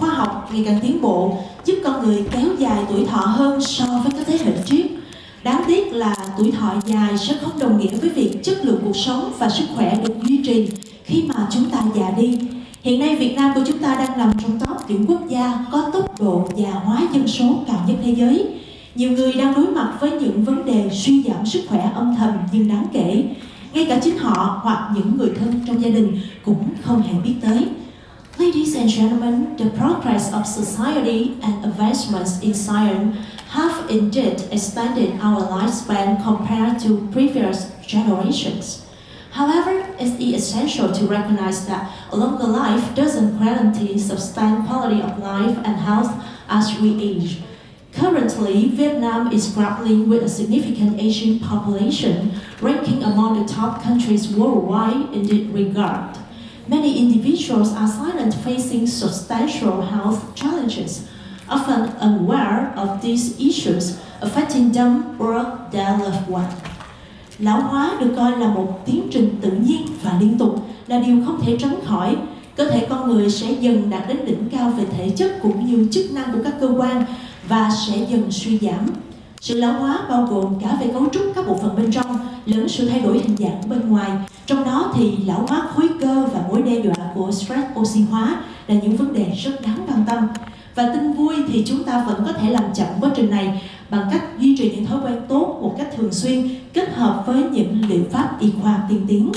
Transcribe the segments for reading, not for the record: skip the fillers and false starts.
khoa học ngày càng tiến bộ, giúp con người kéo dài tuổi thọ hơn so với các thế hệ trước. Đáng tiếc là tuổi thọ dài sẽ không đồng nghĩa với việc chất lượng cuộc sống và sức khỏe được duy trì khi mà chúng ta già đi. Hiện nay Việt Nam của chúng ta đang nằm trong top những quốc gia có tốc độ già hóa dân số cao nhất thế giới. Nhiều người đang đối mặt với những vấn đề suy giảm sức khỏe âm thầm nhưng đáng kể. Ngay cả chính họ hoặc những người thân trong gia đình cũng không hề biết tới. Ladies and gentlemen, the progress of society and advancements in science have indeed expanded our lifespan compared to previous generations. However, it's essential to recognize that a longer life doesn't guarantee sustained quality of life and health as we age. Currently, Vietnam is grappling with a significant Asian population, ranking among the top countries worldwide in this regard. Many individuals are silent, facing substantial health challenges, often unaware of these issues affecting them or their loved ones. Lão hóa được coi là một tiến trình tự nhiên và liên tục, là điều không thể tránh khỏi. Cơ thể con người sẽ dần đạt đến đỉnh cao về thể chất cũng như chức năng của các cơ quan và sẽ dần suy giảm. Sự lão hóa bao gồm cả về cấu trúc các bộ phận bên trong lẫn sự thay đổi hình dạng bên ngoài. Trong đó thì lão hóa khối cơ và mối đe dọa của stress oxy hóa là những vấn đề rất đáng quan tâm. Và tin vui thì chúng ta vẫn có thể làm chậm quá trình này bằng cách duy trì những thói quen tốt một cách thường xuyên, kết hợp với những liệu pháp y khoa tiên tiến.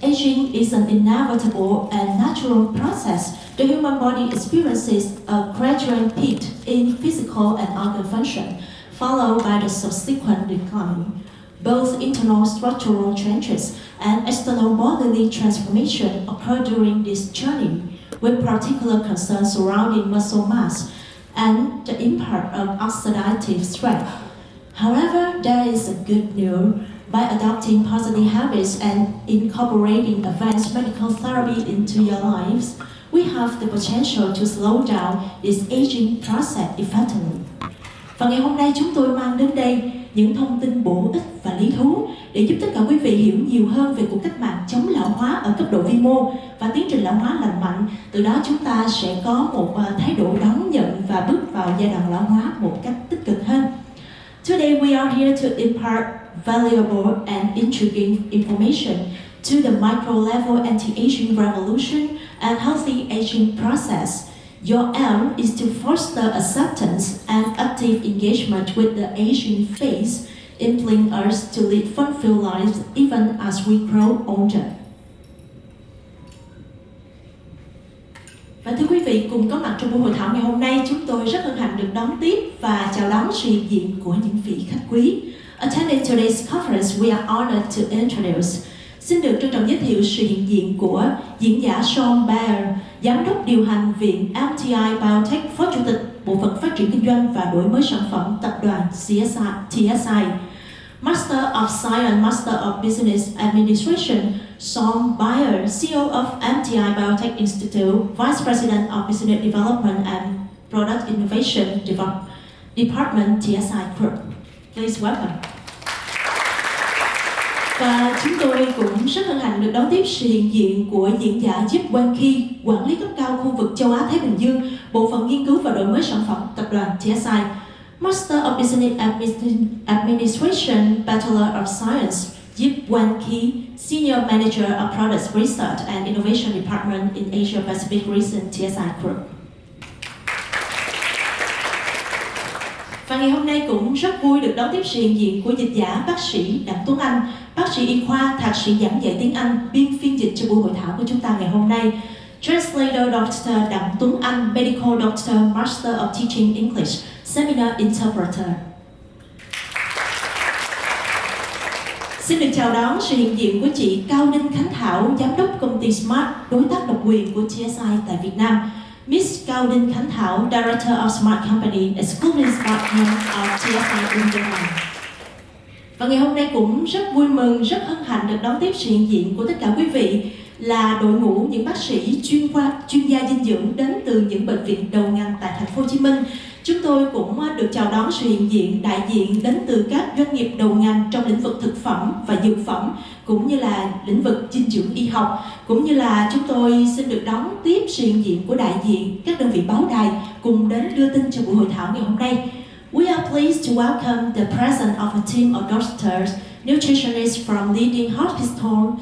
Aging is an inevitable and natural process. The human body experiences a gradual peak in physical and organ function, followed by the subsequent decline. Both internal structural changes and external bodily transformation occur during this journey, with particular concern surrounding muscle mass and the impact of oxidative stress. However, there is a good news. By adopting positive habits and incorporating advanced medical therapy into your lives, we have the potential to slow down this aging process effectively. Và ngày hôm nay chúng tôi mang đến đây những thông tin bổ ích và lý thú để giúp tất cả quý vị hiểu nhiều hơn về cuộc cách mạng chống lão hóa ở cấp độ vi mô và tiến trình lão hóa lành mạnh. Từ đó chúng ta sẽ có một thái độ đón nhận và bước vào giai đoạn lão hóa một cách tích cực hơn. Today we are here to impart valuable and intriguing information to the micro-level anti-aging revolution and healthy aging process. Your aim is to foster acceptance and active engagement with the aging phase, enabling us to lead fulfilled lives even as we grow older. Và thưa quý vị, cùng có mặt trong buổi hội thảo ngày hôm nay, chúng tôi rất hân hạnh được đón tiếp và chào đón sự hiện diện của những vị khách quý. Attending today's conference, we are honored to introduce. Xin được trân trọng giới thiệu sự hiện diện của diễn giả Shawn Baier, Giám đốc điều hành Viện MTI Biotech, Phó Chủ tịch Bộ phận Phát triển Kinh doanh và Đổi mới sản phẩm Tập đoàn TSI, Master of Science, Master of Business Administration, Shawn Baier, CEO of MTI Biotech Institute, Vice President of Business Development and Product Innovation Department, TSI Group. Please welcome. Và chúng tôi cũng rất hân hạnh được đón tiếp sự hiện diện của diễn giả Yip Weng Kee, quản lý cấp cao khu vực châu Á Thái Bình Dương, Bộ phận Nghiên cứu và Đổi mới sản phẩm Tập đoàn TSI, Master of Business Administration, Bachelor of Science, Yip Weng Kee, Senior Manager of Product Research and Innovation Department in Asia Pacific Region, TSI Group. Và ngày hôm nay cũng rất vui được đón tiếp sự hiện diện của dịch giả bác sĩ Đặng Tuấn Anh, bác sĩ y khoa, thạc sĩ giảng dạy tiếng Anh, biên phiên dịch cho buổi hội thảo của chúng ta ngày hôm nay. Translator Dr. Đặng Tuấn Anh, Medical Doctor, Master of Teaching English, Seminar Interpreter. Xin được chào đón sự hiện diện của chị Cao Đinh Khánh Thảo, Giám đốc công ty SMARC, đối tác độc quyền của TSI tại Việt Nam. Miss Cao Đinh Khánh Thảo, Director of SMARC Company, Exclusive Partner of TSI Group. Và ngày hôm nay cũng rất vui mừng, rất hân hạnh được đón tiếp sự hiện diện của tất cả quý vị là đội ngũ những bác sĩ chuyên gia dinh dưỡng đến từ những bệnh viện đầu ngành tại thành phố Hồ Chí Minh Chúng tôi cũng được chào đón sự hiện diện đại diện đến từ các doanh nghiệp đầu ngành trong lĩnh vực thực phẩm và dược phẩm, cũng như là lĩnh vực dinh dưỡng y học, cũng như là chúng tôi xin được đón tiếp sự hiện diện của đại diện các đơn vị báo đài cùng đến đưa tin cho buổi hội thảo ngày hôm nay. We are pleased to welcome the presence of a team of doctors, nutritionists from leading hospitals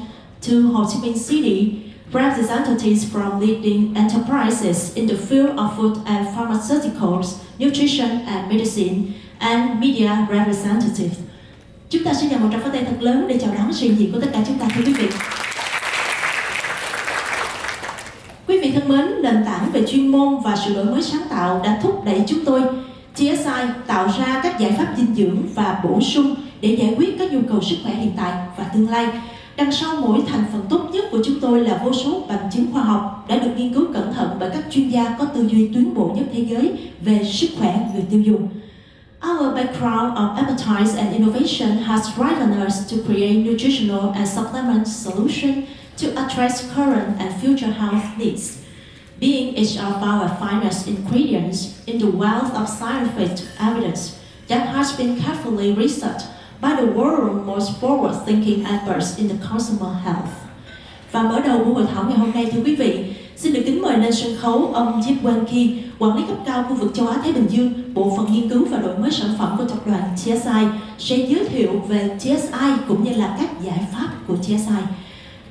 to Ho Chi Minh City, representatives from leading enterprises in the field of food and pharmaceuticals, nutrition and medicine, and media representatives. Chúng ta sẽ dành một tràng pháo tay thật lớn để chào đón sự hiện diện của tất cả chúng ta, thưa quý vị. Quý vị thân mến, nền tảng về chuyên môn và sự đổi mới sáng tạo đã thúc đẩy chúng tôi TSI tạo ra các giải pháp dinh dưỡng và bổ sung để giải quyết các nhu cầu sức khỏe hiện tại và tương lai. Đằng sau mỗi thành phần tốt nhất của chúng tôi là vô số bằng chứng khoa học đã được nghiên cứu cẩn thận bởi các chuyên gia có tư duy tiến bộ nhất thế giới về sức khỏe người tiêu dùng. Our background of expertise and innovation has driven us to create nutritional and supplement solutions to address current and future health needs. Being each of our finest ingredients in the wealth of scientific evidence that has been carefully researched by the world's most forward-thinking experts in the consumer health. Và mở đầu buổi hội thảo ngày hôm nay, thưa quý vị, xin được kính mời lên sân khấu ông Yip Weng Kee, quản lý cấp cao khu vực châu Á Thái Bình Dương, bộ phận nghiên cứu và đổi mới sản phẩm của tập đoàn TSI, sẽ giới thiệu về TSI cũng như là các giải pháp của TSI.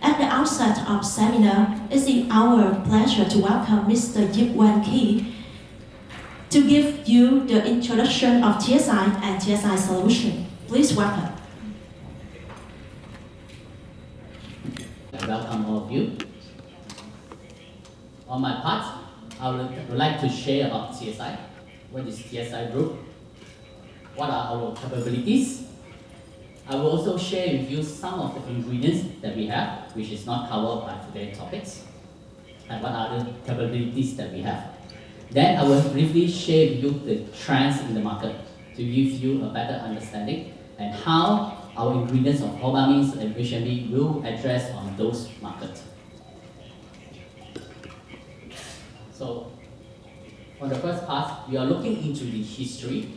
At the outset of seminar, it's our pleasure to welcome Mr. Yip Weng Kee to give you the introduction of TSI and TSI solution. Please welcome. Welcome all of you. On my part, I would like to share about TSI. What is TSI Group? What are our capabilities? I will also share with you some of the ingredients that we have, which is not covered by today's topics, and what are the capabilities that we have. Then I will briefly share with you the trends in the market to give you a better understanding and how our ingredients of Obamins and MyHMB will address on those markets. So, on the first part, we are looking into the history.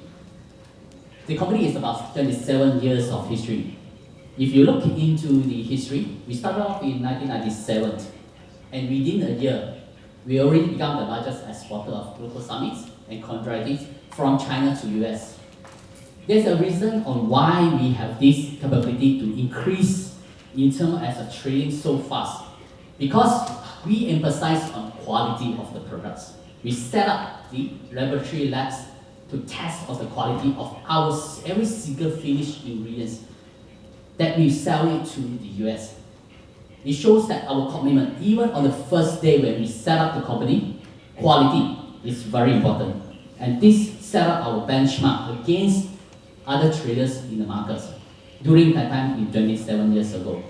The company is about 27 years of history. If you look into the history, we started off in 1997, and within a year, we already become the largest exporter of glucosamides and chondroitin from China to US. There's a reason on why we have this capability to increase in terms as a trading so fast. Because we emphasize on quality of the products. We set up the laboratory labs to test of the quality of our every single finished ingredients that we sell it to the US. It shows that our commitment, even on the first day when we set up the company, quality is very important. And this set up our benchmark against other traders in the markets during that time in 27 years ago.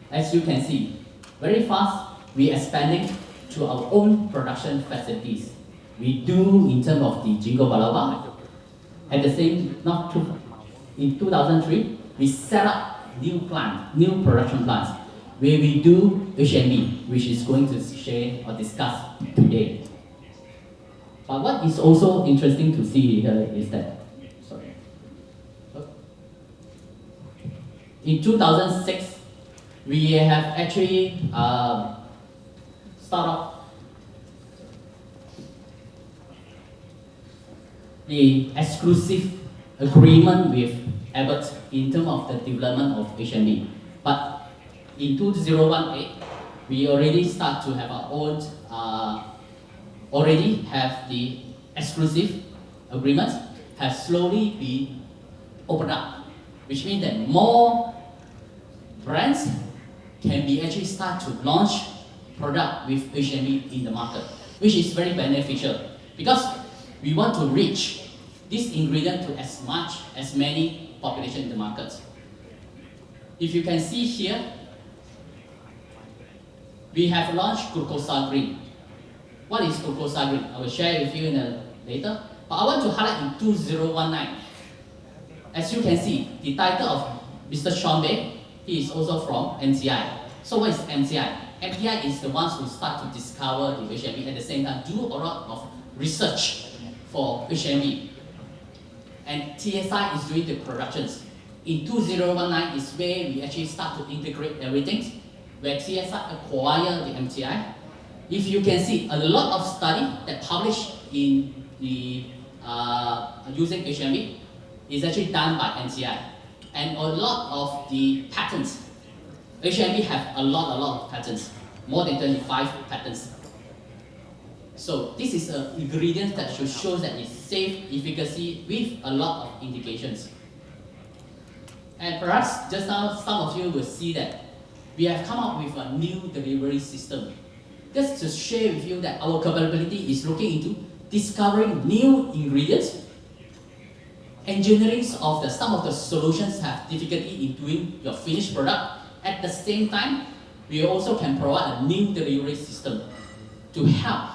As you can see, very fast we expanding to our own production facilities. We do in terms of the Jingo Balaba. At the same, in 2003, we set up new production plants, where we do HMB, which is going to share or discuss today. But what is also interesting to see here is that, in 2006, we have actually start off the exclusive agreement with Abbott in terms of the development of HMB. But in 2018, we already start to have our own, already have the exclusive agreements have slowly been opened up, which means that more brands can be actually start to launch product with HMB in the market, which is very beneficial because we want to reach this ingredient to as many population in the market. If you can see here, we have launched glucosagreen. What is glucosagreen? I will share with you later. But I want to highlight in 2019. As you can see, the title of Mr. Shawn M, he is also from MTI. So what is MTI? MTI is the ones who start to discover the HMB at the same time, do a lot of research for HMB. And TSI is doing the productions. In 2019 is where we actually start to integrate everything, where TSI acquire the MTI. If you can see, a lot of study that published in the using HMB is actually done by NCI. And a lot of the patents, HMB have a lot of patents, more than 25 patents. So this is an ingredient that should show that it's safe, efficacy with a lot of indications. And perhaps just now some of you will see that we have come up with a new delivery system. Just to share with you that our capability is looking into discovering new ingredients. Engineering of some of the solutions have difficulty in doing your finished product. At the same time, we also can provide a new delivery system to help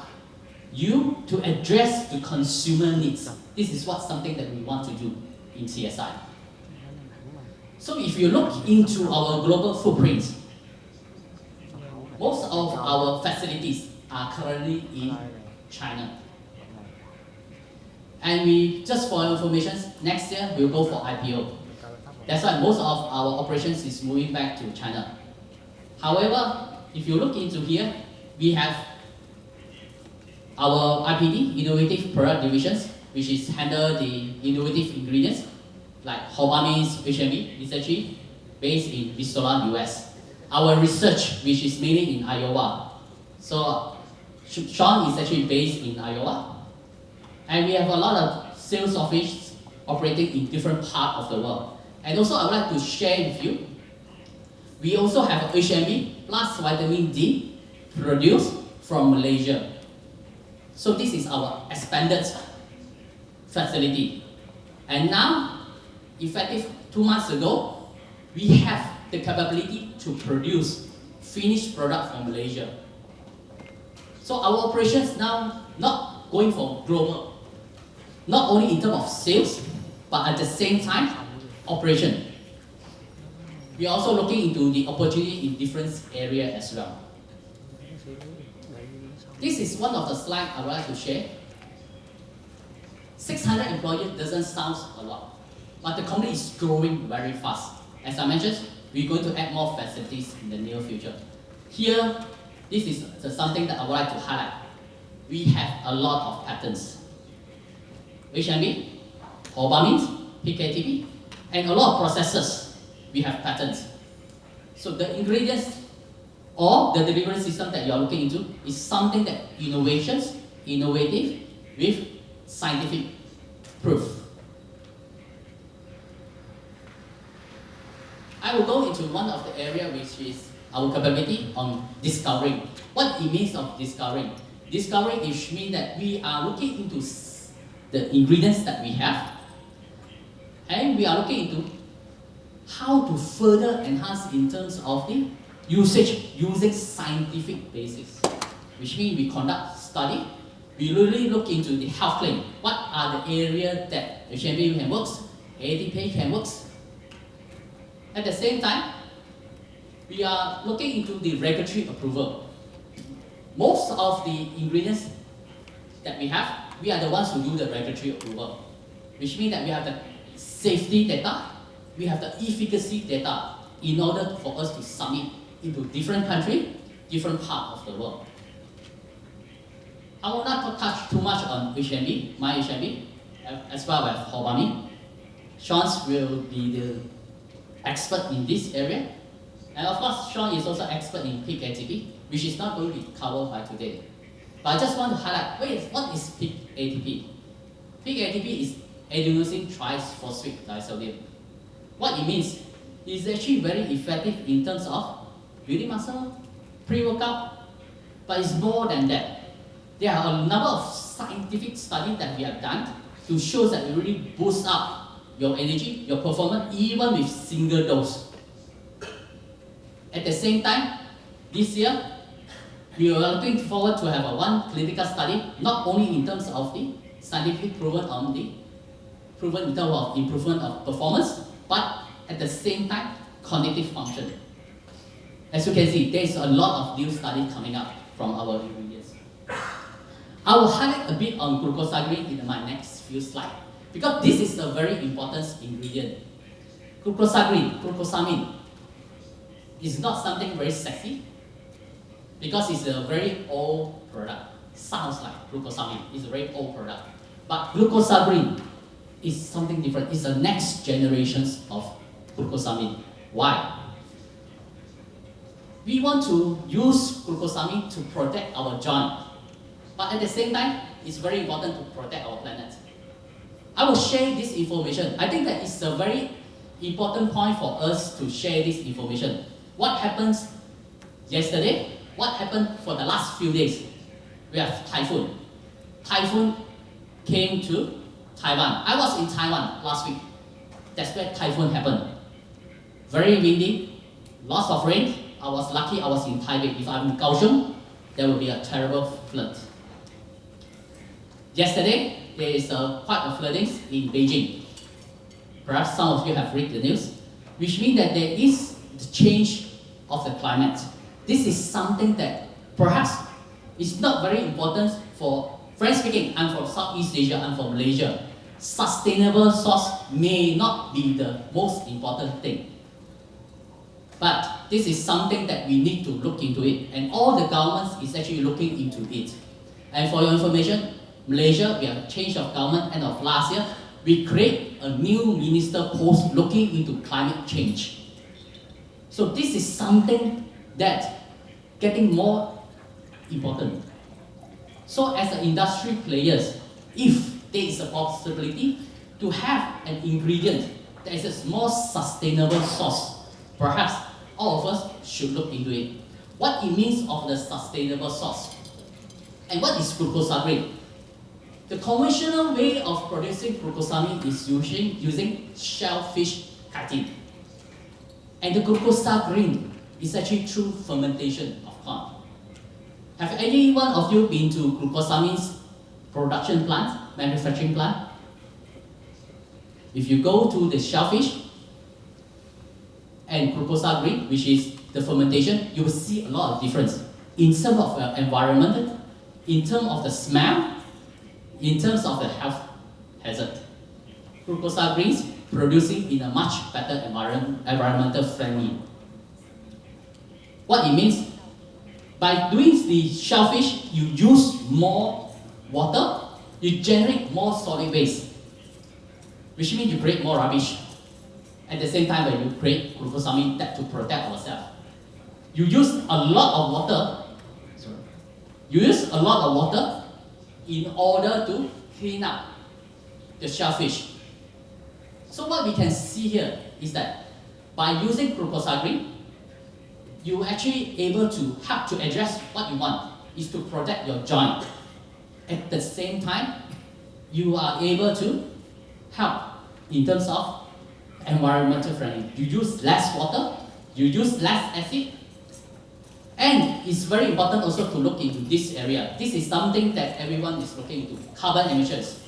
you to address the consumer needs. This is something that we want to do in TSI. So if you look into our global footprint, most of our facilities are currently in China. And we, just for information, next year we'll go for IPO. That's why most of our operations is moving back to China. However, if you look into here, we have our IPD, Innovative Product Divisions, which is handle the innovative ingredients, like Hobamins, HMB, is actually based in Missoula, US. Our research, which is mainly in Iowa. So Shawn is actually based in Iowa. And we have a lot of sales offices operating in different parts of the world. And also I would like to share with you, we also have HMB plus vitamin D produced from Malaysia. So this is our expanded facility. And now, effective 2 months ago, we have the capability to produce finished product from Malaysia. So our operations now not going for global, not only in terms of sales, but at the same time, operation. We are also looking into the opportunity in different areas as well. This is one of the slides I would like to share. 600 employees doesn't sound a lot, but the company is growing very fast. As I mentioned, we're going to add more facilities in the near future. Here, this is something that I would like to highlight. We have a lot of patents. HMB, Hobamins, PKTP, and a lot of processes, we have patents. So the ingredients or the delivery system that you are looking into is something that innovative with scientific proof. I will go into one of the areas which is our capability on discovering. What it means of discovering? Discovering is mean that we are looking into the ingredients that we have, and we are looking into how to further enhance in terms of the usage using scientific basis, which means we conduct study. We really look into the health claim. What are the areas that HMB can work, ATP can work. At the same time, we are looking into the regulatory approval. Most of the ingredients that we have, we are the ones who do the regulatory approval, which means that we have the safety data, we have the efficacy data in order for us to submit into different countries, different parts of the world. I will not touch too much on HMB, MyHMB, as well as Hobami. Shawn will be the expert in this area. And of course, Shawn is also expert in peak ATP, which is not going to be covered by today. But I just want to highlight, what is peak ATP? Peak ATP is adenosine triphosphate disodium. What it means is actually very effective in terms of building muscle, pre-workout, but it's more than that. There are a number of scientific studies that we have done to show that it really boosts up your energy, your performance, even with single dose. At the same time, this year, we are looking forward to have one clinical study, not only in terms of the scientific proven in terms of improvement of performance, but at the same time, cognitive function. As you can see, there is a lot of new studies coming up from our ingredients. I will highlight a bit on glucosamine in my next few slides, because this is a very important ingredient. Glucosamine is not something very sexy, because it's a very old product. Sounds like glucosamine, it's a very old product. But glucosamine is something different. It's the next generations of glucosamine. Why? We want to use glucosamine to protect our joint, but at the same time, it's very important to protect our planet. I will share this information. I think that it's a very important point for us to share this information. What happens yesterday? What happened for the last few days? We have typhoon. Typhoon came to Taiwan. I was in Taiwan last week. That's where typhoon happened. Very windy, lots of rain. I was lucky I was in Taipei. If I'm in Kaohsiung, there will be a terrible flood. Yesterday, there is quite a flooding in Beijing. Perhaps some of you have read the news, which means that there is the change of the climate. This is something that perhaps is not very important for, frankly speaking, I'm from Southeast Asia, I'm from Malaysia. Sustainable source may not be the most important thing. But this is something that we need to look into it, and all the governments is actually looking into it. And for your information, Malaysia, we have a change of government end of last year. We create a new minister post looking into climate change. So this is something that getting more important. So as an industry players, if there is a possibility to have an ingredient that is a more sustainable source, perhaps all of us should look into it. What it means of the sustainable source. And what is glucosamine? The conventional way of producing glucosamine is using shellfish chitin. And the glucosamine is actually through fermentation of corn. Have any one of you been to glucosamine's production plant, manufacturing plant? If you go to the shellfish and glucosamine, which is the fermentation, you will see a lot of difference in terms of the environment, in terms of the smell, in terms of the health hazard. Glucosamine is producing in a much better environmental friendly. What it means, by doing the shellfish, you use more water, you generate more solid waste, which means you create more rubbish. At the same time, when you create glucosamine to protect ourselves, you use a lot of water. You use a lot of water in order to clean up the shellfish. So what we can see here is that by using glucosamine, you actually able to help to address what you want, is to protect your joint. At the same time, you are able to help in terms of environmental friendly. You use less water, you use less acid, and it's very important also to look into this area. This is something that everyone is looking into, carbon emissions.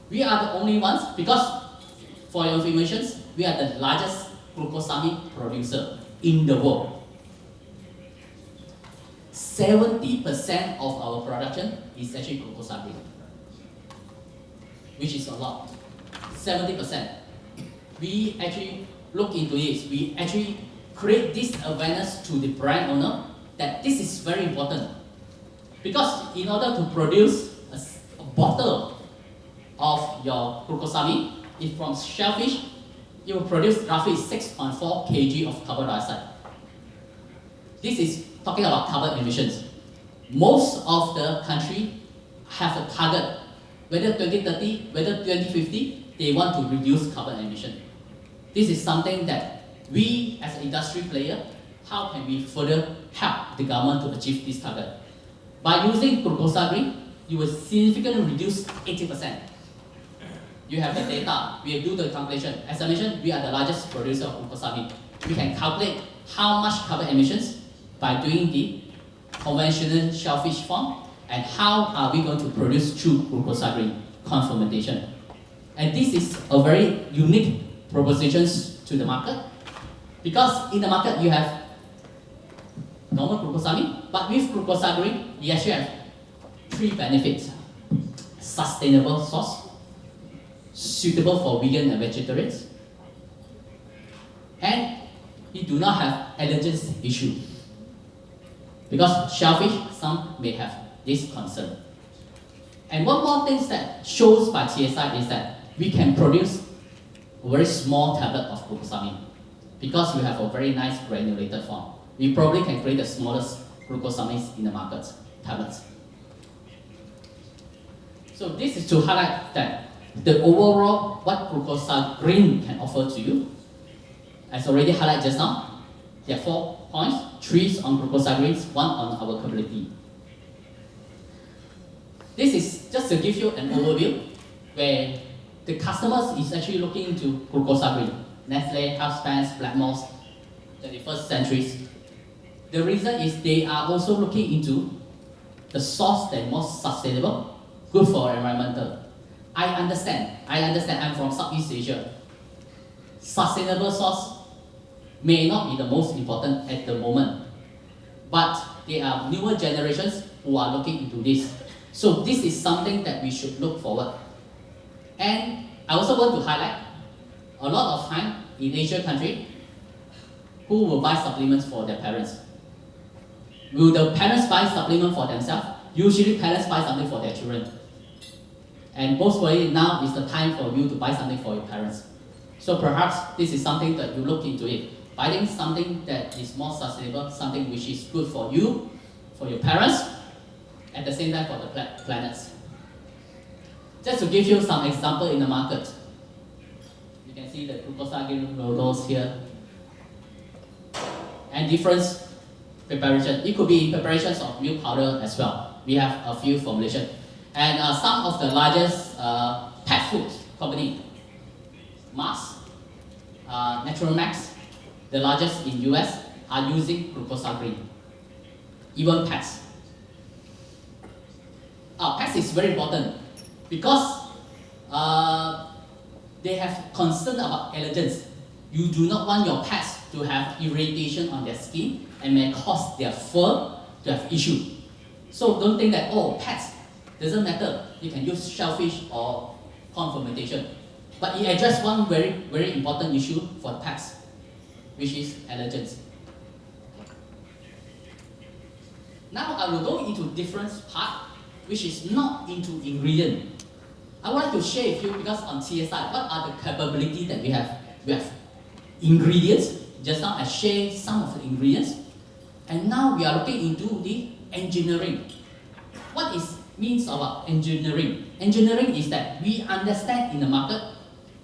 We are the only ones, because for your information, we are the largest glucosamine producer in the world. 70% of our production is actually glucosamine, which is a lot. 70%. We actually look into this. We actually create this awareness to the brand owner that this is very important. Because in order to produce a bottle of your glucosamine, if from shellfish, it will produce roughly 6.4 kg of carbon dioxide. This is talking about carbon emissions. Most of the country have a target, whether 2030, whether 2050, they want to reduce carbon emission. This is something that we as an industry player, how can we further help the government to achieve this target? By using glucosamine, you will significantly reduce 80%. You have the data, we do the calculation. As I mentioned, we are the largest producer of glucosamine. We can calculate how much carbon emissions by doing the conventional shellfish farm, and how are we going to produce true glucosamine corn fermentation. And this is a very unique proposition to the market, because in the market you have normal glucosamine, but with glucosamine we actually have three benefits: sustainable source, suitable for vegan and vegetarians, and we do not have allergens issue. Because shellfish, some may have this concern. And one more thing that shows by TSI is that we can produce a very small tablet of glucosamine because we have a very nice granulated form. We probably can create the smallest glucosamines in the market, tablets. So this is to highlight that the overall what glucosamine can offer to you. As already highlighted just now, there are 4 points, 3 on glucosamines, 1 on our capability. This is just to give you an overview where the customers is actually looking into glucosamine, Nestle, Healthspan, Blackmores, 21st centuries. The reason is they are also looking into the source that is most sustainable, good for environmental. I understand, I'm from Southeast Asia. Sustainable source may not be the most important at the moment, but there are newer generations who are looking into this. So this is something that we should look forward. And I also want to highlight, a lot of time in Asian country, who will buy supplements for their parents? Will the parents buy supplement for themselves? Usually parents buy something for their children. And most probably now is the time for you to buy something for your parents. So perhaps this is something that you look into it. Buying something that is more sustainable, something which is good for you, for your parents, at the same time for the planets. Just to give you some example in the market. You can see the glucosamine logos here. And different preparation. It could be preparations of milk powder as well. We have a few formulations. And some of the largest pet food company, Mars, Natural Max, the largest in US, are using glucosamine. Even pets. Pets is very important because they have concern about allergens. You do not want your pets to have irritation on their skin and may cause their fur to have issue. So don't think that, oh, pets, doesn't matter. You can use shellfish or corn fermentation. But it addresses one very, very important issue for pets, which is allergens. Now I will go into different part, which is not into ingredient. I want to share with you because on TSI, what are the capabilities that we have? We have ingredients. Just now I shared some of the ingredients. And now we are looking into the engineering. What is means about engineering? Engineering is that we understand in the market,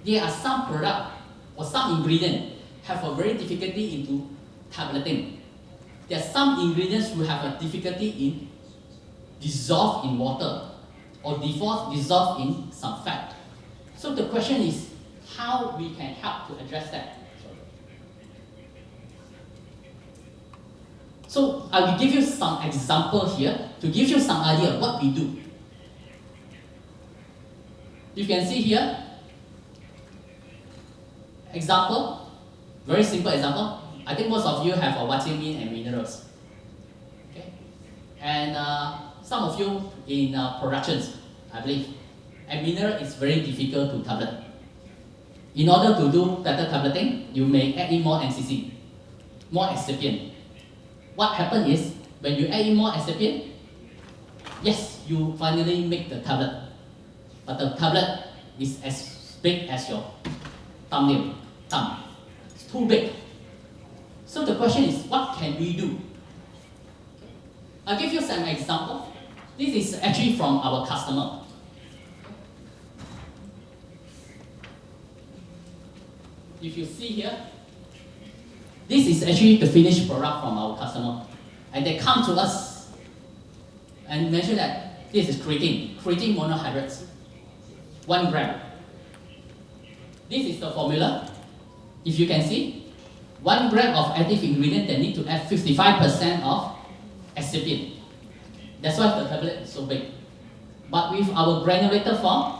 there are some product or some ingredient have a very difficulty into tableting. There are some ingredients who have a difficulty in dissolve in water or dissolve in some fat. So the question is how we can help to address that. So I will give you some example here to give you some idea of what we do. You can see here, example, very simple example. I think most of you have a vitamin and minerals. Okay? And some of you in productions, I believe. And mineral is very difficult to tablet. In order to do better tableting, you may add in more NCC, more excipient. What happens is, when you add in more excipient, yes, you finally make the tablet. But the tablet is as big as your thumb. It's too big. So the question is, what can we do? I'll give you some example. This is actually from our customer. If you see here, this is actually the finished product from our customer. And they come to us and mention that this is creatine monohydrates, 1 gram. This is the formula. If you can see, 1 gram of active ingredient, they need to add 55% of excipient. That's why the tablet is so big. But with our granulated form,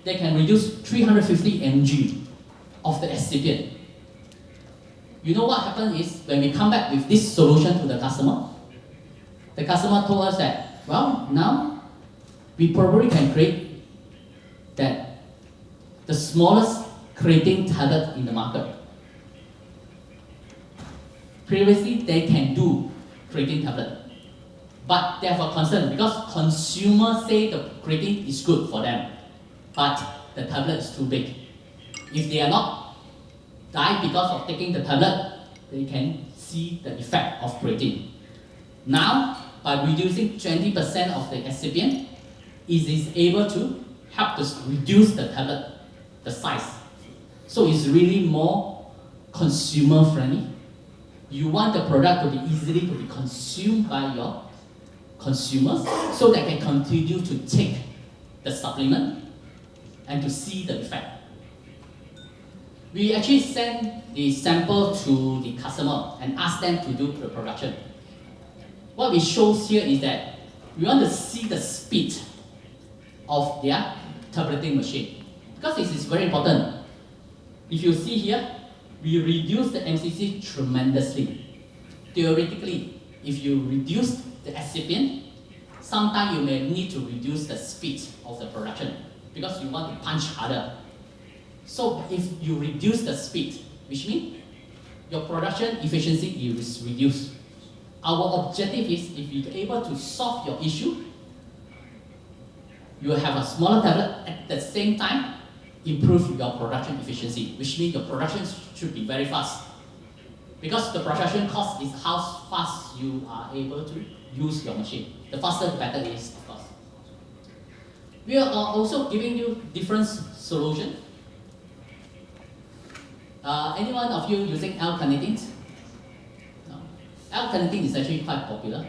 they can reduce 350 mg of the excipient. You know what happened is, when we come back with this solution to the customer told us that, well, now we probably can create that the smallest creatine tablet in the market. Previously, they can do creatine tablet, but they have a concern because consumers say the creatine is good for them, but the tablet is too big. If they are not die because of taking the tablet, they can see the effect of creatine. Now, by reducing 20% of the excipient, it is able to help to reduce the tablet, the size. So it's really more consumer friendly. You want the product to be easily to be consumed by your consumers so they can continue to take the supplement and to see the effect. We actually send the sample to the customer and ask them to do the production. What we show here is that we want to see the speed of their tableting machine, because this is very important. If you see here, we reduce the MCC tremendously. Theoretically, if you reduce the excipient, sometimes you may need to reduce the speed of the production because you want to punch harder. So if you reduce the speed, which means your production efficiency is reduced. Our objective is if you're able to solve your issue, you will have a smaller tablet at the same time improve your production efficiency, which means your production should be very fast. Because the production cost is how fast you are able to use your machine. The faster the better it is, of course. We are also giving you different solutions. Any one of you using L-carnitine? No. L-carnitine is actually quite popular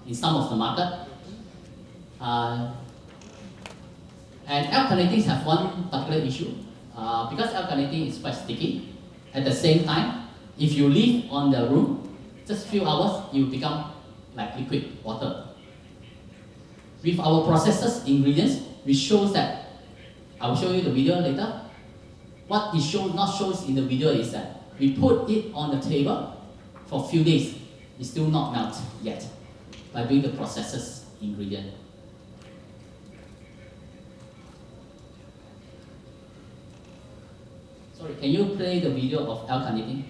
in some of the market. And L-carnitine have one particular issue. Because L-carnitine is quite sticky, at the same time, if you leave on the room, just few hours, it will become like liquid water. With our processes ingredients, we show that, I will show you the video later. What it not shows in the video is that we put it on the table for a few days. It's still not melt yet by doing the processes ingredient. Sorry, can you play the video of L-carnitine?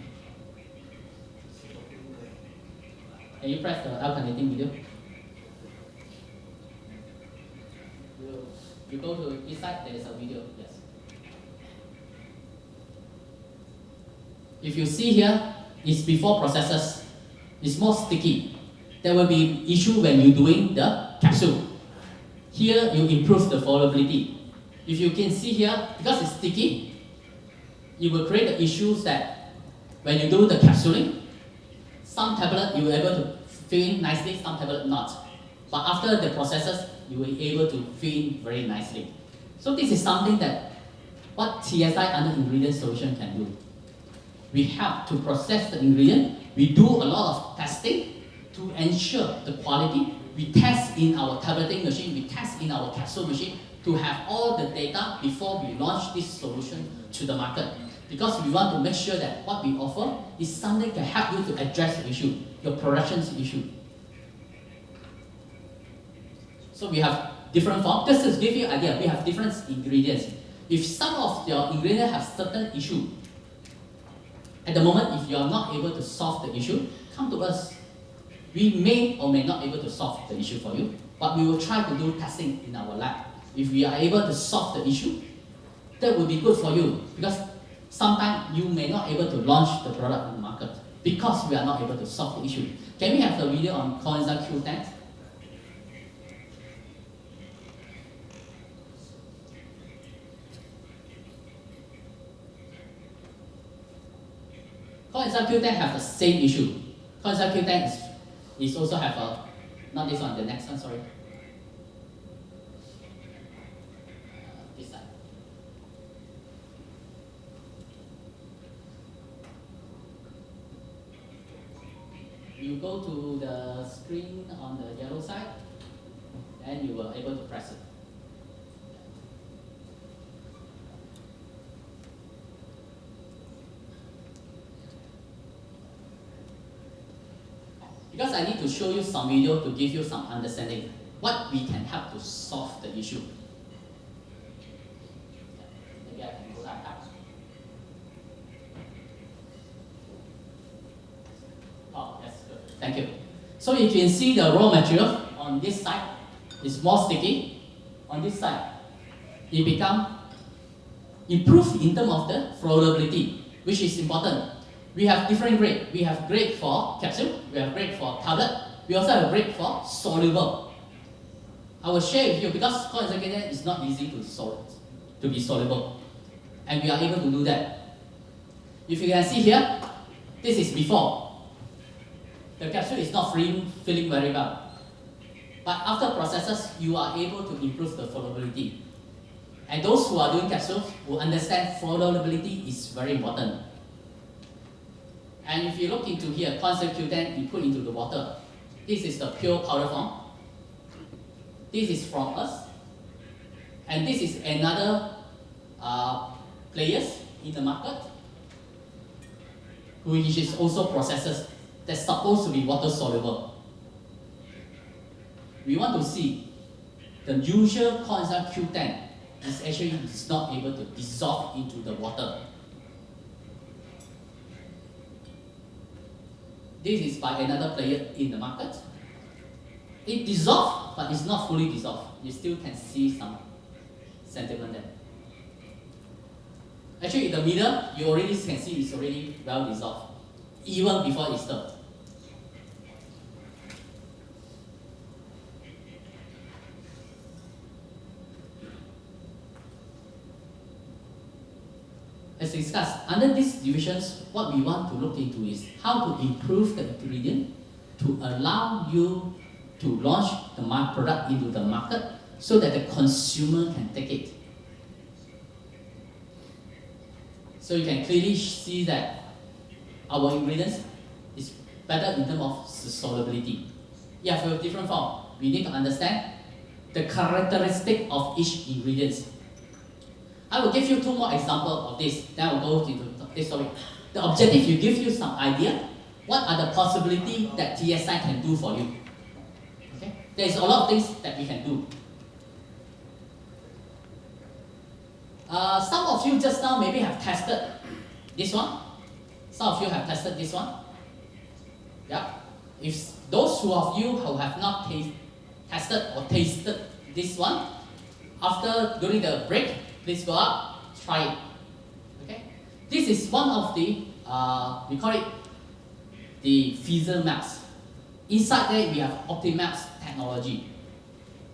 Can you press the L-carnitine video? You go to this side, there is a video, yes. If you see here, it's before processes. It's more sticky. There will be issue when you're doing the capsule. Here, you improve the flowability. If you can see here, because it's sticky, it will create the issues that when you do the capsuling, some tablet you will able to fill in nicely, some tablet not. But after the processes, you will be able to fill in very nicely. So this is something that what TSI under ingredient solution can do. We help to process the ingredient. We do a lot of testing to ensure the quality. We test in our tableting machine, we test in our capsule machine to have all the data before we launch this solution to the market. Because we want to make sure that what we offer is something that can help you to address the issue, your production's issue. So we have different forms. Just to give you an idea, we have different ingredients. If some of your ingredients have certain issue, at the moment, if you are not able to solve the issue, come to us. We may or may not be able to solve the issue for you, but we will try to do testing in our lab. If we are able to solve the issue, that will be good for you, because sometimes you may not be able to launch the product in the market because we are not able to solve the issue. Can we have the video on coenzyme Q10? Coenzyme Q10 have the same issue. Coenzyme Q10 is also have a, not this one, the next one, sorry. This side. You go to the screen on the yellow side, and you were able to press it. Because I need to show you some video to give you some understanding. what we can help to solve the issue. Maybe I can go back up. Oh, yes, good. Thank you. So you can see the raw material on this side is more sticky. On this side, it become improved in terms of the flowability, which is important. We have different grade. We have grade for capsule, we have grade for tablet, we also have grade for soluble. I will share with you because conjugated is not easy to be soluble. And we are able to do that. If you can see here, this is before. The capsule is not filling very well. But after processes, you are able to improve the flowability. And those who are doing capsules will understand flowability is very important. And if you look into here, conjugated, you put into the water. This is the pure powder form. This is from us. And this is another players in the market, which is also processes that's supposed to be water soluble. We want to see the usual concept Q10 is actually not able to dissolve into the water. This is by another player in the market. It dissolves, but it's not fully dissolved. You still can see some sediment there. Actually, in the middle, you already can see it's already well dissolved, even before it's stirred. As discussed, under these divisions, what we want to look into is how to improve the ingredient to allow you to launch the product into the market so that the consumer can take it. So you can clearly see that our ingredients is better in terms of solubility. Yeah, for a different form, we need to understand the characteristic of each ingredient. I will give you two more examples of this, then I will go into this topic. The objective will give you some idea, what are the possibilities that TSI can do for you. Okay? There is a lot of things that we can do. Some of you just now maybe have tested this one. Some of you have tested this one. Yeah. If those of you who have not tested or tasted this one, during the break, please go up, try it. Okay? This is one of the, we call it the Fizzle Max. Inside there, we have Optimax technology,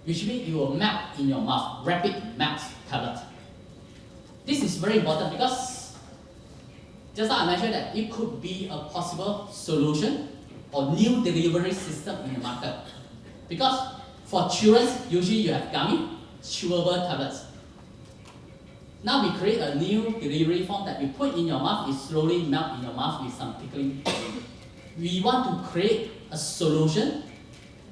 which means you will melt in your mouth, rapid melt tablet. This is very important because just like I mentioned that it could be a possible solution or new delivery system in the market. Because for children, usually you have gummy, chewable tablets. Now we create a new delivery form that you put in your mouth, it slowly melt in your mouth with some tickling. We want to create a solution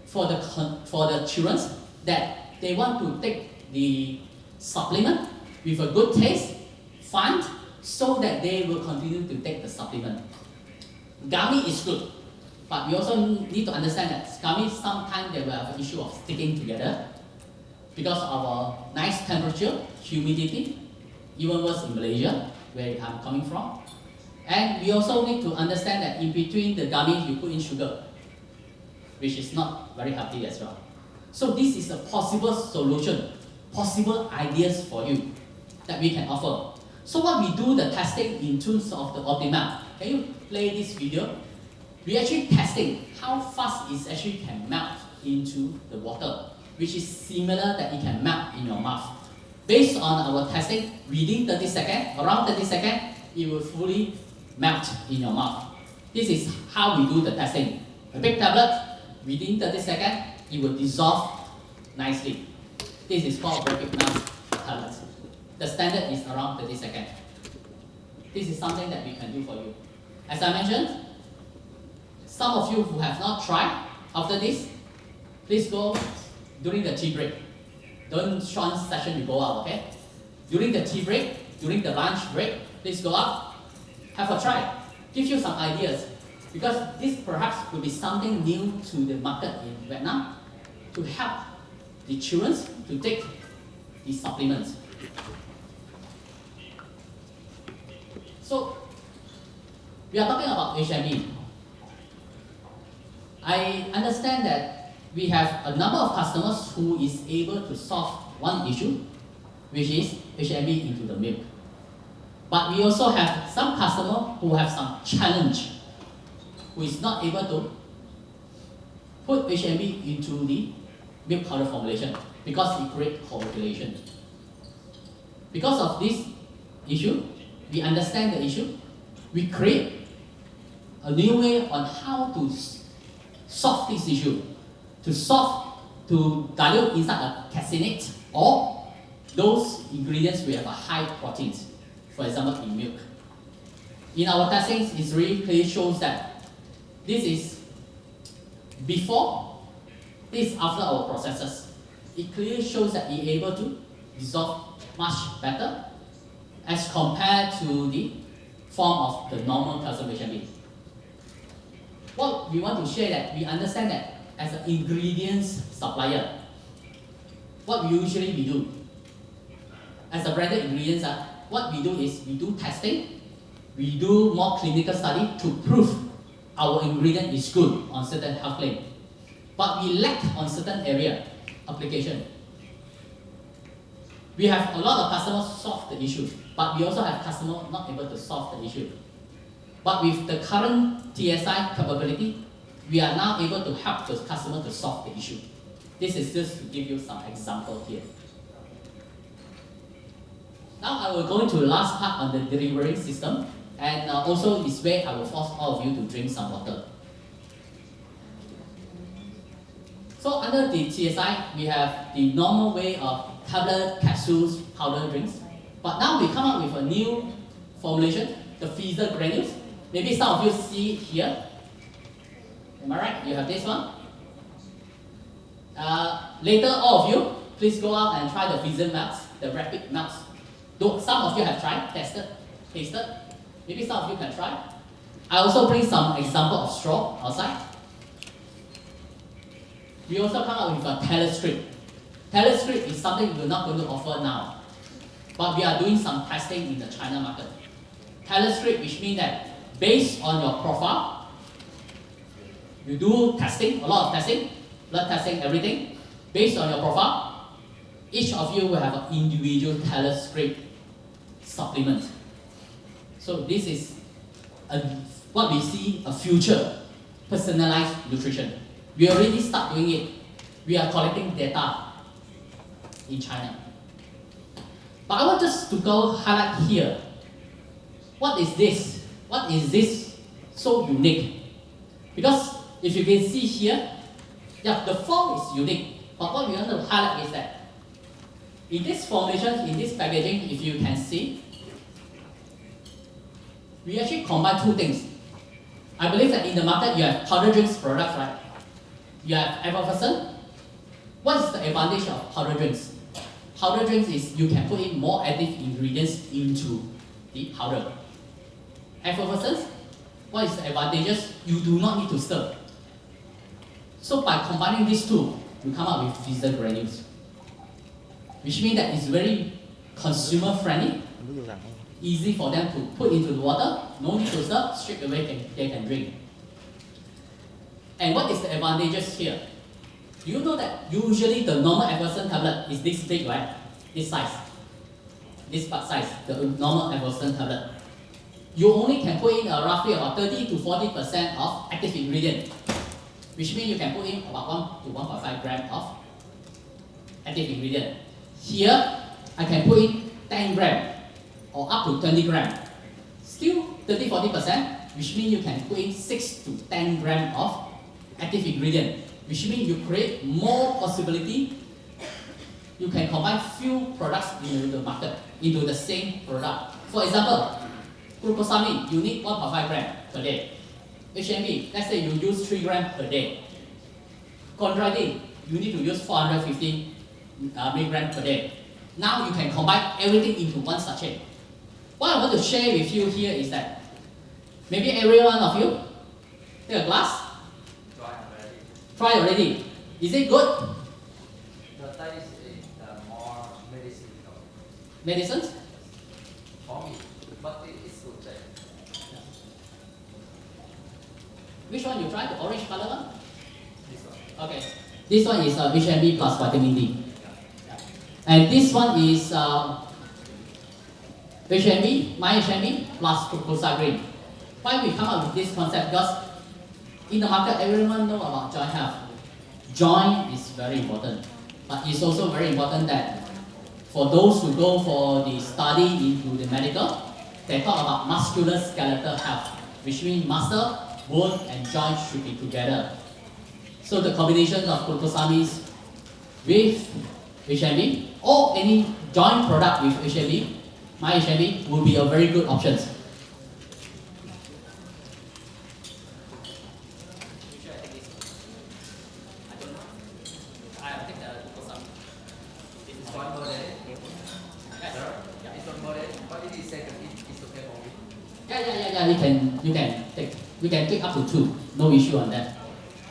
for the children that they want to take the supplement with a good taste, fun, so that they will continue to take the supplement. Gummy is good, but we also need to understand that gummy sometimes they will have an issue of sticking together because of our nice temperature, humidity, even worse in Malaysia, where I'm coming from. And we also need to understand that in between the gummy you put in sugar, which is not very healthy as well. So this is a possible solution, possible ideas for you that we can offer. So what we do the testing in terms of the optimal. Can you play this video? We actually testing how fast it actually can melt into the water, which is similar that it can melt in your mouth. Based on our testing, within 30 seconds, around 30 seconds, it will fully melt in your mouth. This is how we do the testing. A big tablet, within 30 seconds, it will dissolve nicely. This is called rapid melt tablet. The standard is around 30 seconds. This is something that we can do for you. As I mentioned, some of you who have not tried, after this, please go during the tea break. Don't Shawn's session you go out, okay? During the tea break, during the lunch break, please go up, have a try. Give you some ideas. Because this perhaps will be something new to the market in Vietnam to help the children to take the supplements. So, we are talking about HMB. I understand that we have a number of customers who is able to solve one issue, which is HMB into the milk. But we also have some customers who have some challenge, who is not able to put HMB into the milk powder formulation because it creates coagulation. Because of this issue, we understand the issue, we create a new way on how to solve this issue, to dilute inside a caseinate or those ingredients we have a high proteins, for example in milk. In our testing, it really clearly shows that this is before, this is after our processes. It clearly shows that we're able to dissolve much better as compared to the form of the normal calcium HMB. What we want to share that we understand that as an ingredients supplier, what we usually do as a branded ingredients, what we do is we do testing, we do more clinical study to prove our ingredient is good on certain health claim, but we lack on certain area application. We have a lot of customers solve the issue, but we also have customers not able to solve the issue. But with the current TSI capability, we are now able to help the customer to solve the issue. This is just to give you some example here. Now I will go into the last part on the delivery system, and also this way I will force all of you to drink some water. So under the TSI, we have the normal way of tablet, capsules, powder drinks. But now we come up with a new formulation, the freezer granules. Maybe some of you see here. Am I right? You have this one. Later, all of you, please go out and try the freezer melts, the rapid melts. Though some of you have tried, tested, tasted. Maybe some of you can try. I also bring some example of straw outside. We also come up with a telestrip. Telestrip is something we're not going to offer now, but we are doing some testing in the China market. Telestrip, which means that based on your profile, you do testing, a lot of testing, blood testing, everything. Based on your profile, each of you will have an individual telestrip supplement. So this is what we see a future personalized nutrition. We already start doing it. We are collecting data in China. But I want just to go highlight here. What is this? What is this so unique? Because if you can see here, yeah, the form is unique. But what we want to highlight is that in this formulation, in this packaging, if you can see, we actually combine two things. I believe that in the market you have powder drinks products, right? You have effervescent. What is the advantage of powder drinks? Powder drinks is you can put in more active ingredients into the powder. Effervescence, what is the advantages? You do not need to stir. So by combining these two, you come up with freezer granules, which means that it's very consumer friendly, easy for them to put into the water, no need to stir, straight away they can drink. And what is the advantages here? Do you know that usually the normal effervescent tablet is this big, right? This size. This part size, the normal effervescent tablet. You only can put in roughly about 30 to 40% of active ingredient, which means you can put in about 1 to 1.5 grams of active ingredient. Here, I can put in 10 grams or up to 20 grams. Still 30-40%, which means you can put in 6 to 10 grams of active ingredient, which means you create more possibility. You can combine few products into the market, into the same product. For example, glucosamine, you need 1.5 grams per day. HMB, let's say you use 3 grams per day. Chondroitin, you need to use 450 milligrams per day. Now you can combine everything into one sachet. What I want to share with you here is that maybe every one of you take a glass. Try already. Is it good? studies is more medicine. Medicines? For me, but it's good. Which one you try? The orange color one? This one. Okay. This one is HMB plus vitamin D. And this one is HMB, MyHMB plus glucosamine. Why we come up with this concept? Because in the market, everyone know about joint health. Joint is very important, but it's also very important that for those who go for the study into the medical, they talk about musculoskeletal health, which means muscle, bone, and joint should be together. So the combination of glucosamines with HMB or any joint product with HMB, MyHMB will be a very good option. Yeah, you can take up to 2, no issue on that.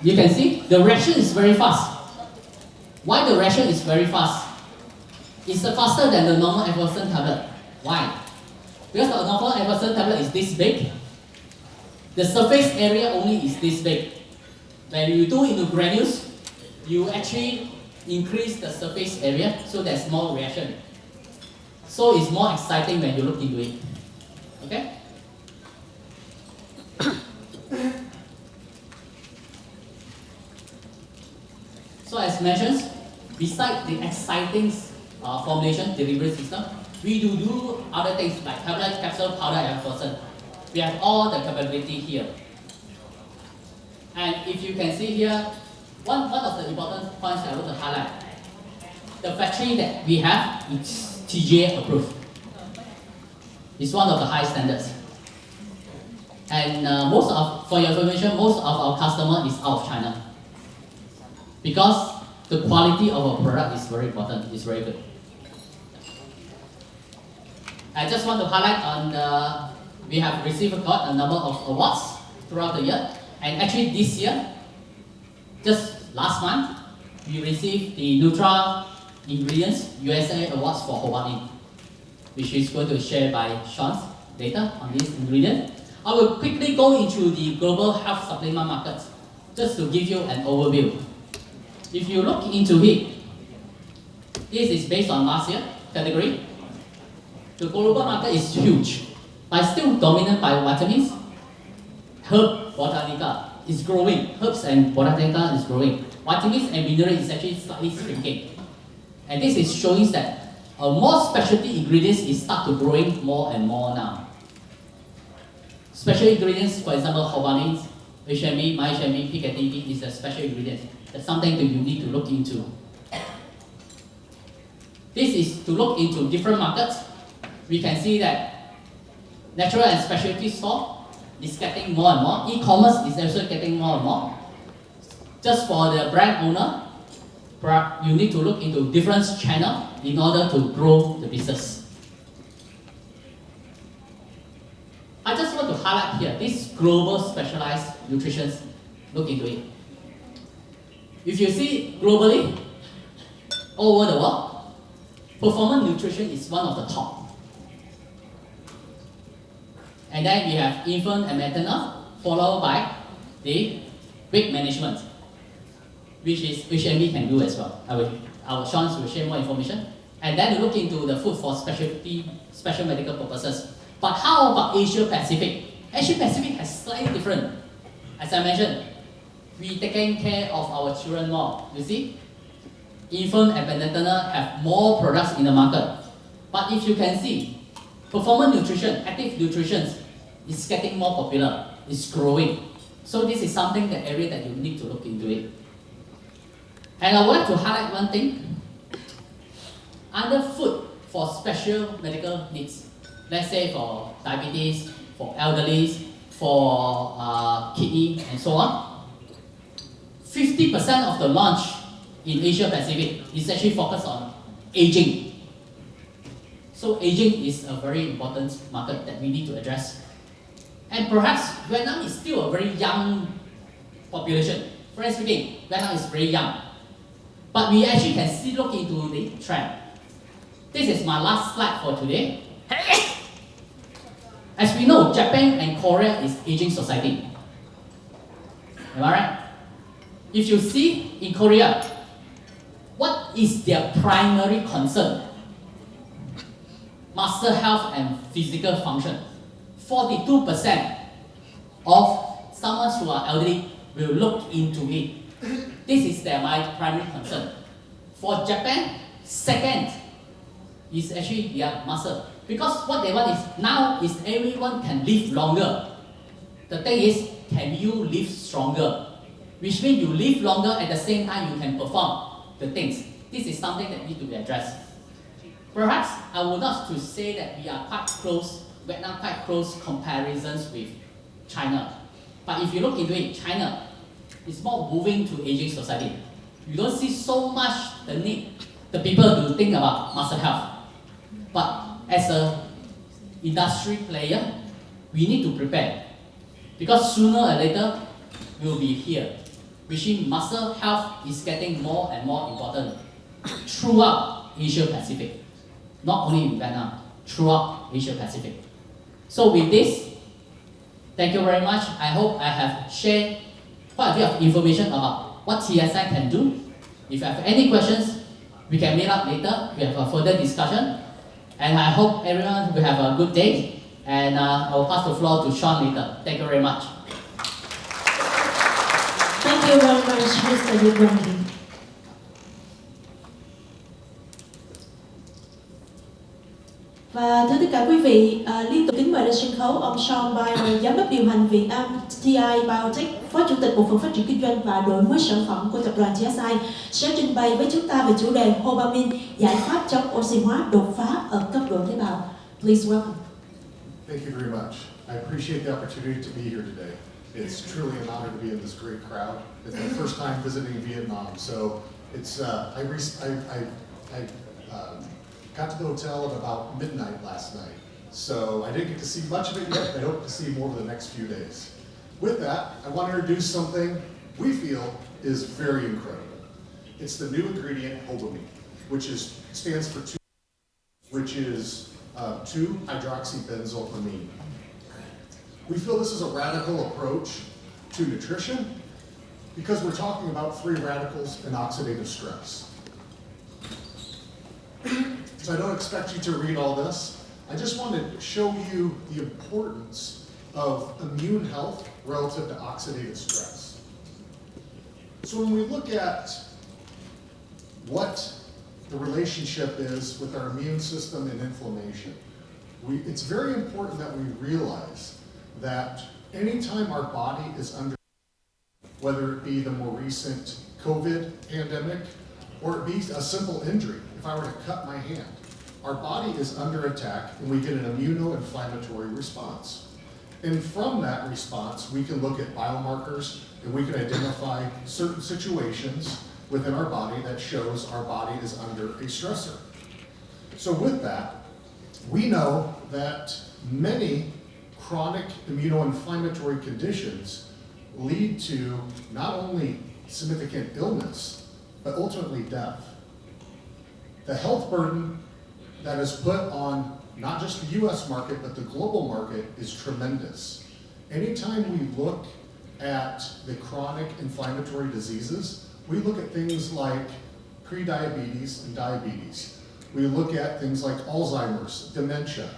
You can see the reaction is very fast. Why the reaction is very fast? It's faster than the normal Everson tablet. Why? Because the normal Everson tablet is this big. The surface area only is this big. When you do into granules, you actually increase the surface area, so there's more reaction. So it's more exciting when you look into it. Okay? So as mentioned, besides the exciting formulation delivery system, we do other things like tablet, capsule, powder, and person. We have all the capability here. And if you can see here, one of the important points I want to highlight, the factory that we have is TGA approved. It's one of the high standards. And for your information, most of our customer is out of China. Because the quality of our product is very important, it's very good. I just want to highlight on we have received a number of awards throughout the year. And actually this year, just last month, we received the Nutra Ingredients USA Awards for Hawaii, which is going to share by Shawn later on this ingredient. I will quickly go into the global health supplement market, just to give you an overview. If you look into it, this is based on last year category. The global market is huge, but still dominated by vitamins. Herb botanica is growing. Herbs and botanica is growing. Vitamins and minerals is actually slightly shrinking. And this is showing that more specialty ingredients is start to growing more and more now. Special ingredients, for example, Hovanins, HMB, MyHMB, PKTB is a special ingredient. That's something that you need to look into. This is to look into different markets. We can see that natural and specialty store is getting more and more. E-commerce is also getting more and more. Just for the brand owner, you need to look into different channels in order to grow the business. I just want to highlight here, this global specialized nutrition, look into it. If you see globally, all over the world, performance nutrition is one of the top. And then we have infant and maternal, followed by the weight management, which is HMB can do as well. Our Shawn will share more information. And then we look into the food for special medical purposes. But how about Asia Pacific? Asia Pacific has slightly different. As I mentioned, we taking care of our children more. You see, infant and maternal have more products in the market. But if you can see, performance nutrition, active nutrition is getting more popular. It's growing. So this is something, the area that you need to look into it. And I would like to highlight one thing. Under food for special medical needs, let's say for diabetes, for elderly, for kidney, and so on, 50% of the launch in Asia Pacific is actually focused on aging. So aging is a very important market that we need to address. And perhaps Vietnam is still a very young population. Frankly speaking, Vietnam is very young. But we actually can see, look into the trend. This is my last slide for today. As we know, Japan and Korea is aging society. Am I right? If you see in Korea, what is their primary concern? Muscle health and physical function. 42% of someone who are elderly will look into it. This is my primary concern. For Japan, second is actually their muscle. Because what they want is now is everyone can live longer. The thing is, can you live stronger? Which means you live longer at the same time you can perform the things. This is something that needs to be addressed. Perhaps I would not to say that we are quite close, Vietnam quite close comparisons with China. But if you look into it, China is more moving to aging society. You don't see so much the need, the people to think about muscle health. But as an industry player, we need to prepare. Because sooner or later, we'll be here. Which means muscle health is getting more and more important throughout Asia Pacific. Not only in Vietnam, throughout Asia Pacific. So with this, thank you very much. I hope I have shared quite a bit of information about what TSI can do. If you have any questions, we can meet up later. We have a further discussion. And I hope everyone will have a good day. And I will pass the floor to Shawn later. Thank you very much. Thank you very much, Mr. Yip Weng Kee. Và thưa tất cả quý vị, liên tục kính mời lên sân khấu ông Shawn Baier, Giám đốc điều hành Viện MTI Biotech, Phó Chủ tịch Bộ phận Phát triển Kinh doanh và Đổi mới sản phẩm của tập đoàn TSI, sẽ trình bày với chúng ta về chủ đề Hobamin, giải pháp chống oxy hóa đột phá ở cấp độ tế bào. Please welcome. Thank you very much. I appreciate the opportunity to be here today. It's truly an honor to be in this great crowd. It's my first time visiting Vietnam, so it's got to the hotel at about midnight last night. So I didn't get to see much of it yet. I hope to see more over the next few days. With that, I want to introduce something we feel is very incredible. It's the new ingredient Hobamin, which stands for 2-hydroxybenzoamine. We feel this is a radical approach to nutrition because we're talking about free radicals and oxidative stress. So I don't expect you to read all this. I just want to show you the importance of immune health relative to oxidative stress. So when we look at what the relationship is with our immune system and inflammation, it's very important that we realize that anytime our body is under, whether it be the more recent COVID pandemic or it be a simple injury, if I were to cut my hand, our body is under attack and we get an immunoinflammatory response. And from that response, we can look at biomarkers and we can identify certain situations within our body that shows our body is under a stressor. So with that, we know that many chronic immunoinflammatory conditions lead to not only significant illness, but ultimately death. The health burden that is put on not just the US market, but the global market is tremendous. Anytime we look at the chronic inflammatory diseases, we look at things like prediabetes and diabetes. We look at things like Alzheimer's, dementia.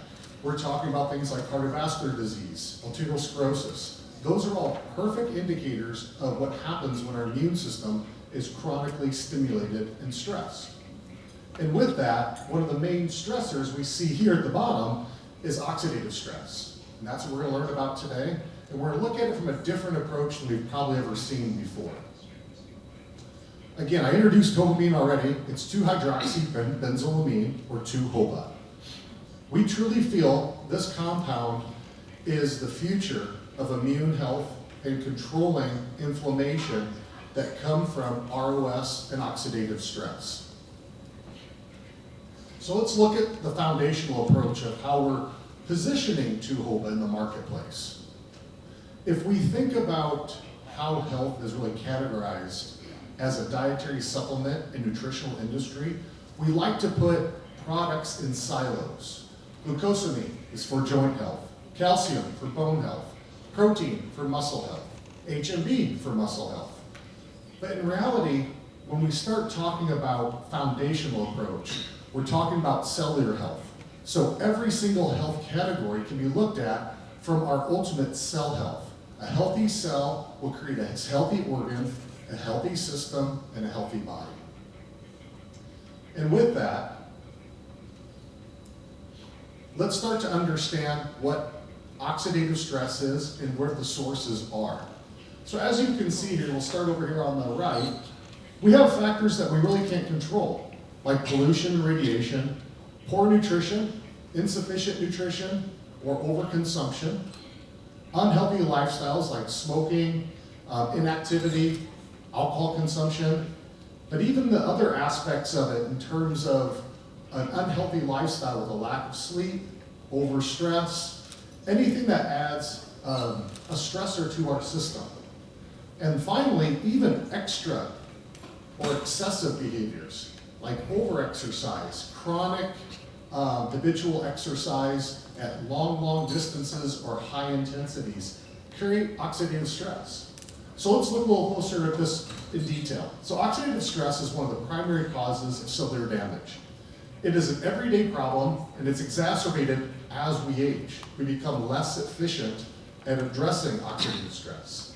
We're talking about things like cardiovascular disease, multiple sclerosis. Those are all perfect indicators of what happens when our immune system is chronically stimulated and stressed. And with that, one of the main stressors we see here at the bottom is oxidative stress. And that's what we're going to learn about today. And we're going to look at it from a different approach than we've probably ever seen before. Again, I introduced Hobamin already. It's 2-hydroxybenzoamine, or 2-HOBA. We truly feel this compound is the future of immune health and controlling inflammation that come from ROS and oxidative stress. So let's look at the foundational approach of how we're positioning 2-HOBA in the marketplace. If we think about how health is really categorized as a dietary supplement and nutritional industry, we like to put products in silos. Glucosamine is for joint health, calcium for bone health, protein for muscle health, HMB for muscle health. But in reality, when we start talking about foundational approach, we're talking about cellular health. So every single health category can be looked at from our ultimate cell health. A healthy cell will create a healthy organ, a healthy system, and a healthy body. And with that, let's start to understand what oxidative stress is and where the sources are. So as you can see here, we'll start over here on the right, we have factors that we really can't control, like pollution and radiation, poor nutrition, insufficient nutrition, or overconsumption, unhealthy lifestyles like smoking, inactivity, alcohol consumption, but even the other aspects of it in terms of an unhealthy lifestyle with a lack of sleep, overstress, anything that adds a stressor to our system. And finally, even extra or excessive behaviors like overexercise, chronic habitual exercise at long distances or high intensities create oxidative stress. So let's look a little closer at this in detail. So oxidative stress is one of the primary causes of cellular damage. It is an everyday problem, and it's exacerbated as we age. We become less efficient at addressing oxidative stress.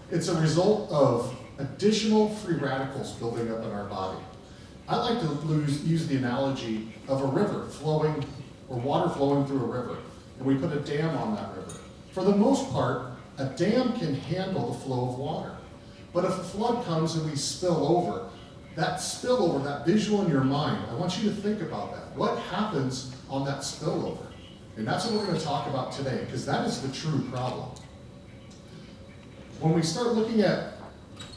It's a result of additional free radicals building up in our body. I like to use the analogy of a river flowing, or water flowing through a river, and we put a dam on that river. For the most part, a dam can handle the flow of water. But if a flood comes and we spill over, that visual in your mind, I want you to think about that. What happens on that spillover? And that's what we're going to talk about today, because that is the true problem. When we start looking at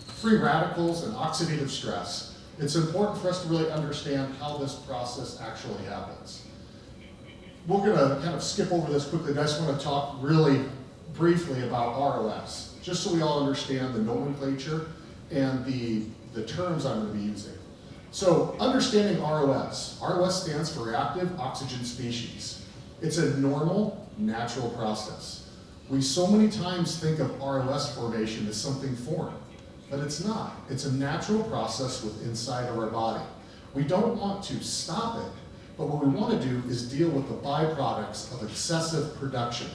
free radicals and oxidative stress, it's important for us to really understand how this process actually happens. We're going to kind of skip over this quickly, but I just want to talk really briefly about ROS, just so we all understand the nomenclature and the terms I'm going to be using. So understanding ROS. ROS stands for reactive oxygen species. It's a normal, natural process. We so many times think of ROS formation as something foreign, but it's not. It's a natural process within inside of our body. We don't want to stop it, but what we want to do is deal with the byproducts of excessive production.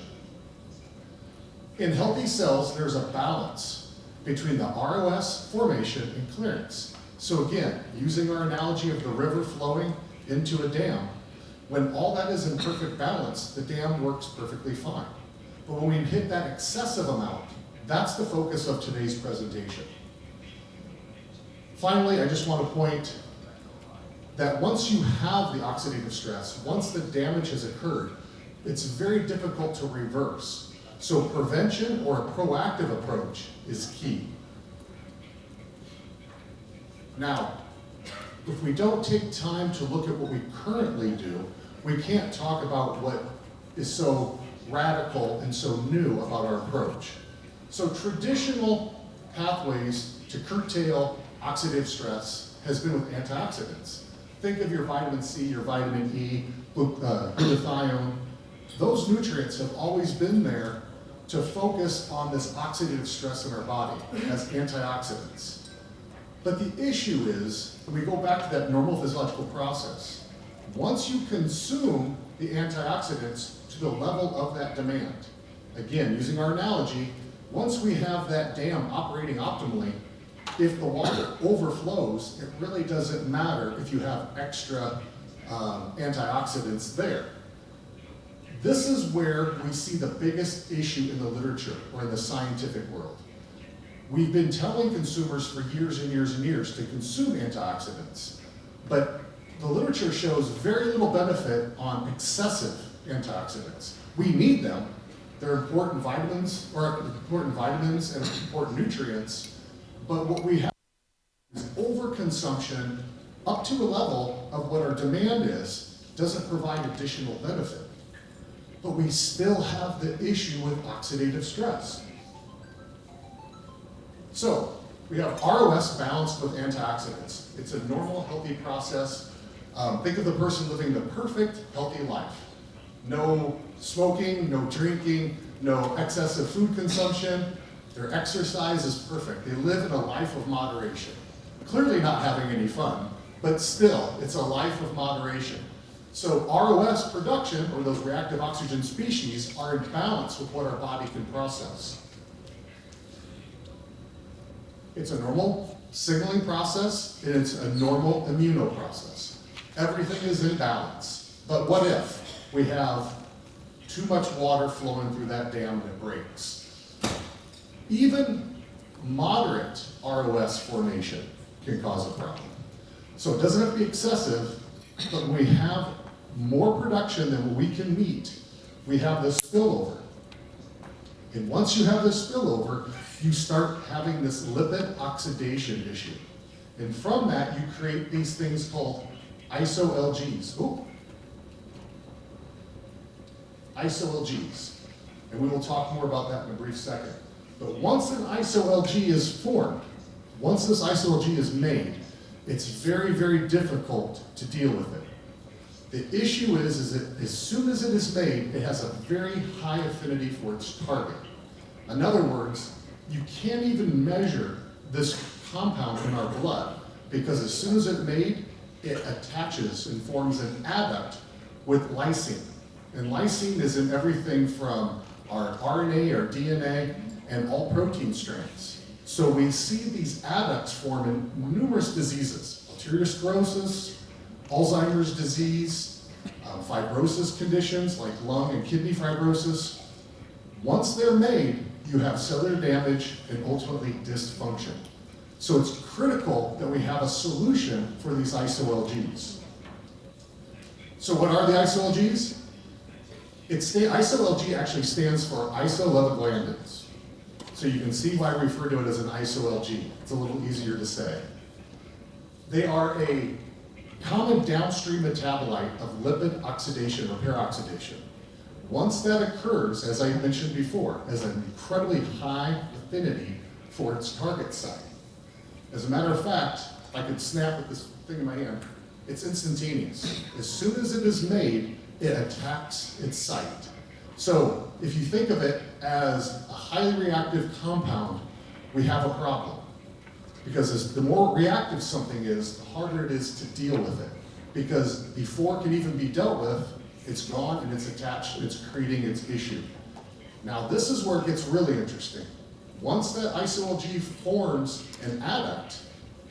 In healthy cells, there's a balance between the ROS formation and clearance. So again, using our analogy of the river flowing into a dam, when all that is in perfect balance, the dam works perfectly fine. But when we hit that excessive amount, that's the focus of today's presentation. Finally, I just want to point that once you have the oxidative stress, once the damage has occurred, it's very difficult to reverse. So prevention or a proactive approach is key. Now, if we don't take time to look at what we currently do, we can't talk about what is so radical and so new about our approach. So traditional pathways to curtail oxidative stress has been with antioxidants. Think of your vitamin C, your vitamin E, glutathione. Those nutrients have always been there to focus on this oxidative stress in our body as antioxidants. But the issue is, we go back to that normal physiological process. Once you consume the antioxidants to the level of that demand, again, using our analogy, once we have that dam operating optimally, if the water overflows, it really doesn't matter if you have extra antioxidants there. This is where we see the biggest issue in the literature or in the scientific world. We've been telling consumers for years and years and years to consume antioxidants, but the literature shows very little benefit on excessive antioxidants. We need them. They're important vitamins and important nutrients, but what we have is overconsumption up to a level of what our demand is, doesn't provide additional benefit. But we still have the issue with oxidative stress. So, We have ROS balanced with antioxidants. It's a normal, healthy process. Think of the person living the perfect, healthy life. No smoking, no drinking, no excessive food consumption. Their exercise is perfect. They live in a life of moderation. Clearly not having any fun, but still, it's a life of moderation. So ROS production, or those reactive oxygen species, are in balance with what our body can process. It's a normal signaling process, and it's a normal immunoprocess. Everything is in balance. But what if we have too much water flowing through that dam and it breaks? Even moderate ROS formation can cause a problem. So it doesn't have to be excessive, but when we have more production than what we can meet, we have this spillover. And once you have this spillover, you start having this lipid oxidation issue. And from that, you create these things called iso-LGs. Ooh. Iso-LGs. And we will talk more about that in a brief second. But once an iso-LG is formed, once this iso-LG is made, it's very, very difficult to deal with it. The issue is that as soon as it is made, it has a very high affinity for its target. In other words, you can't even measure this compound in our blood because as soon as it's made, it attaches and forms an adduct with lysine. And lysine is in everything from our RNA, our DNA, and all protein strands. So we see these adducts form in numerous diseases: arteriosclerosis, Alzheimer's disease, fibrosis conditions like lung and kidney fibrosis. Once they're made, you have cellular damage and ultimately dysfunction. So it's critical that we have a solution for these iso-LGs. So what are the iso-LGs? Iso-LG actually stands for isolevoglandins. So you can see why I refer to it as an iso-LG. It's a little easier to say. They are a common downstream metabolite of lipid oxidation or peroxidation. Once that occurs, as I mentioned before, has an incredibly high affinity for its target site. As a matter of fact, if I could snap at this thing in my hand, it's instantaneous. As soon as it is made, it attacks its site. So if you think of it as a highly reactive compound, we have a problem. Because the more reactive something is, the harder it is to deal with it. Because before it can even be dealt with, it's gone and it's attached and it's creating its issue. Now this is where it gets really interesting. Once that iso-LG forms an adduct,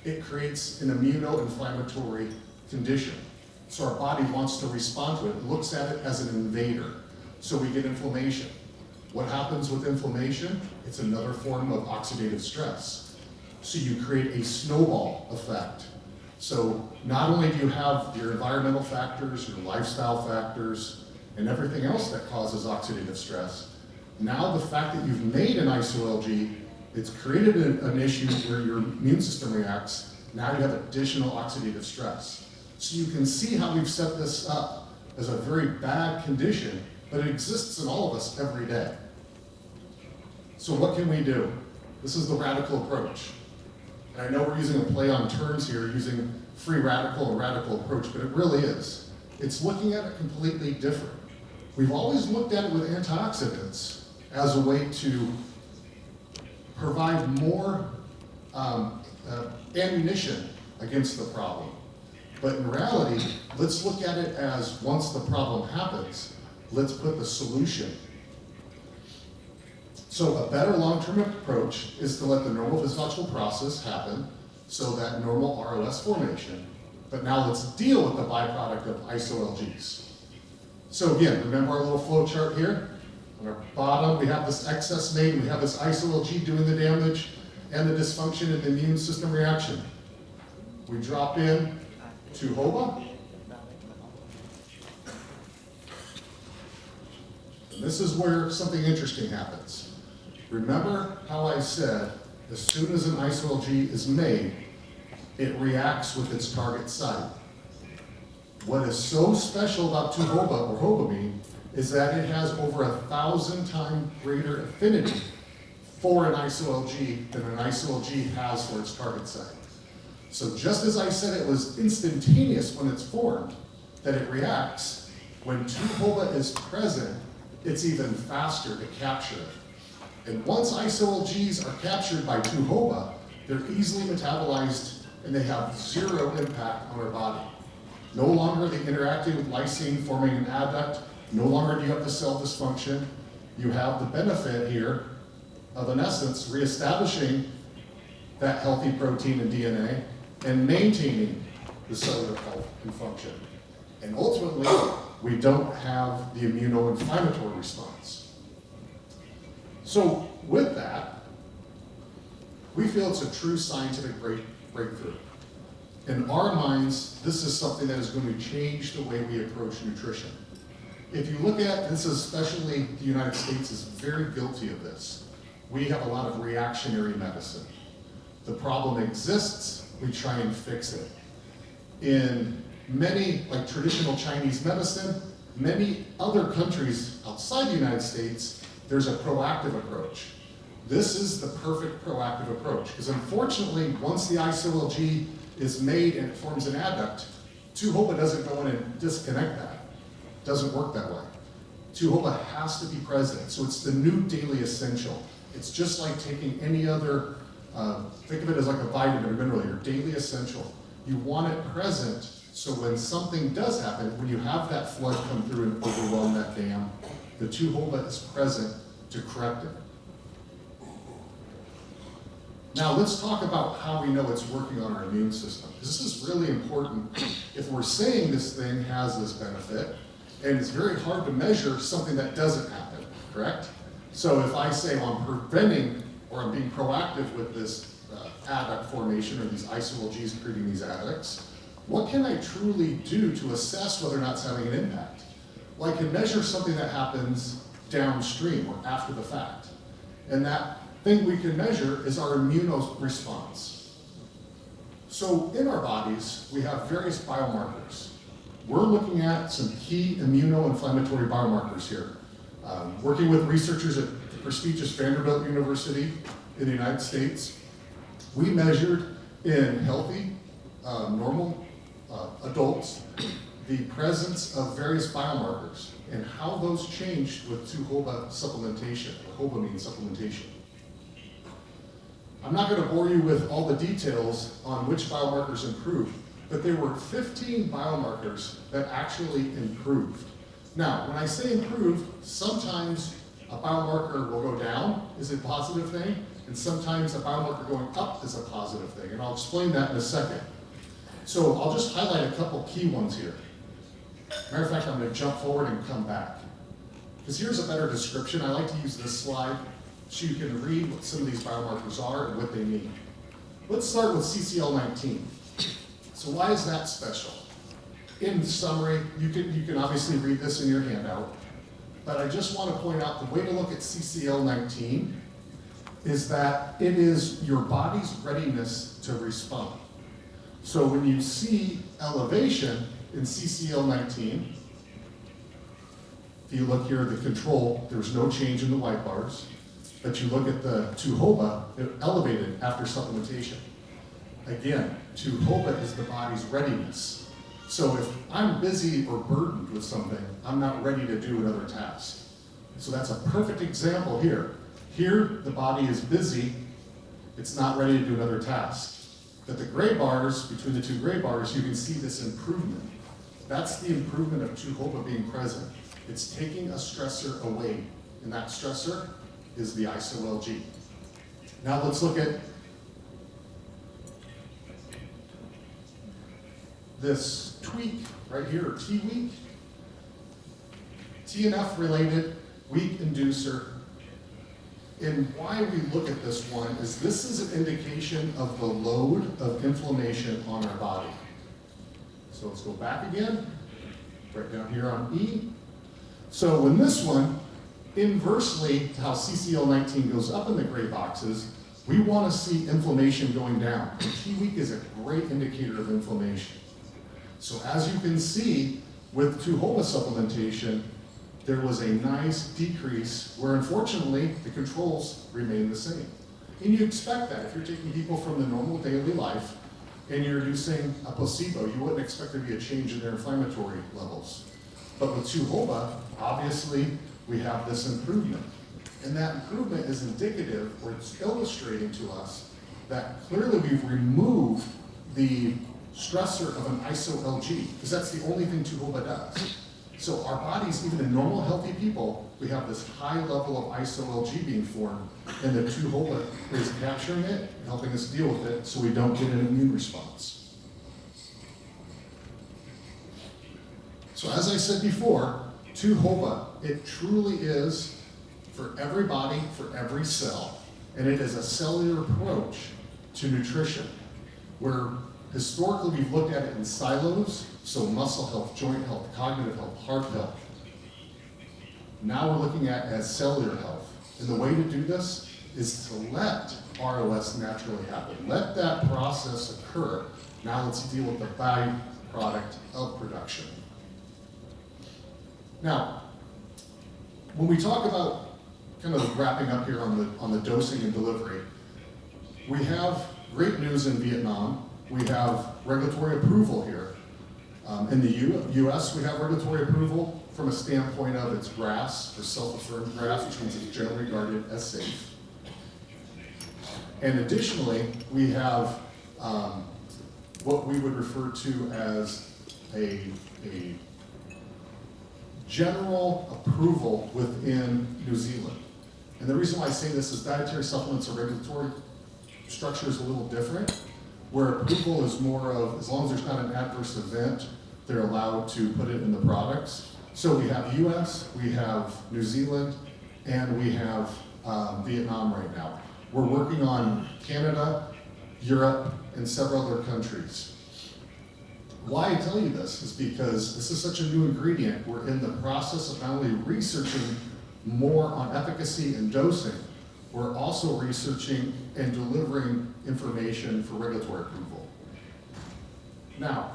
it creates an immunoinflammatory condition. So our body wants to respond to it. It looks at it as an invader. So we get inflammation. What happens with inflammation? It's another form of oxidative stress. So you create a snowball effect. So not only do you have your environmental factors, your lifestyle factors, and everything else that causes oxidative stress, now the fact that you've made an iso-LG, it's created an issue where your immune system reacts. Now you have additional oxidative stress. So you can see how we've set this up as a very bad condition, but it exists in all of us every day. So what can we do? This is the radical approach. And I know we're using a play on terms here, using free radical and radical approach, but it really is. It's looking at it completely different. We've always looked at it with antioxidants as a way to provide more ammunition against the problem. But in reality, let's look at it as once the problem happens, let's put the solution. So a better long-term approach is to let the normal physiological process happen, so that normal ROS formation. But now let's deal with the byproduct of iso-LGs. So again, remember our little flow chart here? On our bottom, we have this excess made, we have this iso-LG doing the damage and the dysfunction in the immune system reaction. We drop in to HOBA. And this is where something interesting happens. Remember how I said, as soon as an iso-LG is made, it reacts with its target site. What is so special about 2-HOBA or hobamine is that it has over 1,000 times greater affinity for an iso-LG than an iso-LG has for its target site. So just as I said it was instantaneous when it's formed, that it reacts, when 2-HOBA is present, it's even faster to capture it. And once iso-LGs are captured by 2-HOBA, they're easily metabolized and they have zero impact on our body. No longer are they interacting with lysine, forming an adduct. No longer do you have the cell dysfunction. You have the benefit here of, in essence, reestablishing that healthy protein and DNA and maintaining the cellular health and function. And ultimately, we don't have the immunoinflammatory response. So with that, we feel it's a true scientific breakthrough. In our minds, this is something that is going to change the way we approach nutrition. If you look at this, especially the United States is very guilty of this. We have a lot of reactionary medicine. The problem exists, we try and fix it. In many, like traditional Chinese medicine, many other countries outside the United States, there's a proactive approach. This is the perfect proactive approach, because unfortunately, once the iso-LG is made and it forms an adduct, 2-HOBA doesn't go in and disconnect that. It doesn't work that way. 2-HOBA has to be present, so it's the new daily essential. It's just like taking any other, think of it as like a vitamin or mineral, your daily essential. You want it present, so when something does happen, when you have that flood come through and overwhelm that dam, the 2-HOBA is present to correct it. Now let's talk about how we know it's working on our immune system. This is really important. If we're saying this thing has this benefit, and it's very hard to measure something that doesn't happen, correct? So if I say, well, I'm preventing or I'm being proactive with this adduct formation or these iso-LGs creating these adducts, what can I truly do to assess whether or not it's having an impact? Well, I can measure something that happens downstream or after the fact. And that thing we can measure is our immune response. So in our bodies, we have various biomarkers. We're looking at some key immunoinflammatory biomarkers here. Working with researchers at the prestigious Vanderbilt University in the United States, we measured in healthy, normal adults the presence of various biomarkers and how those changed with 2-HOBA supplementation, or HOBA means supplementation. I'm not going to bore you with all the details on which biomarkers improved, but there were 15 biomarkers that actually improved. Now, when I say improved, sometimes a biomarker will go down is a positive thing, and sometimes a biomarker going up is a positive thing, and I'll explain that in a second. So I'll just highlight a couple key ones here. Matter of fact, I'm going to jump forward and come back. Because here's a better description. I like to use this slide so you can read what some of these biomarkers are and what they mean. Let's start with CCL19. So why is that special? In summary, you can obviously read this in your handout, but I just want to point out the way to look at CCL19 is that it is your body's readiness to respond. So when you see elevation in CCL19, if you look here at the control, there's no change in the white bars, but you look at the 2-HOBA, it elevated after supplementation. Again, 2-HOBA is the body's readiness. So if I'm busy or burdened with something, I'm not ready to do another task. So that's a perfect example here. Here, the body is busy, it's not ready to do another task. But the gray bars, between the two gray bars, you can see this improvement. That's the improvement of 2-HOBA being present. It's taking a stressor away, and that stressor is the iso-LG. Now let's look at this tweak right here, or T-weak. TNF related weak inducer. And why we look at this one is this is an indication of the load of inflammation on our body. So let's go back again, right down here on E. So when this one, inversely to how CCL19 goes up in the gray boxes, we want to see inflammation going down. And T-weak is a great indicator of inflammation. So as you can see, with 2-HOBA supplementation, there was a nice decrease where unfortunately the controls remain the same. And you expect that if you're taking people from the normal daily life and you're reducing a placebo, you wouldn't expect there to be a change in their inflammatory levels. But with 2-HOBA, obviously we have this improvement. And that improvement is indicative, or it's illustrating to us that clearly we've removed the stressor of an iso-LG, because that's the only thing 2-HOBA does. So our bodies, even in normal healthy people, we have this high level of iso-LG being formed, and the 2-HOBA is capturing it, helping us deal with it, so we don't get an immune response. So as I said before, 2-HOBA, it truly is for every body, for every cell, and it is a cellular approach to nutrition, where historically we've looked at it in silos, so muscle health, joint health, cognitive health, heart health. Now we're looking at as cellular health. And the way to do this is to let ROS naturally happen. Let that process occur. Now let's deal with the byproduct of production. Now, when we talk about kind of wrapping up here on the dosing and delivery, we have great news in Vietnam. We have regulatory approval here. In the US, we have regulatory approval from a standpoint of its GRAS, or self-affirmed GRAS, which means it's generally regarded as safe. And additionally, we have what we would refer to as a general approval within New Zealand. And the reason why I say this is dietary supplements or regulatory structure is a little different, where approval is more of, as long as there's not an adverse event, they're allowed to put it in the products. So we have US, we have New Zealand, and we have Vietnam right now. We're working on Canada, Europe, and several other countries. Why I tell you this is because this is such a new ingredient. We're in the process of not only researching more on efficacy and dosing, we're also researching and delivering information for regulatory approval. Now,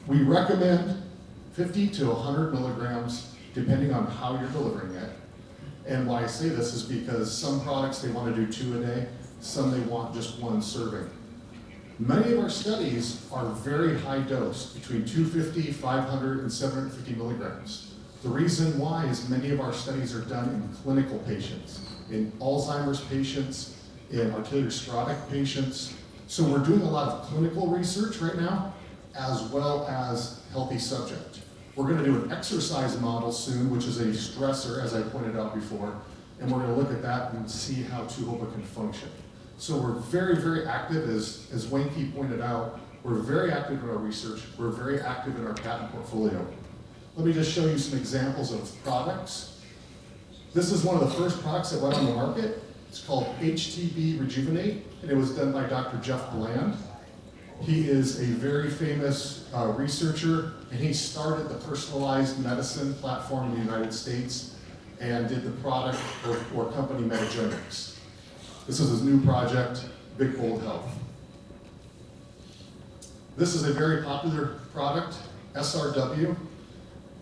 we recommend 50 to 100 milligrams, depending on how you're delivering it. And why I say this is because some products, they want to do 2 a day, some they want just 1 serving. Many of our studies are very high dose, between 250, 500, and 750 milligrams. The reason why is many of our studies are done in clinical patients, in Alzheimer's patients, in arteriosclerotic patients. So we're doing a lot of clinical research right now, as well as healthy subject. We're going to do an exercise model soon, which is a stressor, as I pointed out before, and we're going to look at that and see how 2-HOBA can function. So we're very, very active, as Weng Kee pointed out, we're very active in our research, we're very active in our patent portfolio. Let me just show you some examples of products. This is one of the first products that went on the market. It's called HTB Rejuvenate, and it was done by Dr. Jeff Bland. He is a very famous researcher, and he started the personalized medicine platform in the United States and did the product for company Metagenics. This is his new project, Big Bold Health. This is a very popular product, SRW,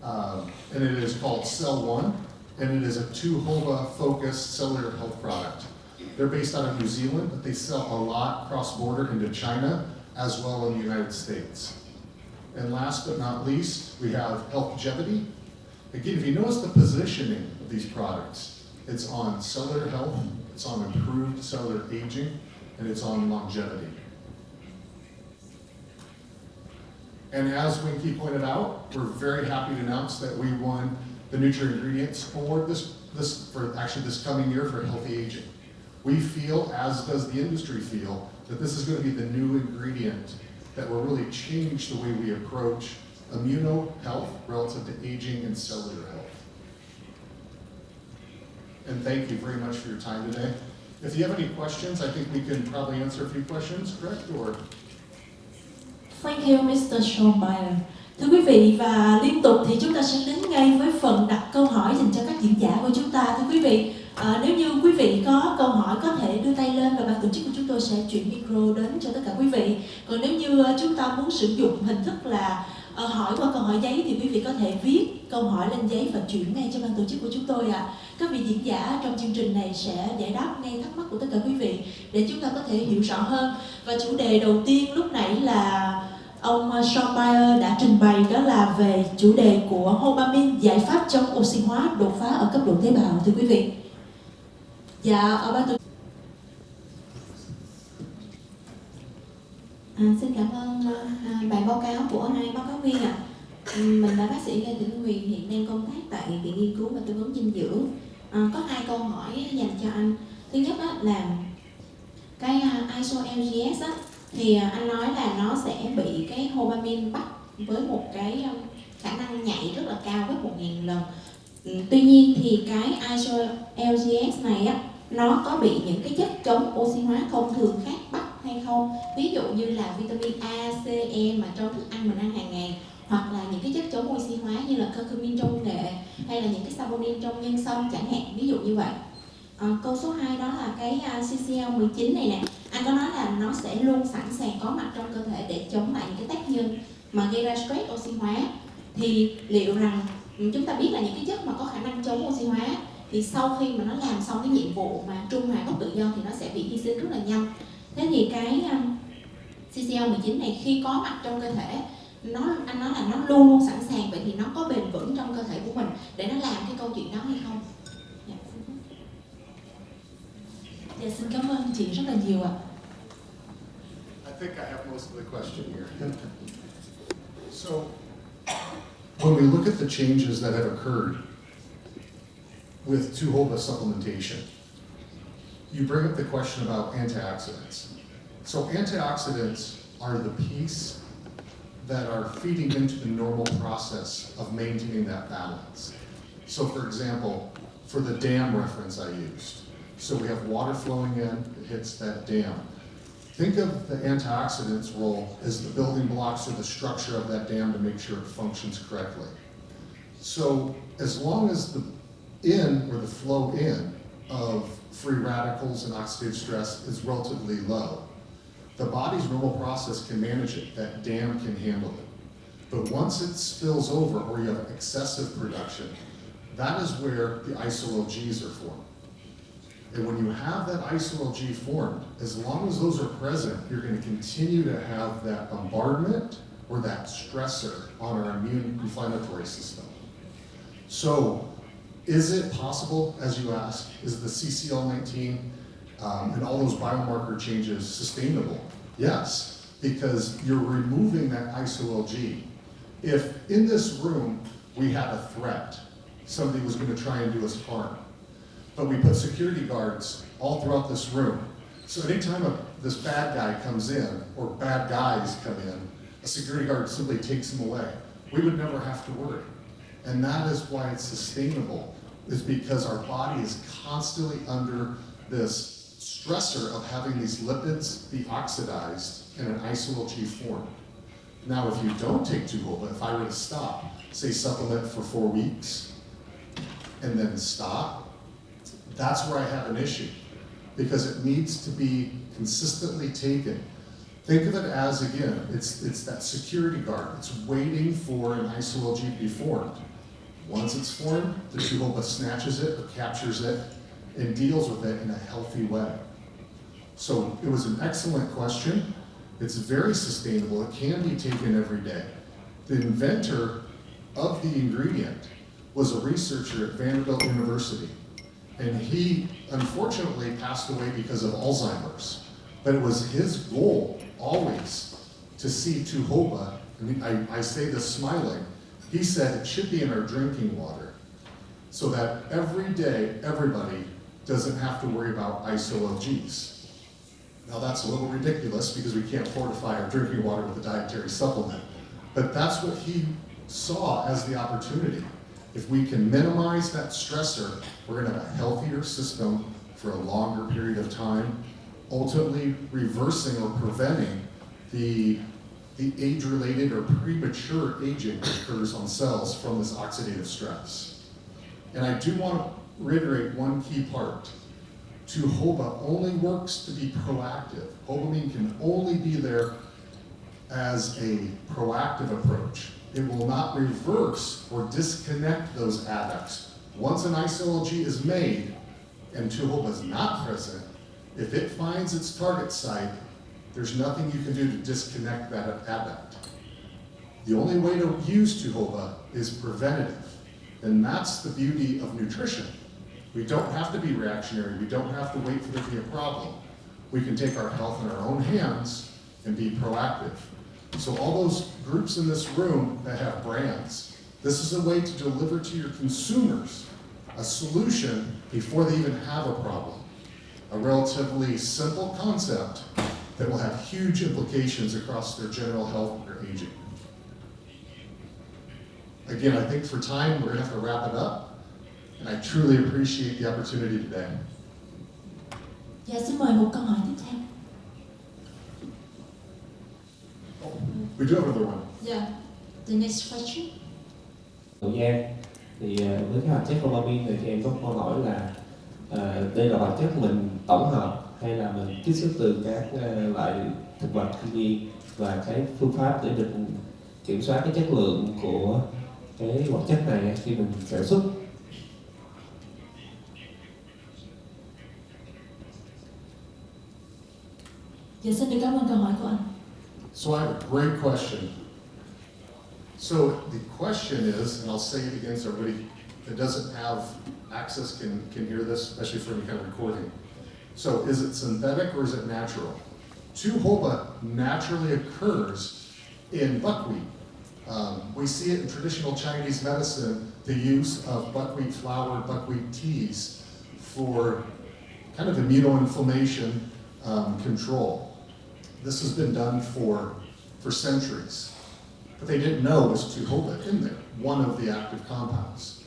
and it is called Cell One, and it is a 2-HOBA focused cellular health product. They're based out of New Zealand, but they sell a lot cross-border into China, as well in the United States. And last but not least, we have Healthgevity. Again, if you notice the positioning of these products, it's on cellular health, it's on improved cellular aging, and it's on longevity. And as Weng Kee pointed out, we're very happy to announce that we won the Nutri-Ingredients Award this coming year for healthy aging. We feel, as does the industry feel, that this is going to be the new ingredient that will really change the way we approach immuno health relative to aging and cellular health. And thank you very much for your time today. If you have any questions, I think we can probably answer a few questions, correct? Or... Thank you, Mr. Shawn Baier. Thưa quý vị, và liên tục thì chúng ta sẽ đến ngay với phần đặt câu hỏi dành cho các diễn giả của chúng ta. Thưa quý vị, nếu như quý vị có câu hỏi có thể đưa tay lên và ban tổ chức của chúng tôi sẽ chuyển micro đến cho tất cả quý vị. Còn nếu như chúng ta muốn sử dụng hình thức là hỏi qua câu hỏi giấy thì quý vị có thể viết câu câu hỏi lên giấy và chuyển ngay cho ban tổ chức của chúng tôi ạ. Các vị diễn giả trong chương trình này sẽ giải đáp ngay thắc mắc của tất cả quý vị để chúng ta có thể hiểu rõ hơn. Và chủ đề đầu tiên lúc nãy là ông Shawn Baier đã trình bày, đó là về chủ đề của HMB, giải pháp chống oxy hóa đột phá ở cấp độ tế bào, thưa quý vị. Dạ, ở ban tổ chức. Xin cảm ơn bài báo cáo của hai báo cáo viên ạ. Mình là bác sĩ Lê Thị Huyền, hiện đang công tác tại Viện Nghiên cứu và Tư vấn dinh dưỡng. Có hai câu hỏi dành cho anh. Thứ nhất là cái ISO-LGS thì anh nói là nó sẽ bị cái dopamine bắt với một cái khả năng nhạy rất là cao, với 1.000 lần. Tuy nhiên thì cái ISO-LGS này nó có bị những cái chất chống oxy hóa thông thường khác bắt hay không? Ví dụ như là vitamin A, C, E mà trong thức ăn mình ăn hàng ngày, hoặc là những cái chất chống oxy hóa như là curcumin trong nghệ, hay là những cái saponin trong nhân sâm chẳng hạn, ví dụ như vậy. Câu số 2 đó là cái CCL19 này nè, anh có nói là nó sẽ luôn sẵn sàng có mặt trong cơ thể để chống lại những cái tác nhân mà gây ra stress oxy hóa. Thì liệu rằng chúng ta biết là những cái chất mà có khả năng chống oxy hóa thì sau khi mà nó làm xong cái nhiệm vụ mà trung hòa gốc tự do thì nó sẽ bị hy sinh rất là nhanh. Thế thì cái CCL19 này khi có mặt trong cơ thể, anh nói là nó luôn luôn sẵn sàng, vậy thì nó có bền vững trong cơ thể của mình để nó làm cái câu chuyện đó hay không? Dạ, xin cảm ơn chị rất là nhiều ạ. I think I have most of the question here. So, when we look at the changes that have occurred with Tuhoba supplementation, you bring up the question about antioxidants. So antioxidants are the piece that are feeding into the normal process of maintaining that balance. So for example, for the dam reference I used, so we have water flowing in, it hits that dam. Think of the antioxidants role as the building blocks or the structure of that dam to make sure it functions correctly. So as long as the in or the flow in of free radicals and oxidative stress is relatively low, the body's normal process can manage it, that dam can handle it. But once it spills over or you have excessive production, that is where the iso-LGs are formed. And when you have that iso-LG formed, as long as those are present, you're going to continue to have that bombardment or that stressor on our immune inflammatory system. So, is it possible, as you asked, is the CCL19 and all those biomarker changes sustainable? Yes, because you're removing that iso-LG. If in this room we had a threat, somebody was going to try and do us harm, but we put security guards all throughout this room, so anytime this bad guy comes in, or bad guys come in, a security guard simply takes them away. We would never have to worry. And that is why it's sustainable, is because our body is constantly under this stressor of having these lipids be oxidized in an iso-LG form. Now, if you don't take Tuhoba, if I were to stop, say supplement for 4 weeks, and then stop, that's where I have an issue, because it needs to be consistently taken. Think of it as, again, it's that security guard. It's waiting for an iso-LG to be formed. Once it's formed, the Tuhoba snatches it or captures it and deals with it in a healthy way. So it was an excellent question. It's very sustainable. It can be taken every day. The inventor of the ingredient was a researcher at Vanderbilt University. And he unfortunately passed away because of Alzheimer's. But it was his goal always to see Tuhoba, and I say this smiling, he said it should be in our drinking water so that every day, everybody doesn't have to worry about iso-LGs. Now that's a little ridiculous because we can't fortify our drinking water with a dietary supplement, but that's what he saw as the opportunity. If we can minimize that stressor, we're gonna have a healthier system for a longer period of time, ultimately reversing or preventing the age-related or premature aging that occurs on cells from this oxidative stress. And I do want to reiterate one key part. Tuhoba only works to be proactive. Hobamine can only be there as a proactive approach. it will not reverse or disconnect those adducts. Once an ISOLG is made and 2-HOBA is not present, if it finds its target site, there's nothing you can do to disconnect that adduct. The only way to use 2-HOBA is preventative. And that's the beauty of nutrition. We don't have to be reactionary. We don't have to wait for there to be a problem. We can take our health in our own hands and be proactive. So all those groups in this room that have brands, this is a way to deliver to your consumers a solution before they even have a problem. A relatively simple concept that will have huge implications across their general health or aging. Again, I think for time, we're gonna have to wrap it up, and I truly appreciate the opportunity today. Dạ, xin mời một câu hỏi tiếp theo. We do have another one. Yeah, the next question. Thời gian thì với cái hoạt chất dopamine này thì em có câu hỏi là đây là hoạt chất mình tổng hợp hay là mình chiết xuất từ các loại thực vật thiên nhiên, và cái phương pháp để mình kiểm soát cái chất lượng của cái hoạt chất này khi mình sản xuất. Dạ, xin được cảm ơn câu hỏi của anh. So I have a great question. So the question is, and I'll say it again so everybody that doesn't have access can hear this, especially for any kind of recording. So is it synthetic or is it natural? 2-HOBA naturally occurs in buckwheat. We see it in traditional Chinese medicine, the use of buckwheat flour, buckwheat teas for kind of immunoinflammation control. This has been done for centuries, but they didn't know it was 2-HOBA in there, one of the active compounds.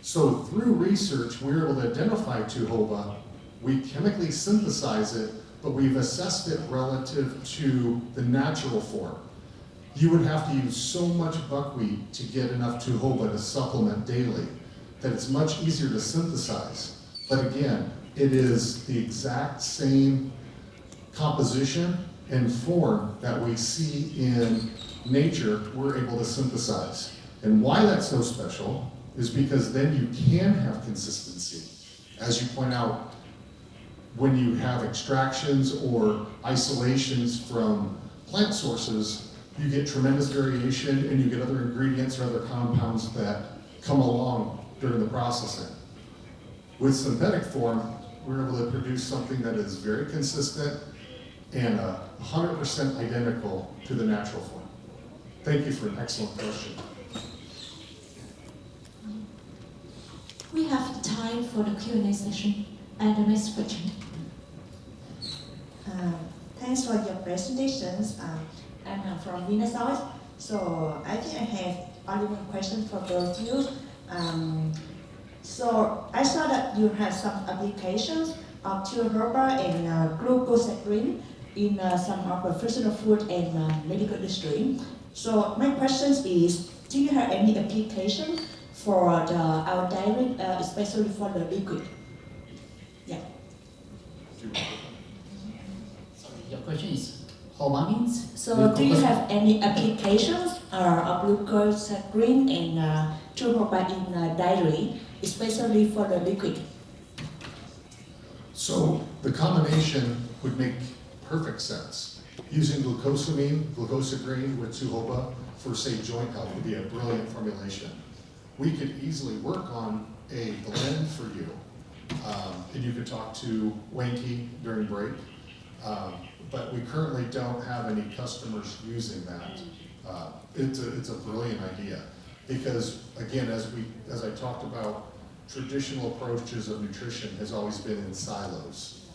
So through research, we were able to identify 2-HOBA. We chemically synthesize it, but we've assessed it relative to the natural form. You would have to use so much buckwheat to get enough 2-HOBA to supplement daily that it's much easier to synthesize. But again, it is the exact same composition and form that we see in nature, we're able to synthesize. And why that's so special is because then you can have consistency. As you point out, when you have extractions or isolations from plant sources, you get tremendous variation and you get other ingredients or other compounds that come along during the processing. With synthetic form, we're able to produce something that is very consistent and 100% identical to the natural form. Thank you for an excellent question. We have time for the Q&A session. And the next question. Thanks for your presentations. I'm from Minnesota. So I think I have only one question for both of you. So I saw that you have some applications of 2-HOBA and glucosaccharine in some of the personal food and medical industry. So my question is, do you have any application for our dairy, especially for the liquid? Yeah. Sorry, your question is hormones? So do you have any applications of glucosaccharine and 2-HOBA in dairy, especially for the liquid? So the combination would make perfect sense. Using glucosaccharine with 2-HOBA for, say, joint health would be a brilliant formulation. We could easily work on a blend for you, and you could talk to Weng Kee during break, but we currently don't have any customers using that. It's a brilliant idea because, again, as I talked about, traditional approaches of nutrition has always been in silos.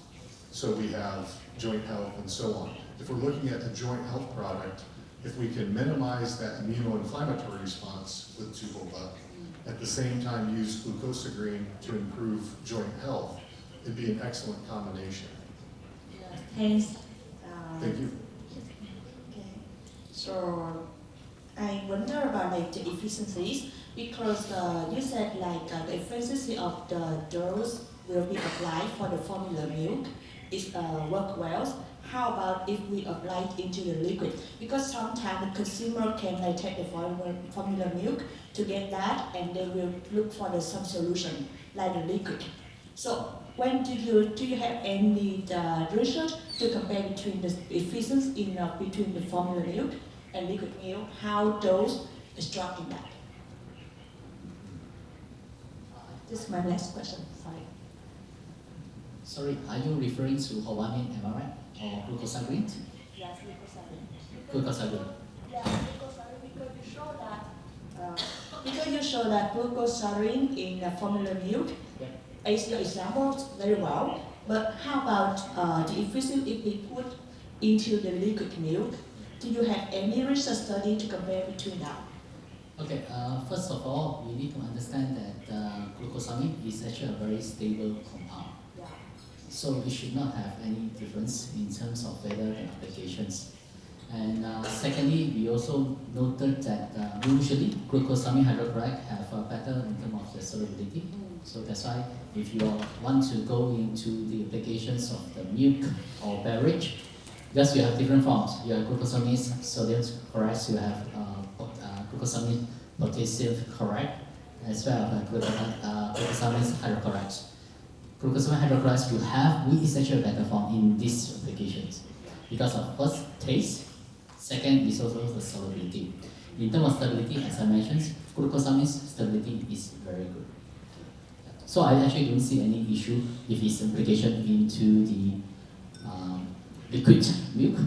So we have joint health and so on. If we're looking at a joint health product, if we can minimize that immunoinflammatory response with 2-HOBA, at the same time use glucosaccharine to improve joint health, it'd be an excellent combination. Thanks. Thank you. Okay. So I wonder about like the efficiencies because you said like the efficiency of the dose will be applied for the formula milk is work well. how about if we apply it into the liquid? Because sometimes the consumer can take the formula milk to get that, and they will look for some solution like the liquid. So when do you have any research to compare between the efficiency in between the formula milk and liquid milk? How those extract in that? This is my last question. Sorry. Sorry, are you referring to Hobamine, am I right? Or glucosamine? Yes, glucosamine. Glucosamine. Yeah, glucosamine, because you show that glucosamine in the formula milk, as your example, very well. But how about the efficiency if we put into the liquid milk? Do you have any research study to compare between that? Okay, first of all, we need to understand that glucosamine is actually a very stable compound. Yeah. So we should not have any difference in terms of whether the applications. And secondly, we also noted that usually glucosamine hydrochloride have better in terms of the solubility. So that's why if you want to go into the applications of the milk or beverage, because you have different forms. You have glucosamine sodium chloride, you have glucosamine potassium chloride, as well as glucosamine hydrochloride. Glucosamine hydrochloride will have is actually a better form in these applications because of first taste, second is also the solubility. In terms of stability, as I mentioned, glucosamine stability is very good. So I actually don't see any issue if its application into the liquid milk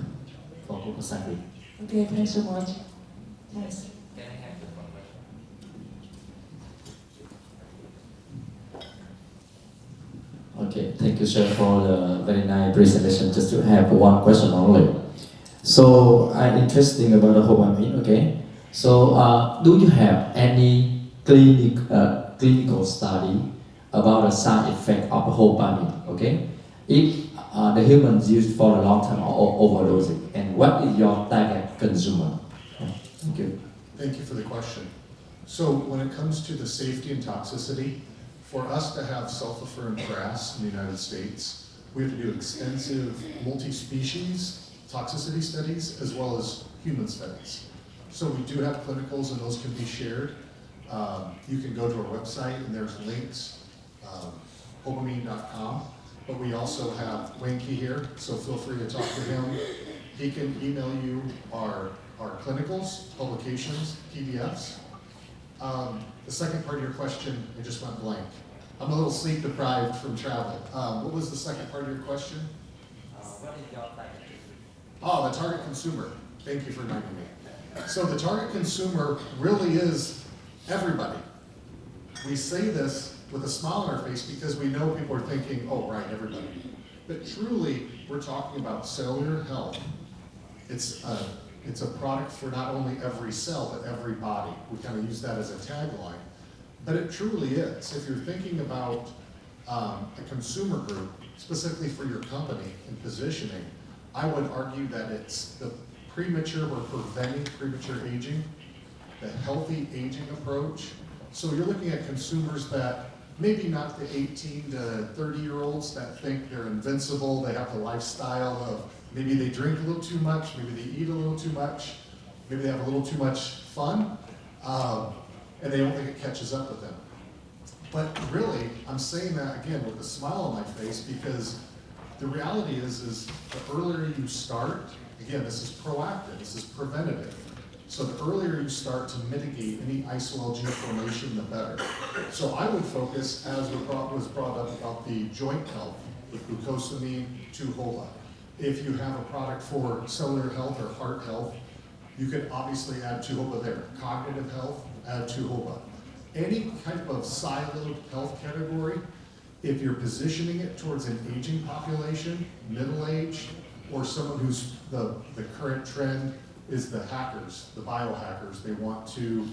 for glucosamine. Okay, thanks so much. Thanks. Can I have the question? Okay, thank you, sir, for the very nice presentation. Just to have one question only. So I'm interested about the Hobamine. Okay, so do you have any clinical study about the side effect of Hobamine? Okay, if the humans use for a long time or overdosing, and what is your target consumer? Thank you. Thank you for the question. So when it comes to the safety and toxicity, for us to have sulfur-firm grass in the United States, we have to do extensive multi-species toxicity studies as well as human studies. So we do have clinicals and those can be shared. You can go to our website and there's links, hobamine.com, but we also have Weng Kee here, so feel free to talk to him. He can email you our clinicals, publications, PDFs. The second part of your question, I just went blank. I'm a little sleep deprived from travel. What was the second part of your question? What is your target? Oh, the target consumer. Thank you for reminding me. So the target consumer really is everybody. We say this with a smile on our face because we know people are thinking, oh, right, everybody. But truly, we're talking about cellular health. It's a product for not only every cell, but every body. We kind of use that as a tagline. But it truly is. If you're thinking about a consumer group, specifically for your company and positioning, I would argue that it's the premature or preventing premature aging, the healthy aging approach. So you're looking at consumers that maybe not the 18 to 30-year-olds that think they're invincible, they have the lifestyle of maybe they drink a little too much, maybe they eat a little too much, maybe they have a little too much fun, and they don't think it catches up with them. But really, I'm saying that again with a smile on my face because the reality is the earlier you start, again, this is proactive, this is preventative. So the earlier you start to mitigate any isoalgae formation, the better. So I would focus, as was brought up about the joint health with glucosamine 2-HOLA. If you have a product for cellular health or heart health, you could obviously add 2-HOLA there. Cognitive health, add 2-HOLA. Any type of siloed health category, if you're positioning it towards an aging population, middle-aged, or someone who's the current trend is the hackers, the biohackers. They want to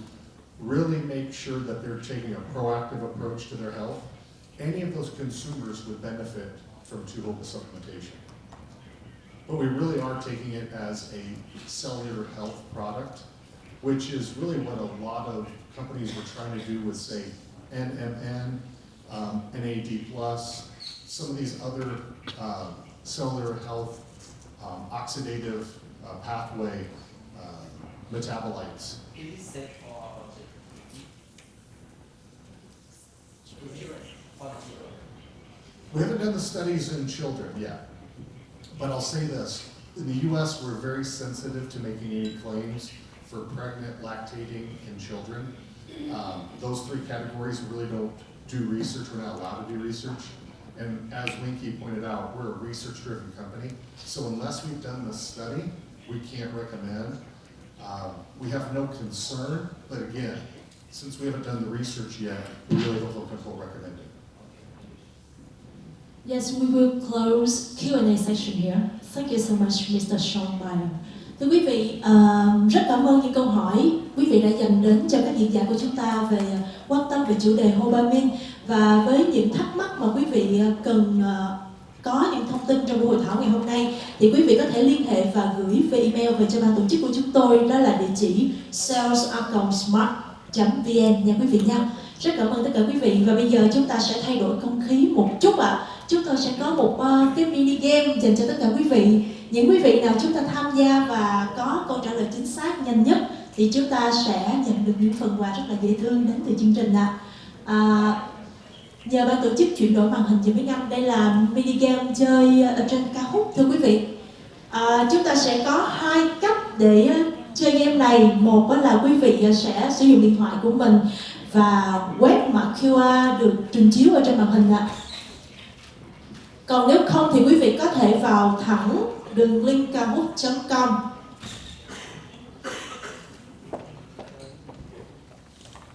really make sure that they're taking a proactive approach to their health. Any of those consumers would benefit from 2-HOLA supplementation. But we really are taking it as a cellular health product, which is really what a lot of companies were trying to do with, say, NMN, NAD+, some of these other cellular health oxidative pathway metabolites. Is it safe for children? We haven't done the studies in children yet, but I'll say this. In the US, we're very sensitive to making any claims for pregnant, lactating, and children. Those three categories we really don't do research. We're not allowed to do research. And as Weng pointed out, we're a research-driven company. So unless we've done the study, we can't recommend. We have no concern, but again, since we haven't done the research yet, we really don't feel comfortable recommending. Yes, we will close Q&A session here. Thank you so much, Mr. Shawn M. Thưa quý vị, rất cảm ơn những câu hỏi quý vị đã dành đến cho các diễn giả của chúng ta về quan tâm về chủ đề Hobamin, và với những thắc mắc mà quý vị cần có những thông tin trong buổi hội thảo ngày hôm nay thì quý vị có thể liên hệ và gửi về email về cho ban tổ chức của chúng tôi, đó là địa chỉ sales@smart.vn nha quý vị nha. Rất cảm ơn tất cả quý vị, và bây giờ chúng ta sẽ thay đổi không khí một chút ạ. Chúng tôi sẽ có một cái mini game dành cho tất cả quý vị. Những quý vị nào chúng ta tham gia và có câu trả lời chính xác nhanh nhất thì chúng ta sẽ nhận được những phần quà rất là dễ thương đến từ chương trình ạ. Nhờ ban tổ chức chuyển đổi màn hình cho tiếng Anh. Đây là mini game chơi ở trên ca khúc thưa quý vị. Chúng ta sẽ có hai cách để chơi game này. Một là quý vị sẽ sử dụng điện thoại của mình và quét mã QR được trình chiếu ở trên màn hình ạ. Còn nếu không thì quý vị có thể vào thẳng đường link kahoot.com.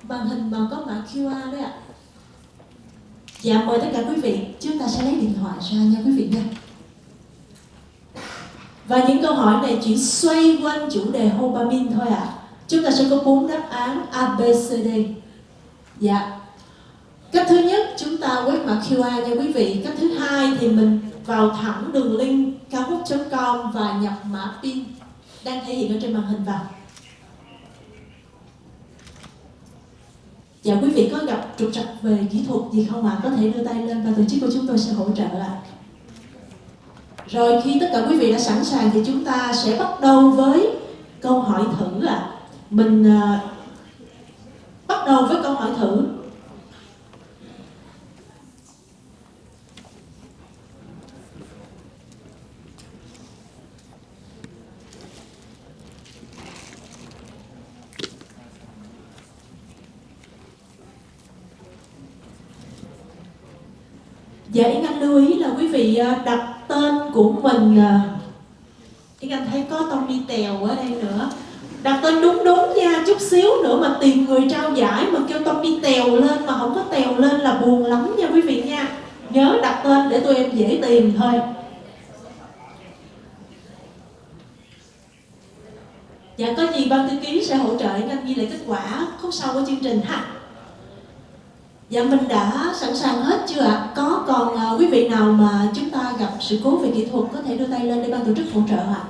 Màn hình mà có mã QR đấy ạ. Dạ, mời tất cả quý vị, chúng ta sẽ lấy điện thoại ra nha quý vị nha. Và những câu hỏi này chỉ xoay quanh chủ đề Hobamin thôi ạ. Chúng ta sẽ có 4 đáp án A, B, C, D. Dạ. Cách thứ nhất chúng ta quét mã QR nha quý vị. Cách thứ hai thì mình vào thẳng đường link kahoot.com và nhập mã PIN đang thể hiện ở trên màn hình vào. Dạ, quý vị có gặp trục trặc về kỹ thuật gì không ạ? Có thể đưa tay lên và tổ chức của chúng tôi sẽ hỗ trợ ạ. Rồi khi tất cả quý vị đã sẵn sàng thì chúng ta sẽ bắt đầu với câu hỏi thử ạ. Mình bắt đầu với câu hỏi thử. Dạ, Yến Anh lưu ý là quý vị đặt tên của mình. Yến Anh thấy có Tommy Tèo ở đây nữa. Đặt tên đúng nha, chút xíu nữa mà tìm người trao giải mà kêu Tommy Tèo lên mà không có Tèo lên là buồn lắm nha quý vị nha. Nhớ đặt tên để tụi em dễ tìm thôi. Dạ, có gì ban thư ký sẽ hỗ trợ Yến Anh ghi lại kết quả khúc sau của chương trình ha. Dạ, mình đã sẵn sàng hết chưa ạ? Có còn quý vị nào mà chúng ta gặp sự cố về kỹ thuật có thể đưa tay lên để ban tổ chức hỗ trợ ạ?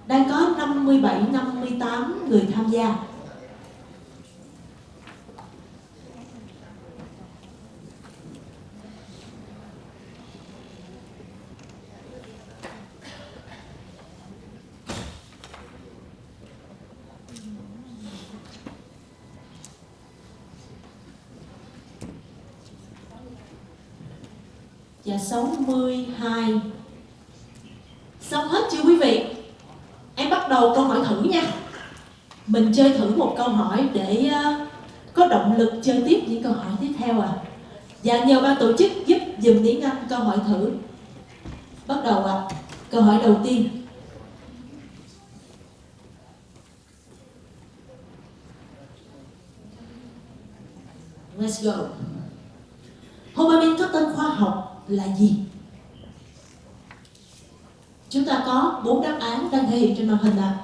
Đang có 57, 58 người tham gia. Dạ, 62. Xong hết chưa quý vị? Em bắt đầu câu hỏi thử nha. Mình chơi thử một câu hỏi để có động lực chơi tiếp những câu hỏi tiếp theo ạ. Dạ, nhờ ban tổ chức giúp dùm Tiến Anh câu hỏi thử. Bắt đầu ạ. Câu hỏi đầu tiên. Let's go. Hobamin có tên khoa học là gì? Chúng ta có 4 đáp án đang thể hiện trên màn hình ạ.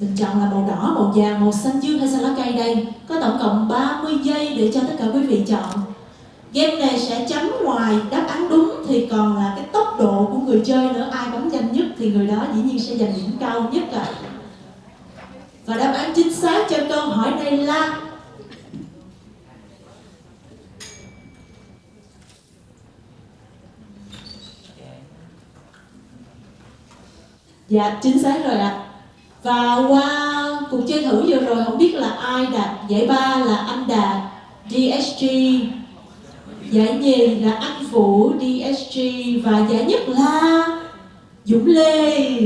Mình chọn là màu đỏ, màu vàng, màu xanh dương hay xanh lá cây đây. Có tổng cộng 30 giây để cho tất cả quý vị chọn. Game này sẽ chấm ngoài đáp án đúng thì còn là cái tốc độ của người chơi nữa. Ai bấm nhanh nhất thì người đó dĩ nhiên sẽ giành điểm cao nhất ạ. Và đáp án chính xác cho câu hỏi này là Dạ, chính xác rồi ạ. Và qua cuộc chơi thử vừa rồi, không biết là ai đạt giải ba là anh Đạt DSG, giải nhì là anh Vũ DSG và giải nhất là Dũng Lê.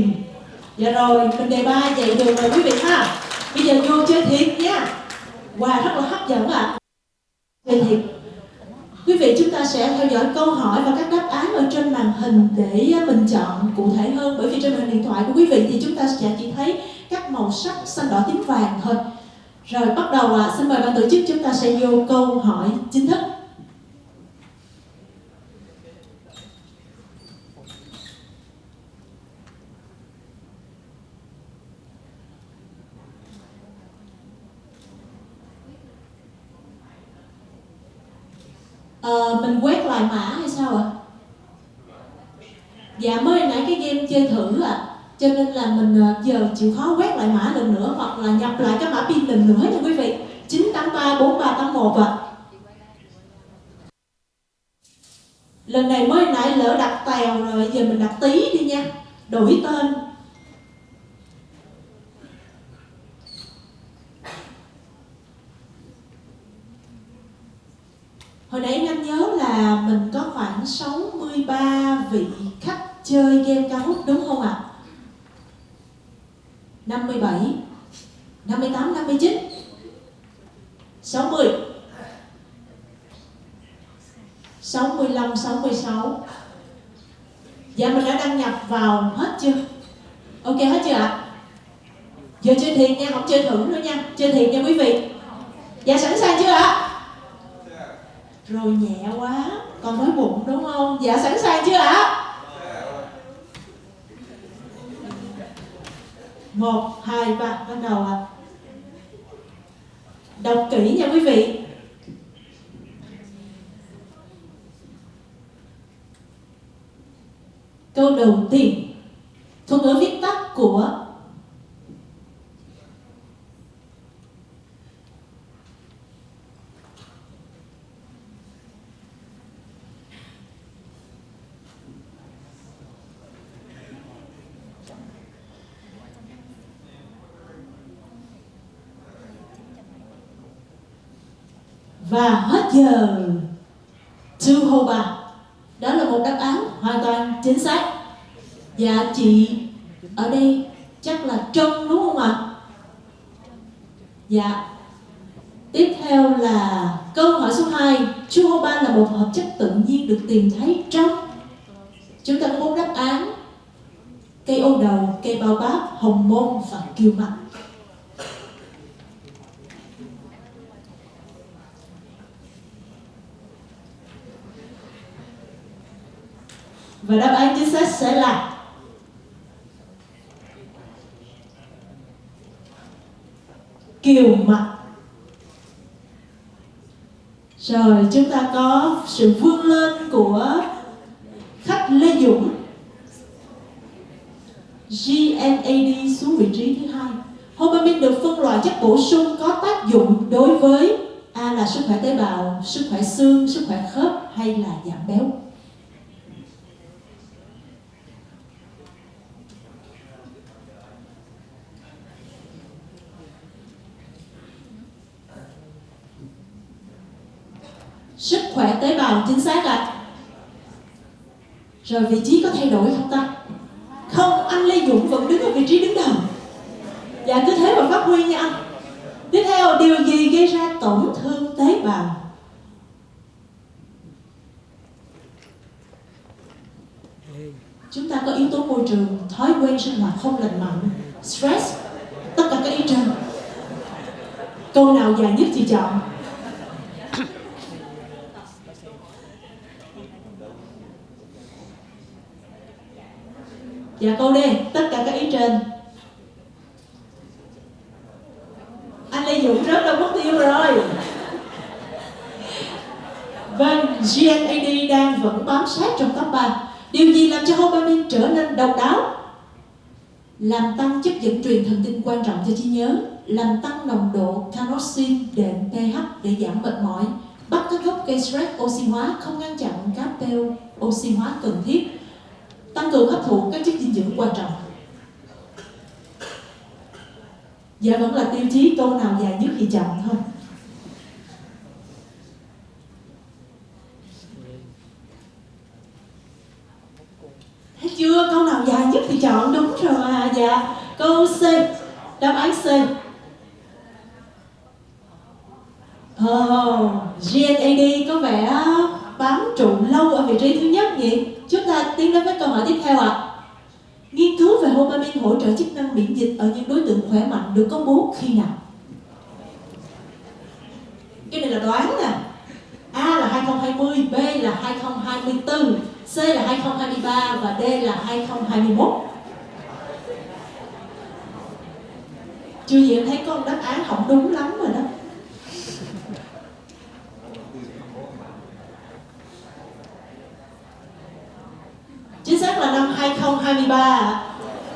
Dạ rồi, mình đề ba vậy được rồi quý vị ha. Bây giờ vô chơi thiệt nha. Wow, rất là hấp dẫn ạ. Chơi thiệt. Quý vị, chúng ta sẽ theo dõi câu hỏi và các đáp án ở trên màn hình để mình chọn cụ thể hơn. Bởi vì trên màn hình điện thoại của quý vị thì chúng ta sẽ chỉ thấy các màu sắc xanh, đỏ, tím, vàng thôi. Rồi bắt đầu ạ. Xin mời ban tổ chức chúng ta sẽ vô câu hỏi chính thức. Mình quét lại mã hay sao ạ? Dạ, mới nãy cái game chơi thử ạ. Cho nên là mình giờ chịu khó quét lại mã lần nữa hoặc là nhập lại cái mã pin lần nữa nha quý vị. 9834381 ạ. Lần này mới nãy lỡ đặt tèo rồi, giờ mình đặt tí đi nha. Đổi tên. Hồi nãy anh nhớ là mình có khoảng 63 vị khách chơi game cao hút đúng không ạ? 57, 58, 59, 60, 65, 66. Dạ, mình đã đăng nhập vào hết chưa? Ok hết chưa ạ? Giờ chơi thiệt nha, không chơi thử nữa nha. Chơi thiệt nha quý vị. Dạ, sẵn sàng chưa ạ? Rồi nhẹ quá, còn nói bụng đúng không? Dạ, sẵn sàng chưa ạ? 1, 2, 3, bắt đầu ạ. Đọc kỹ nha quý vị. Câu đầu tiên, thuật ngữ viết tắt của và hết giờ. To hold back. Đó là một đáp án hoàn toàn chính xác. Dạ, chị ở đây chắc là Trân đúng không ạ? Dạ. Tiếp theo là câu hỏi số 2. To hold back là một hợp chất tự nhiên được tìm thấy trong. Chúng ta có 4 đáp án: cây ô đầu, cây bao báp, hồng môn và kiều mạch. Và đáp án chính xác sẽ là kiều mạch. Rồi chúng ta có sự vươn lên của khách Lê Dũng. GNAD xuống vị trí thứ 2. Hobamin được phân loại chất bổ sung có tác dụng đối với A là sức khỏe tế bào, sức khỏe xương, sức khỏe khớp hay là giảm béo. Sức khỏe tế bào chính xác ạ. Rồi vị trí có thay đổi không ta? Không, anh Lê Dũng vẫn đứng ở vị trí đứng đầu. Dạ, cứ thế mà phát huy nha anh. Tiếp theo, điều gì gây ra tổn thương tế bào? Chúng ta có yếu tố môi trường, thói quen sinh hoạt không lành mạnh, stress, tất cả các ý trên. Câu nào dài nhất chị chọn? Dạ, câu D, tất cả các ý trên. Anh Lê Dũng rớt đâu mất tiêu rồi. Vâng, GNAD đang vẫn bám sát trong top 3. Điều gì làm cho Hobamin trở nên độc đáo? Làm tăng chất dẫn truyền thần kinh quan trọng cho trí nhớ, làm tăng nồng độ carnosine đệm pH để giảm mệt mỏi, bắt các gốc gây stress oxy hóa, không ngăn chặn các pêu oxy hóa cần thiết, tăng cường hấp thụ các chất dinh dưỡng quan trọng. Dạ vẫn là tiêu chí câu nào dài nhất thì chọn thôi. Thấy chưa? Câu nào dài nhất thì chọn, đúng rồi à. Dạ, câu C, đáp án C. GNAD có vẻ bám trụ lâu ở vị trí thứ nhất nhỉ? Chúng ta tiến đến với câu hỏi tiếp theo ạ. Nghiên cứu về dopamine hỗ trợ chức năng miễn dịch ở những đối tượng khỏe mạnh được công bố khi nào? Cái này là đoán nè. A là 2020, B là 2024, C là 2023 và D là 2021. Chưa gì em thấy con đáp án không đúng lắm rồi đó. Chính xác là năm 2023.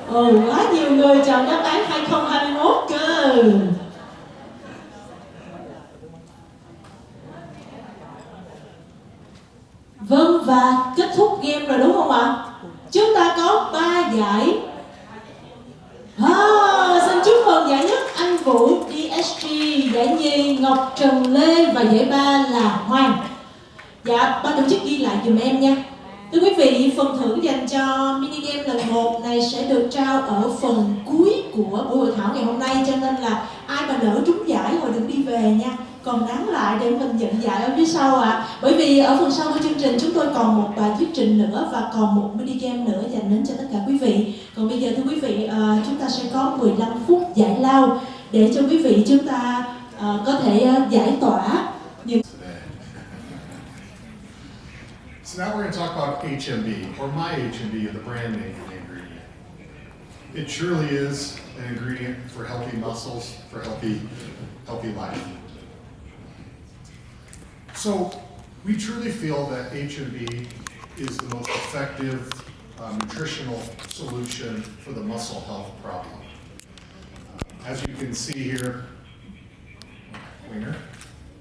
Quá nhiều người chọn đáp án 2021 cơ. Vâng, và kết thúc game rồi đúng không ạ? Chúng ta có 3 giải. Xin chúc mừng giải nhất anh Vũ DSG, giải nhì Ngọc Trần Lê và giải ba là Hoàng. Dạ, ban tổ chức ghi lại dùm em nha. Thưa quý vị, phần thưởng dành cho mini game lần 1 này sẽ được trao ở phần cuối của buổi hội thảo ngày hôm nay, cho nên là ai mà lỡ trúng giải rồi đừng đi về nha, còn nán lại để mình nhận giải ở phía sau ạ. Bởi vì ở phần sau của chương trình chúng tôi còn một bài thuyết trình nữa và còn một mini game nữa dành đến cho tất cả quý vị. Còn bây giờ thưa quý vị, chúng ta sẽ có 15 phút giải lao để cho quý vị chúng ta có thể giải tỏa những. So now we're going to talk about HMB, or MyHMB, the brand name for the ingredient. It truly is an ingredient for healthy muscles, for healthy life. So we truly feel that HMB is the most effective nutritional solution for the muscle health problem. As you can see here,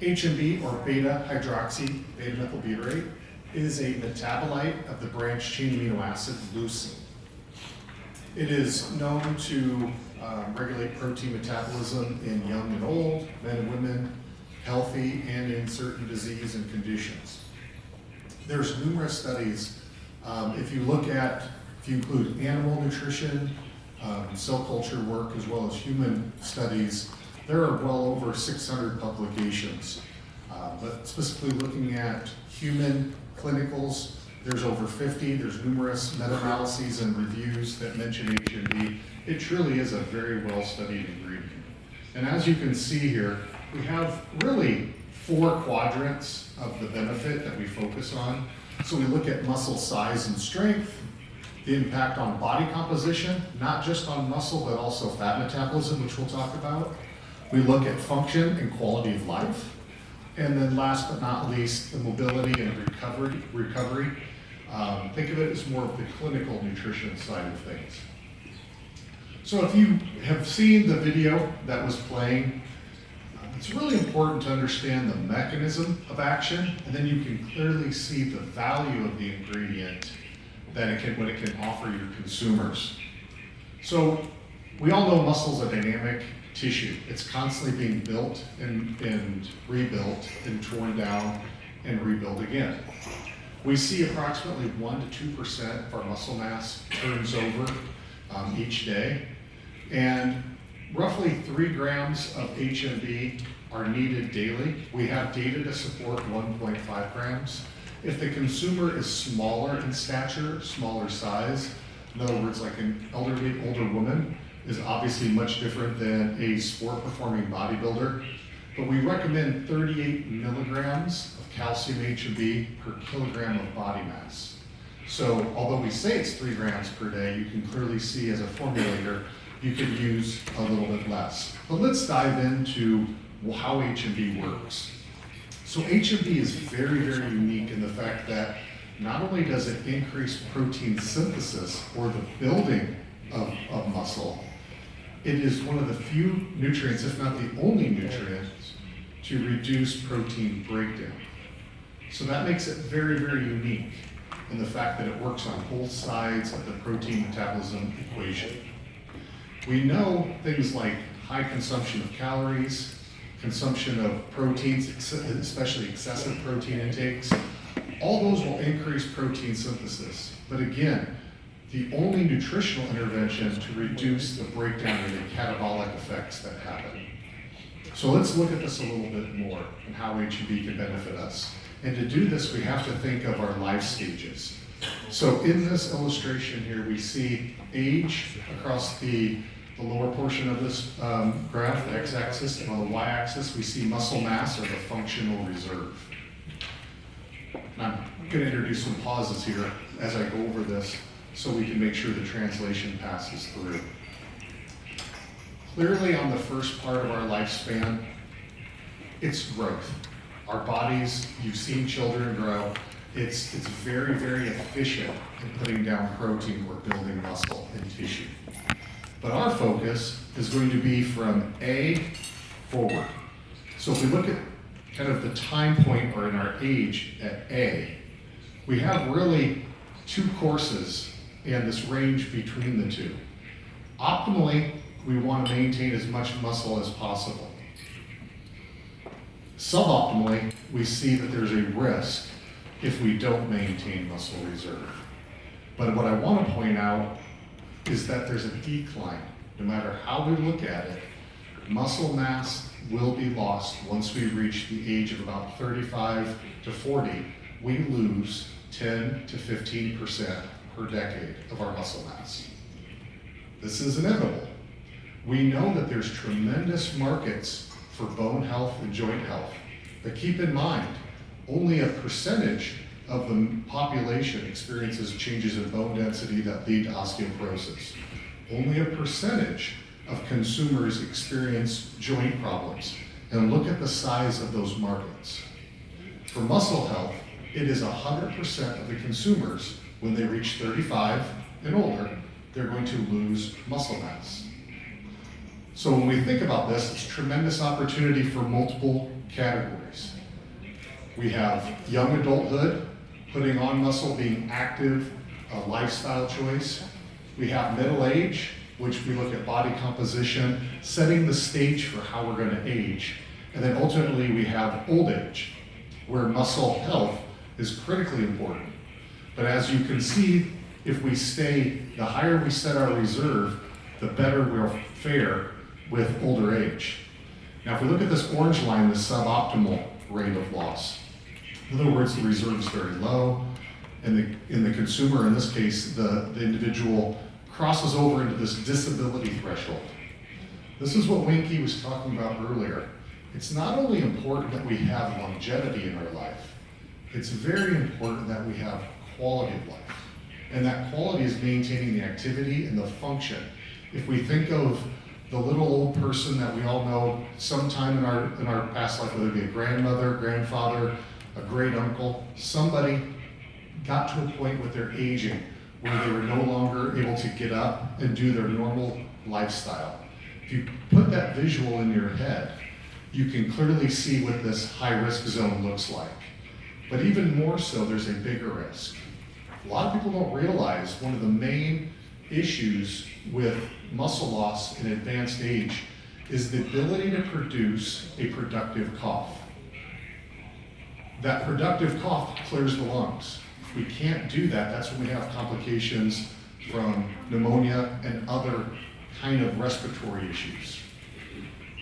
HMB, or beta-hydroxy beta-methylbutyrate, is a metabolite of the branched chain amino acid leucine. It is known to regulate protein metabolism in young and old, men and women, healthy, and in certain disease and conditions. There's numerous studies. If you include animal nutrition, cell culture work, as well as human studies, there are well over 600 publications. But specifically looking at human clinicals, there's over 50. There's numerous meta-analyses and reviews that mention HMB. It truly is a very well-studied ingredient. And as you can see here, we have really 4 quadrants of the benefit that we focus on. So we look at muscle size and strength, the impact on body composition, not just on muscle, but also fat metabolism, which we'll talk about. We look at function and quality of life. And then last but not least, the mobility and recovery. Think of it as more of the clinical nutrition side of things. So if you have seen the video that was playing, it's really important to understand the mechanism of action, and then you can clearly see the value of the ingredient what it can offer your consumers. So we all know muscles are dynamic tissue. It's constantly being built and rebuilt and torn down and rebuilt again. We see approximately 1 to 2% of our muscle mass turns over each day, and roughly 3 grams of HMB are needed daily. We have data to support 1.5 grams. If the consumer is smaller in stature, smaller size, in other words, like an elderly, older woman, is obviously much different than a sport-performing bodybuilder. But we recommend 38 milligrams of calcium HMB per kilogram of body mass. So although we say it's 3 grams per day, you can clearly see as a formulator, you could use a little bit less. But let's dive into how HMB works. So HMB is very, very unique in the fact that not only does it increase protein synthesis or the building of muscle, it is one of the few nutrients, if not the only nutrient, to reduce protein breakdown. So that makes it very, very unique in the fact that it works on both sides of the protein metabolism equation. We know things like high consumption of calories, consumption of proteins, especially excessive protein intakes. All those will increase protein synthesis. But again, the only nutritional intervention to reduce the breakdown and the catabolic effects that happen. So let's look at this a little bit more and how HMB can benefit us. And to do this, we have to think of our life stages. So in this illustration here, we see age across the lower portion of this graph, the x-axis, and on the y-axis, we see muscle mass or the functional reserve. And I'm going to introduce some pauses here as I go over this so we can make sure the translation passes through. Clearly on the first part of our lifespan, it's growth. Our bodies, you've seen children grow, it's very, very efficient in putting down protein or building muscle and tissue. But our focus is going to be from A forward. So if we look at kind of the time point or in our age at A, we have really two courses and this range between the two. Optimally, we want to maintain as much muscle as possible. Suboptimally, we see that there's a risk if we don't maintain muscle reserve. But what I want to point out is that there's a decline. No matter how we look at it, muscle mass will be lost once we reach the age of about 35 to 40. We lose 10 to 15% per decade of our muscle mass. This is inevitable. We know that there's tremendous markets for bone health and joint health, but keep in mind, only a percentage of the population experiences changes in bone density that lead to osteoporosis. Only a percentage of consumers experience joint problems. And look at the size of those markets. For muscle health, it is 100% of the consumers, when they reach 35 and older, they're going to lose muscle mass. So when we think about this, it's a tremendous opportunity for multiple categories. We have young adulthood, putting on muscle, being active, a lifestyle choice. We have middle age, which we look at body composition, setting the stage for how we're going to age. And then ultimately we have old age, where muscle health is critically important. But as you can see, if we stay, the higher we set our reserve, the better we'll fare with older age. Now, if we look at this orange line, the suboptimal rate of loss. In other words, the reserve is very low, and in the consumer, in this case, the individual crosses over into this disability threshold. This is what Weng Kee was talking about earlier. It's not only important that we have longevity in our life, it's very important that we have quality of life. And that quality is maintaining the activity and the function. If we think of the little old person that we all know sometime in our past life, whether it be a grandmother, grandfather, a great uncle, somebody got to a point with their aging where they were no longer able to get up and do their normal lifestyle. If you put that visual in your head, you can clearly see what this high-risk zone looks like. But even more so, there's a bigger risk. A lot of people don't realize one of the main issues with muscle loss in advanced age is the ability to produce a productive cough. That productive cough clears the lungs. If we can't do that, that's when we have complications from pneumonia and other kind of respiratory issues.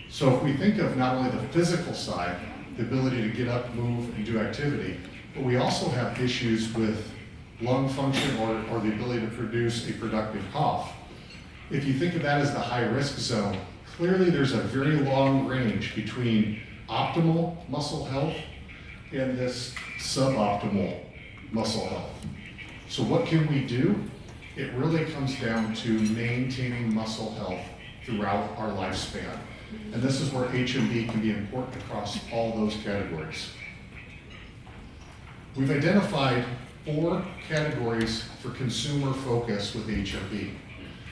So if we think of not only the physical side, the ability to get up, move, and do activity, but we also have issues with lung function or the ability to produce a productive cough. If you think of that as the high-risk zone, clearly there's a very long range between optimal muscle health and this suboptimal muscle health. So what can we do? It really comes down to maintaining muscle health throughout our lifespan. And this is where HMB can be important across all those categories. We've identified 4 categories for consumer focus with HMB.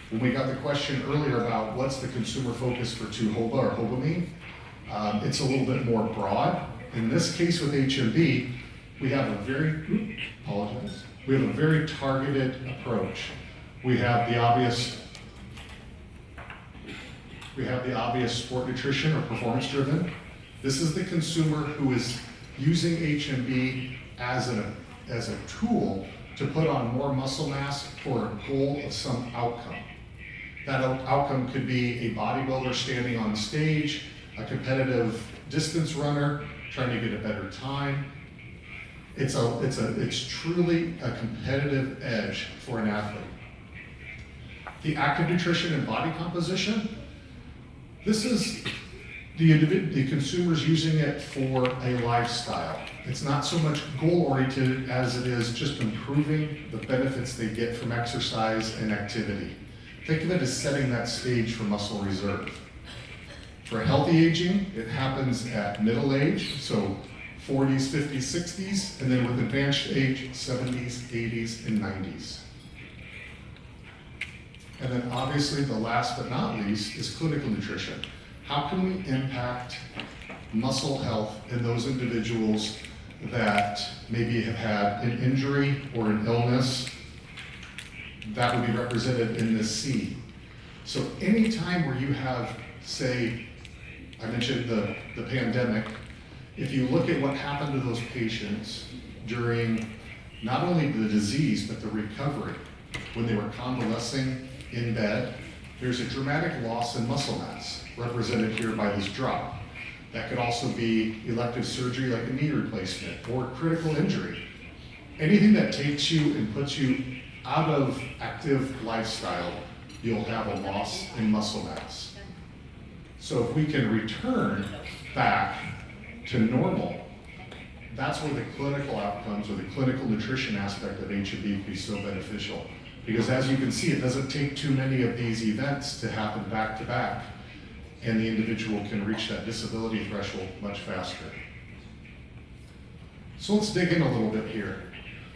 When we got the question earlier about what's the consumer focus for Tuhoba or Hobamine, it's a little bit more broad. In this case with HMB, we have a very targeted approach. We have the obvious We have the obvious sport nutrition or performance driven. This is the consumer who is using HMB as a tool to put on more muscle mass for a goal of some outcome. That outcome could be a bodybuilder standing on stage, a competitive distance runner trying to get a better time. It's truly a competitive edge for an athlete. The active nutrition and body composition, this is the consumers using it for a lifestyle. It's not so much goal-oriented as it is just improving the benefits they get from exercise and activity. Think of it as setting that stage for muscle reserve. For healthy aging, it happens at middle age, so 40s, 50s, 60s, and then with advanced age, 70s, 80s, and 90s. And then obviously the last but not least is clinical nutrition. How can we impact muscle health in those individuals that maybe have had an injury or an illness? That would be represented in this C. So anytime where you have, say, I mentioned the pandemic, if you look at what happened to those patients during not only the disease, but the recovery, when they were convalescing in bed, there's a dramatic loss in muscle mass, represented here by this drop. That could also be elective surgery like a knee replacement or critical injury. Anything that takes you and puts you out of active lifestyle, you'll have a loss in muscle mass. So if we can return back to normal, that's where the clinical outcomes or the clinical nutrition aspect of HMB can be so beneficial. Because as you can see, it doesn't take too many of these events to happen back to back, and the individual can reach that disability threshold much faster. So let's dig in a little bit here.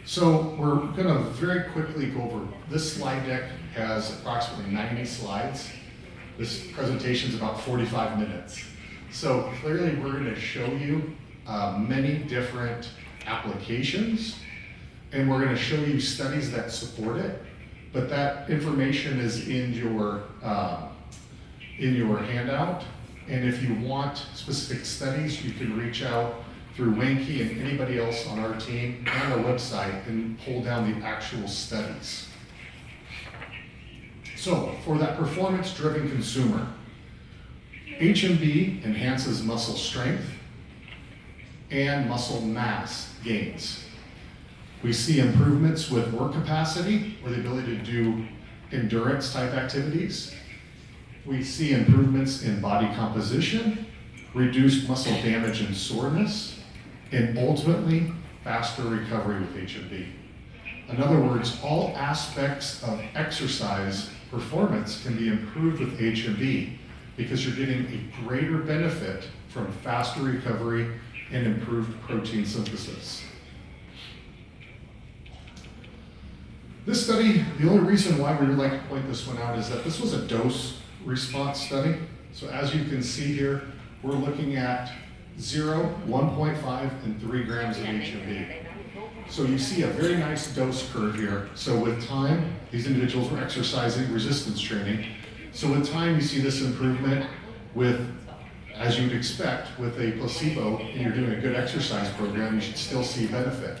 So we're gonna very quickly go over, this slide deck has approximately 90 slides. This presentation is about 45 minutes. So clearly we're gonna show you many different applications, and we're gonna show you studies that support it, but that information is in your handout. And if you want specific studies, you can reach out through Weng Kee and anybody else on our team and our website and pull down the actual studies. So for that performance-driven consumer, HMB enhances muscle strength and muscle mass gains. We see improvements with work capacity or the ability to do endurance type activities. We see improvements in body composition, reduced muscle damage and soreness, and ultimately faster recovery with HMB. In other words, all aspects of exercise performance can be improved with HMB because you're getting a greater benefit from faster recovery and improved protein synthesis. This study, the only reason why we would like to point this one out is that this was a dose response study. So as you can see here, we're looking at 0, 1.5, and 3 grams of HMB. So you see a very nice dose curve here. So with time, these individuals were exercising resistance training. So with time, you see this improvement with, as you'd expect, with a placebo, and you're doing a good exercise program, you should still see benefit.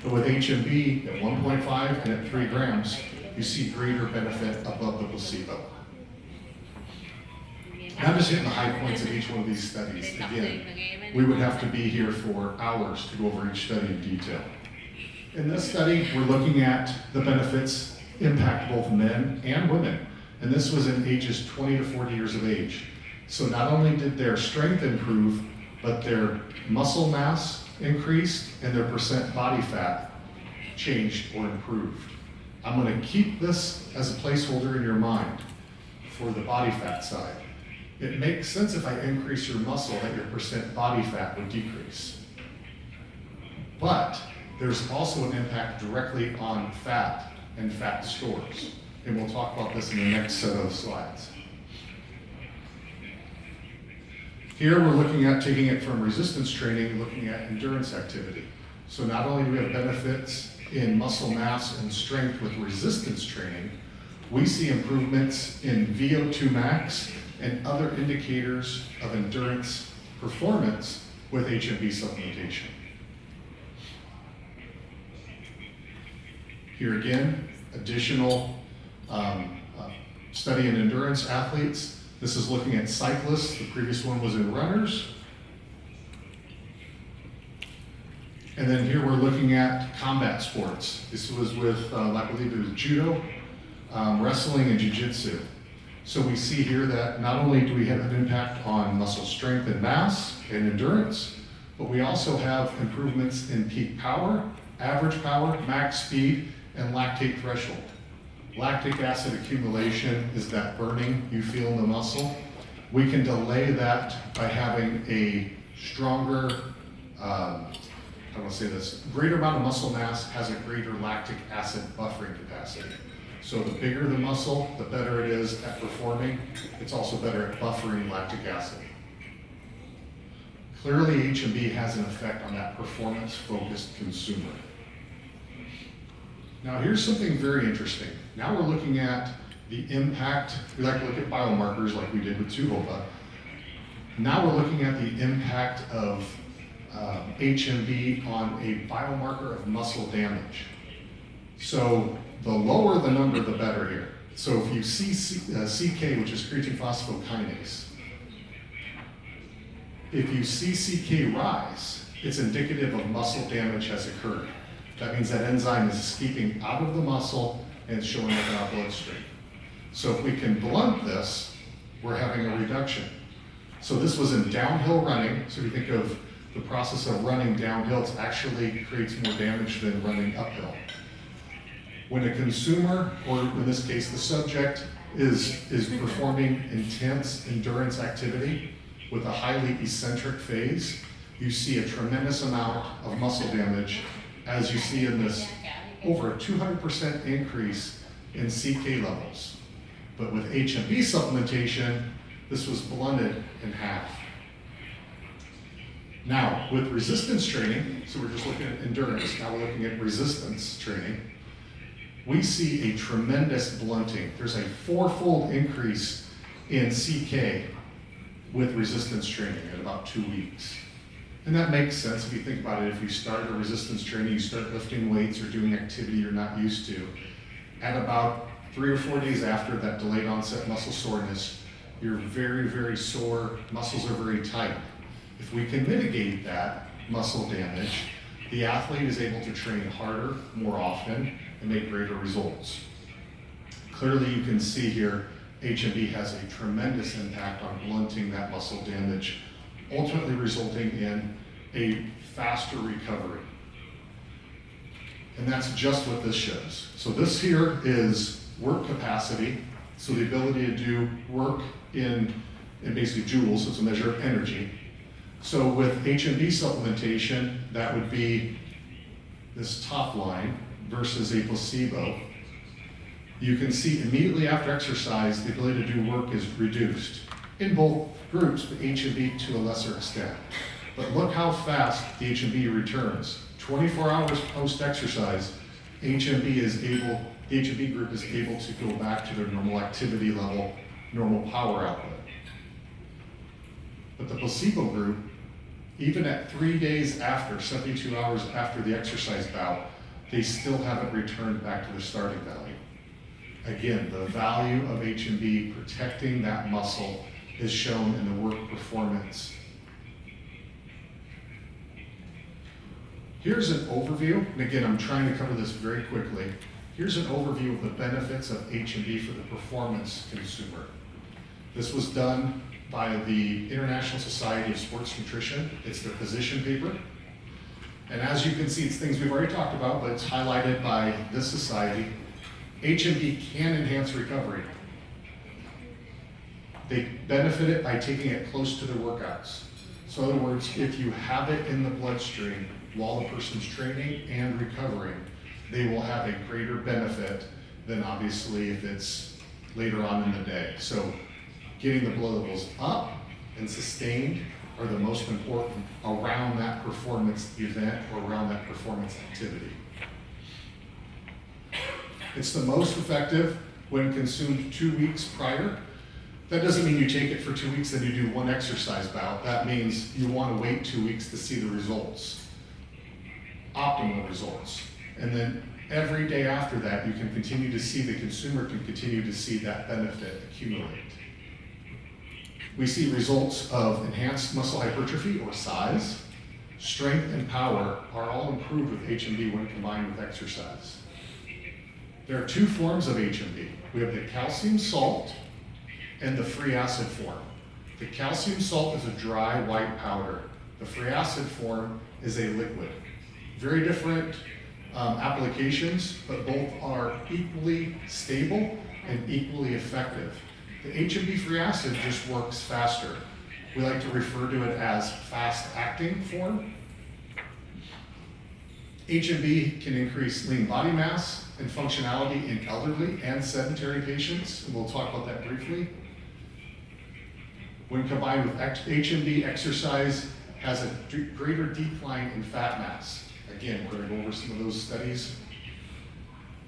But with HMB at 1.5 and at 3 grams, you see greater benefit above the placebo. Now I'm just hitting the high points of each one of these studies. Again, we would have to be here for hours to go over each study in detail. In this study, we're looking at the benefits impact both men and women. And this was in ages 20 to 40 years of age. So not only did their strength improve, but their muscle mass increased and their percent body fat changed or improved. I'm going to keep this as a placeholder in your mind for the body fat side. It makes sense if I increase your muscle that your percent body fat would decrease. But there's also an impact directly on fat and fat stores. And we'll talk about this in the next set of slides. Here we're looking at taking it from resistance training and looking at endurance activity. So not only do we have benefits in muscle mass and strength with resistance training, we see improvements in VO2 max and other indicators of endurance performance with HMB supplementation. Here again, additional study in endurance athletes. This is looking at cyclists. The previous one was in runners. And then here we're looking at combat sports. This was with, I believe it was judo, wrestling, and jiu-jitsu. So we see here that not only do we have an impact on muscle strength and mass and endurance, but we also have improvements in peak power, average power, max speed, and lactate threshold. Lactic acid accumulation is that burning you feel in the muscle. We can delay that by having a stronger, I want to say this, greater amount of muscle mass has a greater lactic acid buffering capacity. So the bigger the muscle, the better it is at performing. It's also better at buffering lactic acid. Clearly, HMB has an effect on that performance-focused consumer. Now here's something very interesting. Now we're looking at the impact. We like to look at biomarkers like we did with Tuhopa. Now we're looking at the impact of HMB on a biomarker of muscle damage. So the lower the number, the better here. So if you see CK, which is creatine phosphokinase, if you see CK rise, it's indicative of muscle damage has occurred. That means that enzyme is escaping out of the muscle and it's showing up in our bloodstream. So if we can blunt this, we're having a reduction. So this was in downhill running. So if you think of the process of running downhill, it actually creates more damage than running uphill. When a consumer, or in this case the subject, is performing intense endurance activity with a highly eccentric phase, you see a tremendous amount of muscle damage, as you see in this over a 200% increase in CK levels. But with HMB supplementation, this was blunted in half. Now, with resistance training, so we're just looking at endurance, now we're looking at resistance training, we see a tremendous blunting. There's a 4-fold increase in CK with resistance training at about 2 weeks. And that makes sense if you think about it. If you start a resistance training, you start lifting weights or doing activity you're not used to, at about 3 or 4 days after that delayed onset muscle soreness, you're very, very sore, muscles are very tight. If we can mitigate that muscle damage, the athlete is able to train harder, more often, and make greater results. Clearly you can see here, HMB has a tremendous impact on blunting that muscle damage, ultimately resulting in a faster recovery. And that's just what this shows. So this here is work capacity, so the ability to do work in basically joules, so it's a measure of energy. So with HMB supplementation, that would be this top line versus a placebo. You can see immediately after exercise, the ability to do work is reduced in both groups, but HMB to a lesser extent. But look how fast the HMB returns. 24 hours post-exercise, the HMB group is able to go back to their normal activity level, normal power output. But the placebo group, even at 3 days after, 72 hours after the exercise bout, they still haven't returned back to their starting value. Again, the value of HMB protecting that muscle is shown in the work performance. Here's an overview, and again, I'm trying to cover this very quickly. Here's an overview of the benefits of HMB for the performance consumer. This was done by the International Society of Sports Nutrition. It's their position paper. And as you can see, it's things we've already talked about, but it's highlighted by this society. HMB can enhance recovery. They benefit it by taking it close to their workouts. So in other words, if you have it in the bloodstream while the person's training and recovering, they will have a greater benefit than obviously if it's later on in the day. So getting the blood levels up and sustained are the most important around that performance event or around that performance activity. It's the most effective when consumed 2 weeks prior. That doesn't mean you take it for 2 weeks, then you do one exercise bout. That means you want to wait 2 weeks to see the results, optimal results. And then every day after that, you can continue to see, the consumer can continue to see that benefit accumulate. We see results of enhanced muscle hypertrophy or size, strength and power are all improved with HMB when combined with exercise. There are 2 forms of HMB. We have the calcium salt and the free acid form. The calcium salt is a dry white powder. The free acid form is a liquid. Very different applications, but both are equally stable and equally effective. The HMB free acid just works faster. We like to refer to it as fast-acting form. HMB can increase lean body mass and functionality in elderly and sedentary patients, and we'll talk about that briefly. When combined with HMB, exercise has a greater decline in fat mass. Again, we're going to go over some of those studies.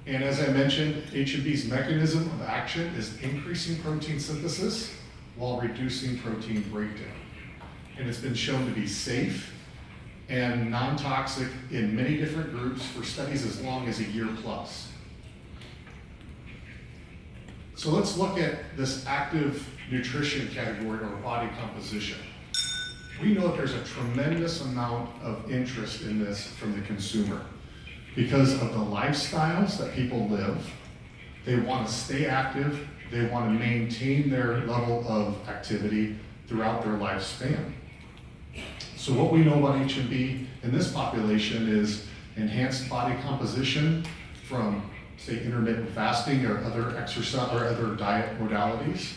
And as I mentioned, HMB's mechanism of action is increasing protein synthesis while reducing protein breakdown. And it's been shown to be safe and non-toxic in many different groups for studies as long as a year plus. So let's look at this active nutrition category or body composition. We know that there's a tremendous amount of interest in this from the consumer because of the lifestyles that people live. They want to stay active, they want to maintain their level of activity throughout their lifespan. So what we know about HMB in this population is enhanced body composition from, say, intermittent fasting or other exercise or other diet modalities,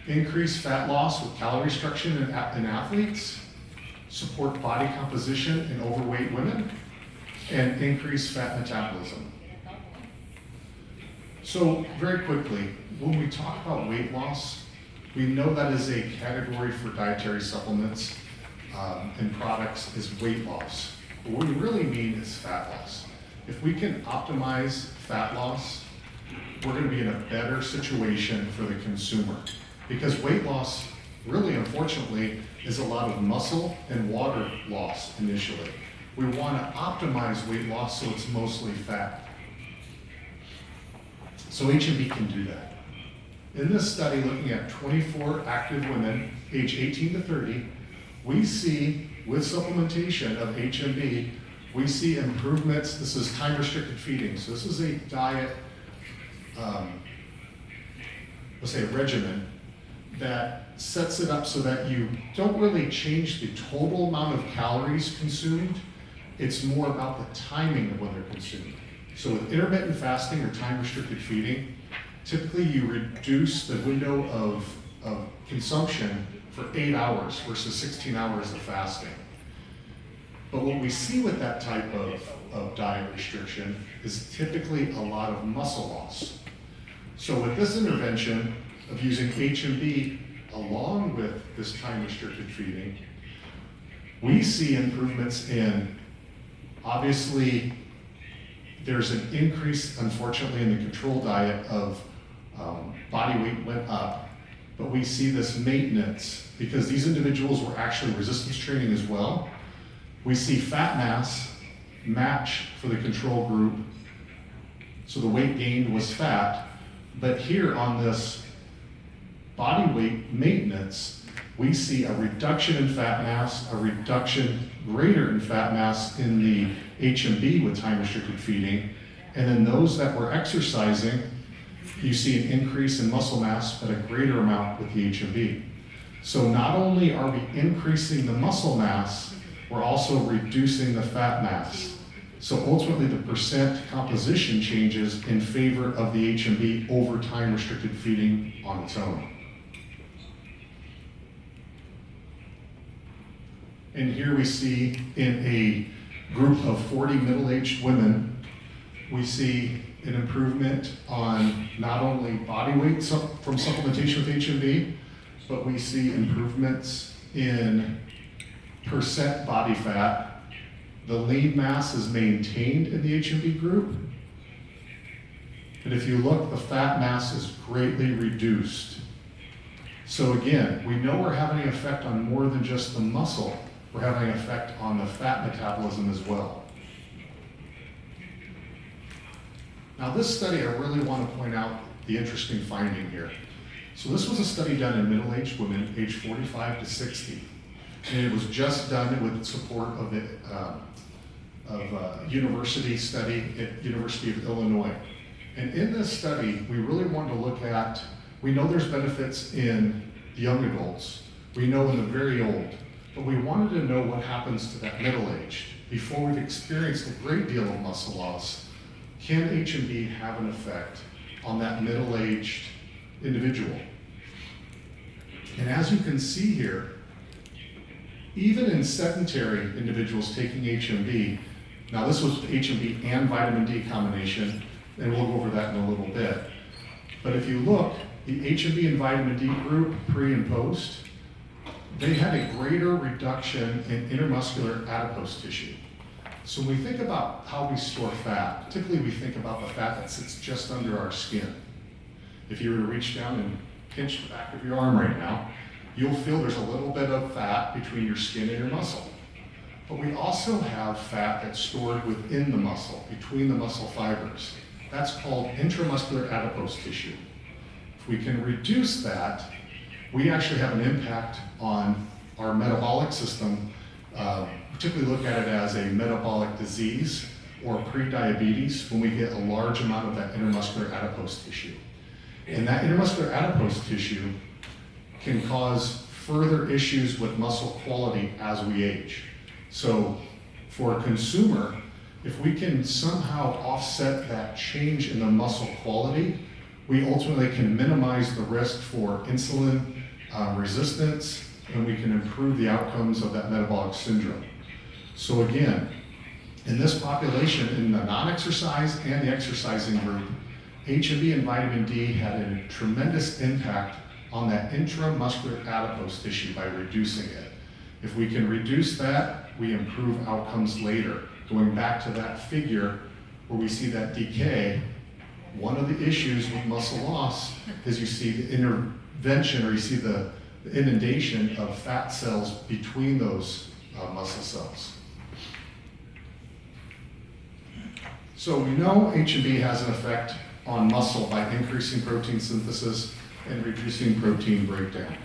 increased fat loss with calorie restriction in athletes, support body composition in overweight women, and increase fat metabolism. So very quickly, when we talk about weight loss, we know that is a category for dietary supplements and products is weight loss. But what we really mean is fat loss. If we can optimize fat loss, we're going to be in a better situation for the consumer. Because weight loss, really unfortunately, is a lot of muscle and water loss initially. We want to optimize weight loss so it's mostly fat. So HMB can do that. In this study, looking at 24 active women, age 18 to 30, we see, with supplementation of HMB, we see improvements. This is time-restricted feeding. So this is a diet, let's say a regimen, that sets it up so that you don't really change the total amount of calories consumed. It's more about the timing of when they're consumed. So with intermittent fasting or time-restricted feeding, typically you reduce the window of consumption for 8 hours versus 16 hours of fasting. But what we see with that type of diet restriction is typically a lot of muscle loss. So with this intervention of using HMB along with this time-restricted feeding, we see improvements in, obviously, there's an increase, unfortunately, in the control diet of body weight went up, but we see this maintenance because these individuals were actually resistance training as well. We see fat mass match for the control group, so the weight gained was fat, but here on this body weight maintenance, we see a reduction in fat mass, a reduction greater in fat mass in the HMB with time-restricted feeding, and then those that were exercising, you see an increase in muscle mass, but a greater amount with the HMB. So not only are we increasing the muscle mass, we're also reducing the fat mass. So ultimately the percent composition changes in favor of the HMB over time-restricted feeding on its own. And here we see in a group of 40 middle-aged women, we see an improvement on not only body weight from supplementation with HMB, but we see improvements in percent body fat. The lean mass is maintained in the HMB group. And if you look, the fat mass is greatly reduced. So again, we know we're having an effect on more than just the muscle. We're having an effect on the fat metabolism as well. Now this study, I really want to point out the interesting finding here. So this was a study done in middle-aged women, aged 45 to 60. And it was just done with support of the university study at University of Illinois. And in this study, we really wanted to look at, we know there's benefits in the young adults, we know in the very old, but we wanted to know what happens to that middle-aged. Before we've experienced a great deal of muscle loss, can HMB have an effect on that middle-aged individual? And as you can see here, even in sedentary individuals taking HMB, now this was HMB and vitamin D combination, and we'll go over that in a little bit. But if you look, the HMB and vitamin D group, pre and post, they had a greater reduction in intermuscular adipose tissue. So when we think about how we store fat, typically we think about the fat that sits just under our skin. If you were to reach down and pinch the back of your arm right now, you'll feel there's a little bit of fat between your skin and your muscle. But we also have fat that's stored within the muscle, between the muscle fibers. That's called intramuscular adipose tissue. If we can reduce that, we actually have an impact on our metabolic system, particularly look at it as a metabolic disease or pre-diabetes when we get a large amount of that intermuscular adipose tissue. And that intermuscular adipose tissue can cause further issues with muscle quality as we age. So for a consumer, if we can somehow offset that change in the muscle quality, we ultimately can minimize the risk for insulin resistance, and we can improve the outcomes of that metabolic syndrome. So again, in this population, in the non-exercise and the exercising group, HMB and vitamin D had a tremendous impact on that intramuscular adipose tissue by reducing it. If we can reduce that, we improve outcomes later. Going back to that figure where we see that decay, one of the issues with muscle loss is you see the intervention, or you see the inundation of fat cells between those muscle cells. So we know HMB has an effect on muscle by increasing protein synthesis and reducing protein breakdown.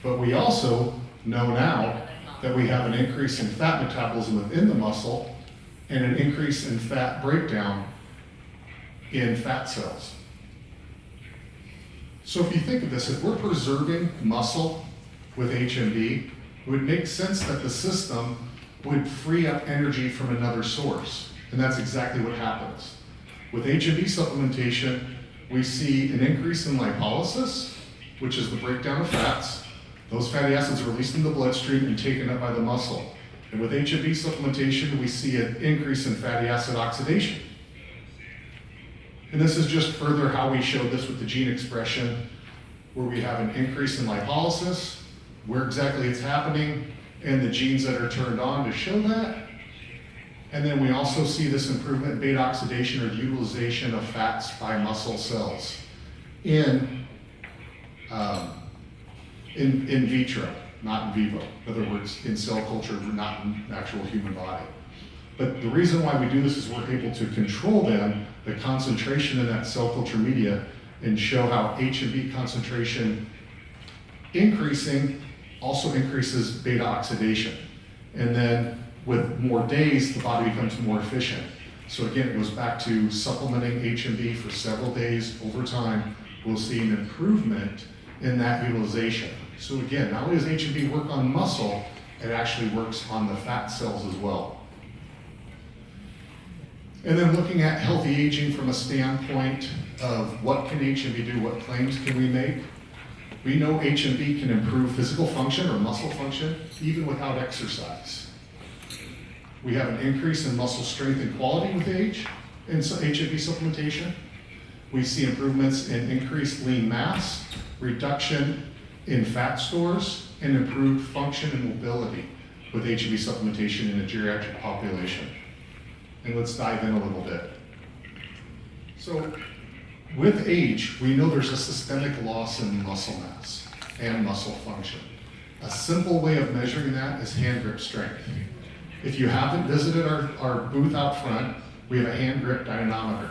But we also know now that we have an increase in fat metabolism within the muscle and an increase in fat breakdown in fat cells. So if you think of this, if we're preserving muscle with HMB, it would make sense that the system would free up energy from another source. And that's exactly what happens. With HMB supplementation, we see an increase in lipolysis, which is the breakdown of fats. Those fatty acids are released in the bloodstream and taken up by the muscle. And with HMB supplementation, we see an increase in fatty acid oxidation. And this is just further how we showed this with the gene expression, where we have an increase in lipolysis, where exactly it's happening, and the genes that are turned on to show that. And then we also see this improvement in beta oxidation, or the utilization of fats by muscle cells in vitro, not in vivo. In other words, in cell culture, not in the actual human body. But the reason why we do this is we're able to control then the concentration in that cell culture media and show how HMB concentration increasing also increases beta oxidation. And then with more days, the body becomes more efficient. So again, it goes back to supplementing HMB for several days over time. We'll see an improvement in that utilization. So again, not only does HMB work on muscle, it actually works on the fat cells as well. And then looking at healthy aging from a standpoint of what can HMB do, what claims can we make? We know HMB can improve physical function or muscle function even without exercise. We have an increase in muscle strength and quality with age in HMB supplementation. We see improvements in increased lean mass, reduction in fat stores, and improved function and mobility with HMB supplementation in a geriatric population. And let's dive in a little bit. So with age, we know there's a systemic loss in muscle mass and muscle function. A simple way of measuring that is hand grip strength. If you haven't visited our booth out front, we have a hand grip dynamometer.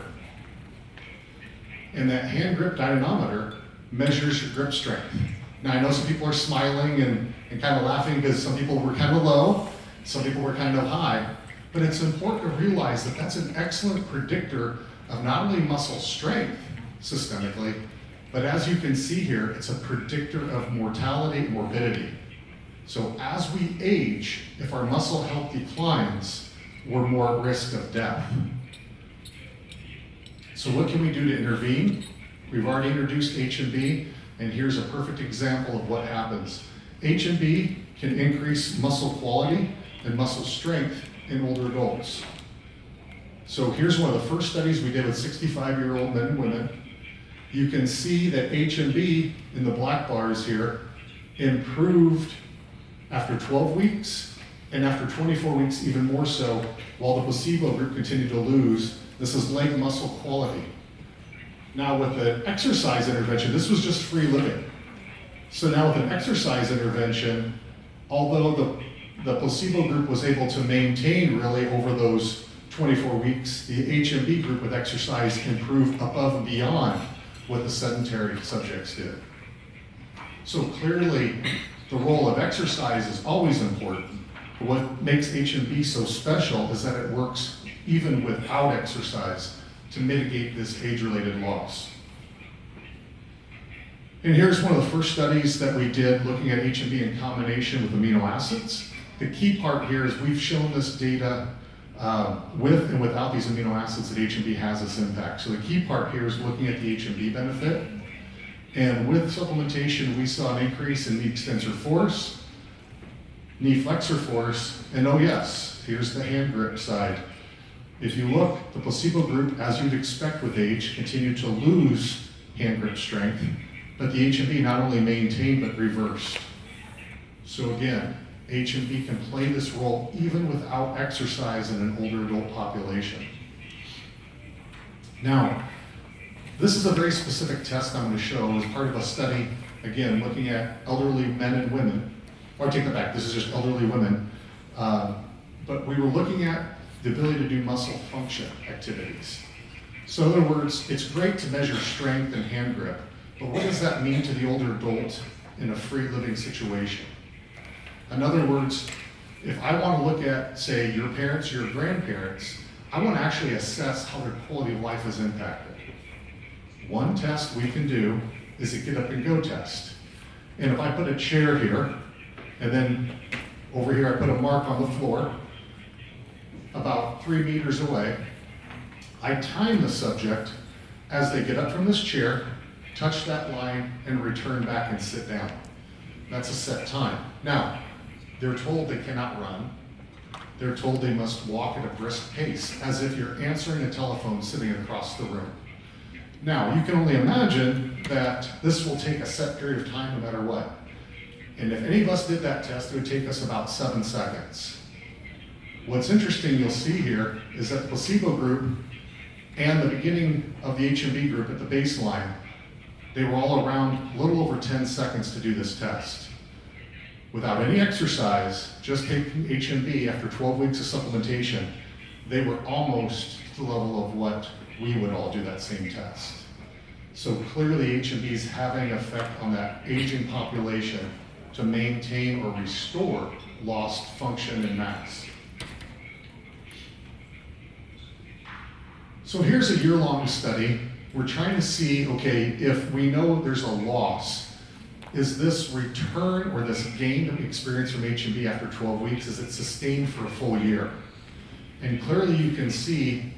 And that hand grip dynamometer measures your grip strength. Now I know some people are smiling and kind of laughing because some people were kind of low, some people were kind of high, but it's important to realize that that's an excellent predictor of not only muscle strength systemically, but as you can see here, it's a predictor of mortality and morbidity. So as we age, if our muscle health declines, we're more at risk of death. So what can we do to intervene? We've already introduced HMB, and here's a perfect example of what happens. HMB can increase muscle quality and muscle strength in older adults. So here's one of the first studies we did with 65-year-old men and women. You can see that HMB in the black bars here improved after 12 weeks, and after 24 weeks even more so, while the placebo group continued to lose. This is leg muscle quality. Now with the exercise intervention, this was just free living. So now with an exercise intervention, although the placebo group was able to maintain really over those 24 weeks, the HMB group with exercise improved above and beyond what the sedentary subjects did. So clearly, the role of exercise is always important. But what makes HMB so special is that it works even without exercise to mitigate this age-related loss. And here's one of the first studies that we did looking at HMB in combination with amino acids. The key part here is we've shown this data with and without these amino acids that HMB has this impact. So the key part here is looking at the HMB benefit. And with supplementation, we saw an increase in knee extensor force, knee flexor force, and oh yes, here's the hand grip side. If you look, the placebo group, as you'd expect with age, continued to lose hand grip strength, but the HMB not only maintained but reversed. So again, HMB can play this role even without exercise in an older adult population. Now, this is a very specific test I'm going to show as part of a study, again, looking at elderly men and women. Or I take that back, this is just elderly women. But we were looking at the ability to do muscle function activities. So in other words, it's great to measure strength and hand grip, but what does that mean to the older adult in a free living situation? In other words, if I want to look at, say, your parents, your grandparents, I want to actually assess how their quality of life is impacted. One test we can do is a get up and go test. And if I put a chair here, and then over here I put a mark on the floor, about 3 meters away, I time the subject as they get up from this chair, touch that line, and return back and sit down. That's a set time. Now, they're told they cannot run. They're told they must walk at a brisk pace, as if you're answering a telephone sitting across the room. Now, you can only imagine that this will take a set period of time no matter what. And if any of us did that test, it would take us about 7 seconds. What's interesting you'll see here is that the placebo group and the beginning of the HMB group at the baseline, they were all around a little over 10 seconds to do this test. Without any exercise, just taking HMB after 12 weeks of supplementation, they were almost to the level of what we would all do that same test. So clearly HMB is having an effect on that aging population to maintain or restore lost function and mass. So here's a year-long study. We're trying to see, okay, if we know there's a loss, is this return or this gain that we experience from HMB after 12 weeks, is it sustained for a full year? And clearly you can see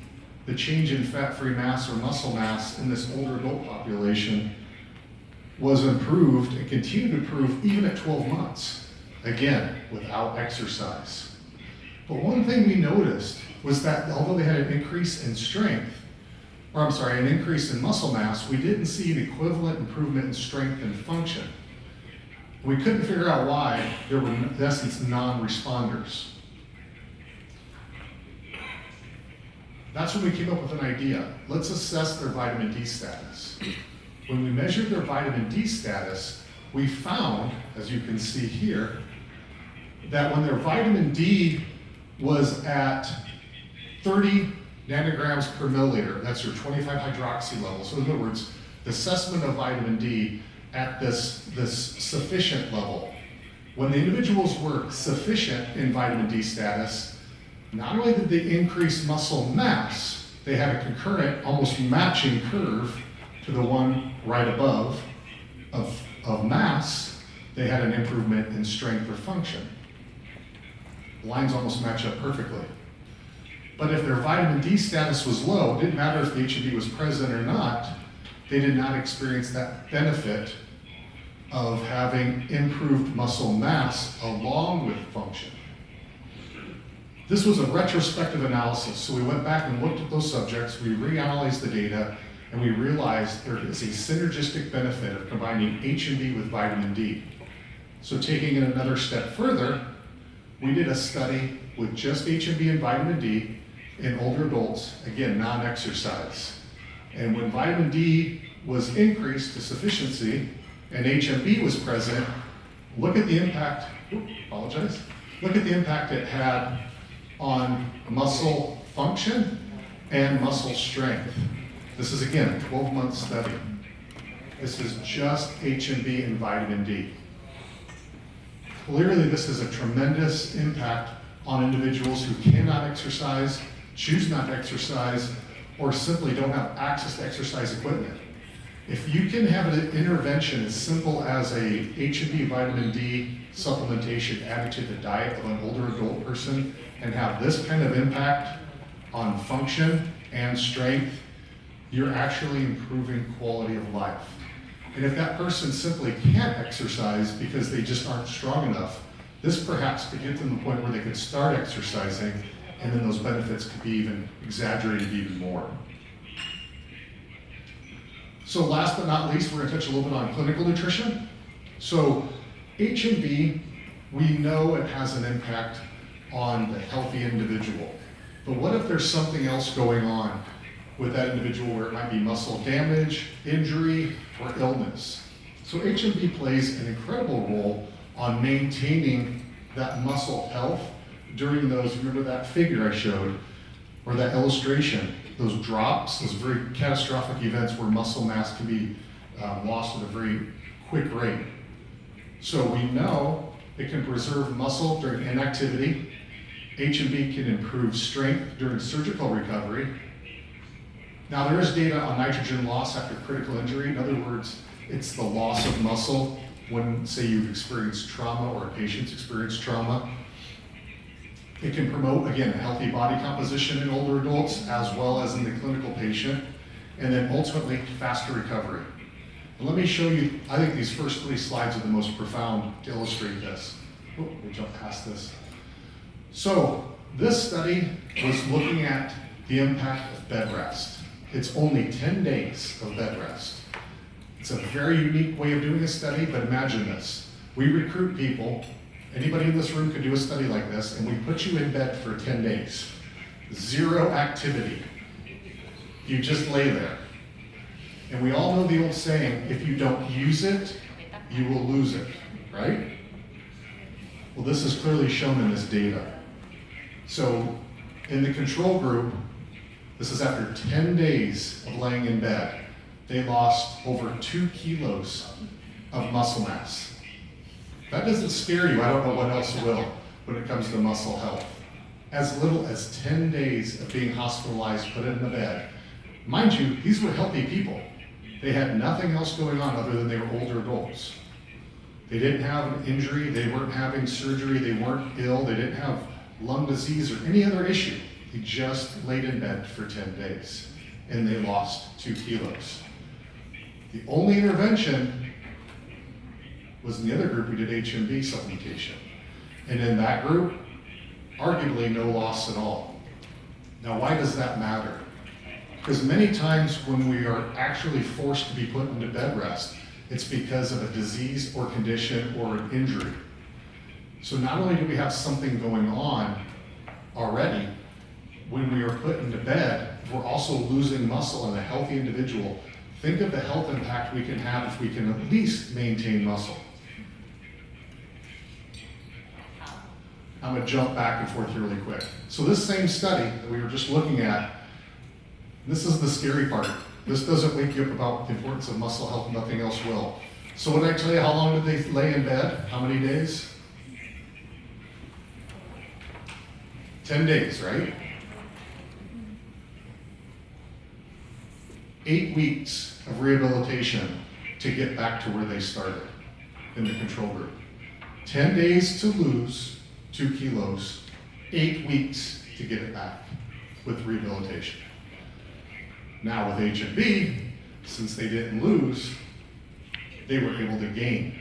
the change in fat-free mass or muscle mass in this older adult population was improved and continued to improve even at 12 months, again, without exercise. But one thing we noticed was that although they had an increase in strength, an increase in muscle mass, we didn't see an equivalent improvement in strength and function. We couldn't figure out why there were, in essence, non-responders. That's when we came up with an idea. Let's assess their vitamin D status. When we measured their vitamin D status, we found, as you can see here, that when their vitamin D was at 30 nanograms per milliliter, that's your 25 hydroxy level. So in other words, the assessment of vitamin D at this sufficient level. When the individuals were sufficient in vitamin D status, not only did they increase muscle mass, they had a concurrent, almost matching curve to the one right above of mass. They had an improvement in strength or function. The lines almost match up perfectly. But if their vitamin D status was low, it didn't matter if the HMB was present or not, they did not experience that benefit of having improved muscle mass along with function. This was a retrospective analysis, so we went back and looked at those subjects, we reanalyzed the data, and we realized there is a synergistic benefit of combining HMB with vitamin D. So taking it another step further, we did a study with just HMB and vitamin D in older adults, again, non-exercise. And when vitamin D was increased to sufficiency and HMB was present, look at the impact, look at the impact it had on muscle function and muscle strength. This is again a 12-month study. This is just HMB and vitamin D. Clearly this has a tremendous impact on individuals who cannot exercise, choose not to exercise, or simply don't have access to exercise equipment. If you can have an intervention as simple as a HMB vitamin D supplementation added to the diet of an older adult person and have this kind of impact on function and strength, you're actually improving quality of life. And if that person simply can't exercise because they just aren't strong enough, this perhaps could get them to the point where they could start exercising, and then those benefits could be even exaggerated even more. So last but not least, we're going to touch a little bit on clinical nutrition. So HMB, we know it has an impact on the healthy individual. But what if there's something else going on with that individual where it might be muscle damage, injury, or illness? So HMB plays an incredible role on maintaining that muscle health during those, remember that figure I showed, or that illustration, those drops, those very catastrophic events where muscle mass can be lost at a very quick rate. So we know it can preserve muscle during inactivity. HMB can improve strength during surgical recovery. Now there is data on nitrogen loss after critical injury. In other words, it's the loss of muscle when, say, you've experienced trauma or a patient's experienced trauma. It can promote, again, a healthy body composition in older adults as well as in the clinical patient, and then ultimately faster recovery. And let me show you, I think these first 3 slides are the most profound to illustrate this. Oh, let me jump past this. So this study was looking at the impact of bed rest. It's only 10 days of bed rest. It's a very unique way of doing a study, but imagine this. We recruit people, anybody in this room could do a study like this, and we put you in bed for 10 days. 0 activity. You just lay there. And we all know the old saying, if you don't use it, you will lose it, right? Well, this is clearly shown in this data. So in the control group, this is after 10 days of laying in bed, they lost over 2 kilos of muscle mass. That doesn't scare you, I don't know what else will when it comes to muscle health. As little as 10 days of being hospitalized, put in the bed. Mind you, these were healthy people. They had nothing else going on other than they were older adults. They didn't have an injury, they weren't having surgery, they weren't ill, they didn't have lung disease or any other issue. They just laid in bed for 10 days and they lost 2 kilos. The only intervention was in the other group who did HMB supplementation. And in that group, arguably no loss at all. Now, why does that matter? Because many times when we are actually forced to be put into bed rest, it's because of a disease or condition or an injury. So not only do we have something going on already, when we are put into bed, we're also losing muscle in a healthy individual. Think of the health impact we can have if we can at least maintain muscle. I'm going to jump back and forth here really quick. So this same study that we were just looking at, this is the scary part. This doesn't wake you up about the importance of muscle health, nothing else will. So what did I tell you, how long did they lay in bed? How many days? 10 days, right? 8 weeks of rehabilitation to get back to where they started in the control group. 10 days to lose 2 kilos, 8 weeks to get it back with rehabilitation. Now with HMB, since they didn't lose, they were able to gain.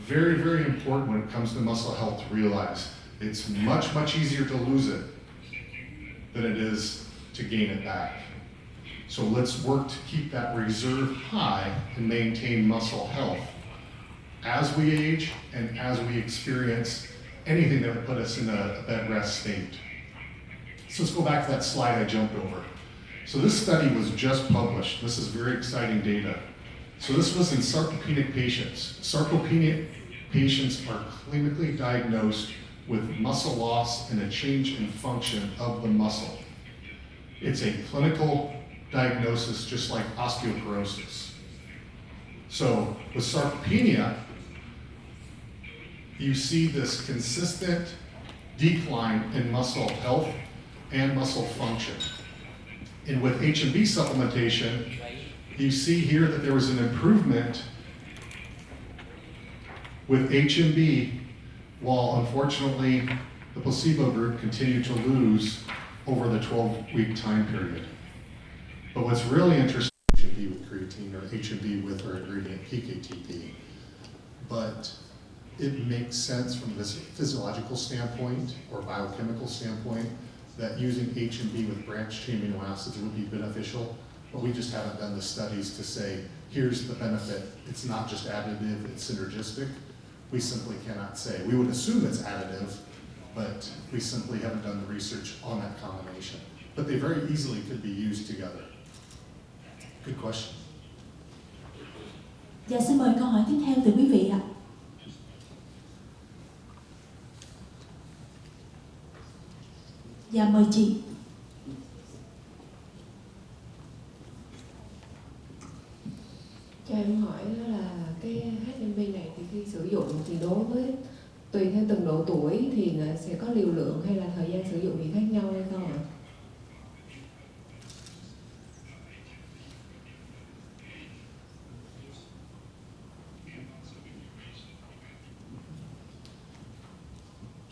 Very, very important when it comes to muscle health to realize it's much, much easier to lose it than it is to gain it back. So let's work to keep that reserve high and maintain muscle health as we age and as we experience anything that would put us in a bed rest state. So let's go back to that slide I jumped over. So this study was just published. This is very exciting data. So this was in sarcopenic patients. Sarcopenic patients are clinically diagnosed with muscle loss and a change in function of the muscle. It's a clinical diagnosis just like osteoporosis. So with sarcopenia, you see this consistent decline in muscle health and muscle function. And with HMB supplementation, you see here that there was an improvement with HMB, while unfortunately the placebo group continued to lose over the 12-week time period. But what's really interesting is HMB with creatine or HMB with our ingredient PKTP. But it makes sense from this physiological standpoint or biochemical standpoint that using HMB with branched chain amino acids would be beneficial, but we just haven't done the studies to say, here's the benefit. It's not just additive, it's synergistic. We simply cannot say. We would assume it's additive, but we simply haven't done the research on that combination. But they very easily could be used together. Good question. Dạ, xin mời câu hỏi tiếp theo từ quý vị ạ. Dạ, mời chị. Cho em hỏi đó là cái HMB này thì khi sử dụng thì đối với tùy theo từng độ tuổi thì sẽ có liều lượng hay là thời gian sử dụng thì khác nhau hay không ạ?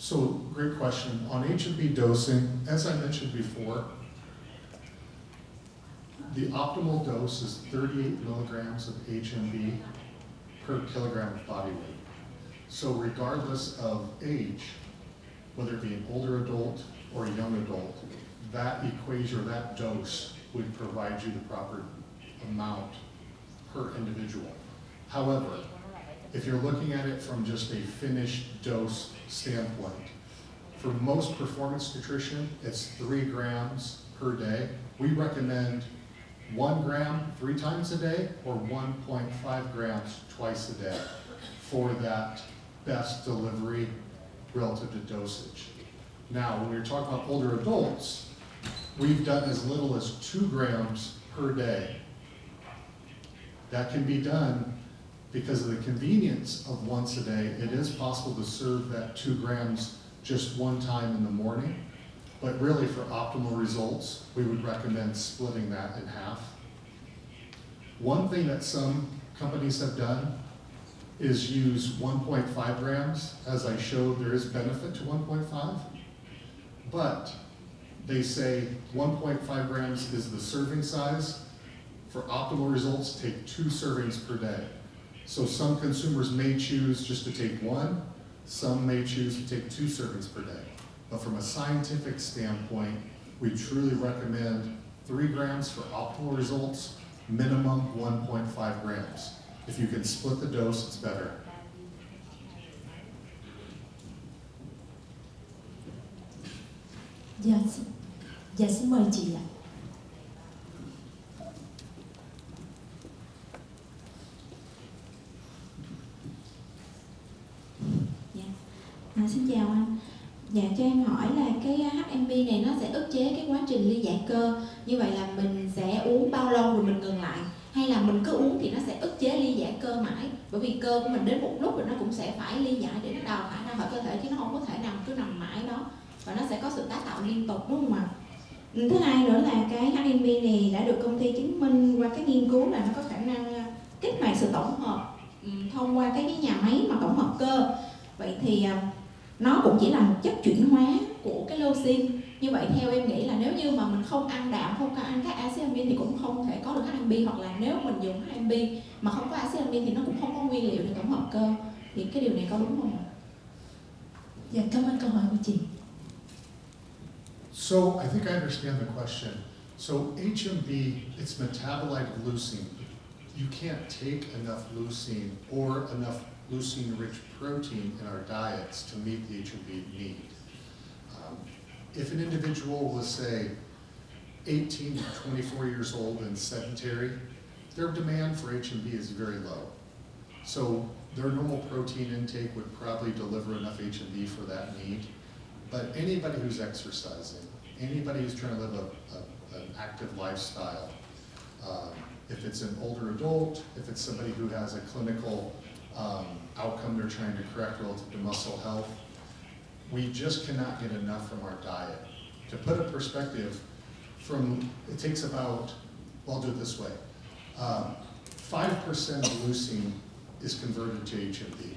So, great question. On HMB dosing, as I mentioned before, the optimal dose is 38 milligrams of HMB per kilogram of body weight. So regardless of age, whether it be an older adult or a young adult, that equation or that dose would provide you the proper amount per individual. However, if you're looking at it from just a finished dose standpoint, for most performance nutrition, it's 3 grams per day. We recommend 1 gram 3 times a day or 1.5 grams twice a day for that best delivery relative to dosage. Now, when we're talking about older adults, we've done as little as 2 grams per day. That can be done because of the convenience of once a day. It is possible to serve that 2 grams just one time in the morning, but really for optimal results, we would recommend splitting that in half. One thing that some companies have done is use 1.5 grams. As I showed, there is benefit to 1.5, but they say 1.5 grams is the serving size. For optimal results, take 2 servings per day. So some consumers may choose just to take 1, some may choose to take 2 servings per day. But from a scientific standpoint, we truly recommend 3 grams for optimal results, minimum 1.5 grams. If you can split the dose, it's better. Dạ xin mời chị ạ. Xin chào anh. Dạ cho em hỏi là cái HMB này nó sẽ ức chế cái quá trình ly giải cơ. Như vậy là mình sẽ uống bao lâu rồi mình ngừng lại? Hay là mình cứ uống thì nó sẽ ức chế ly giải cơ mãi? Bởi vì cơ của mình đến một lúc rồi nó cũng sẽ phải ly giải để nó đào thải ra khỏi cơ thể, chứ nó không có thể cứ nằm mãi đó. Và nó sẽ có sự tái tạo liên tục, đúng không ạ? Thứ hai nữa là cái HMB này đã được công ty chứng minh qua cái nghiên cứu là nó có khả năng kích hoạt sự tổng hợp thông qua cái nhà máy mà tổng hợp cơ. Vậy thì nó cũng chỉ là một chất chuyển hóa của cái leucine. Như vậy theo em nghĩ là nếu như mà mình không ăn đạm, không có ăn các axit amin thì cũng không thể có được HMB, hoặc là nếu mình dùng HMB mà không có axit amin thì nó cũng không có nguyên liệu để tổng hợp cơ. Thì cái điều này có đúng không ạ? Dạ cảm ơn câu hỏi của chị. So I think I understand the question. So HMB, it's metabolite of leucine. You can't take enough leucine or enough leucine-rich protein in our diets to meet the HMB need. If an individual was, say, 18 to 24 years old and sedentary, their demand for HMB is very low. So their normal protein intake would probably deliver enough HMB for that need. But anybody who's exercising, anybody who's trying to live an active lifestyle, if it's an older adult, if it's somebody who has a clinical outcome they're trying to correct relative to muscle health, we just cannot get enough from our diet. To put a perspective, it takes about, well, I'll do it this way, 5% of leucine is converted to HMB.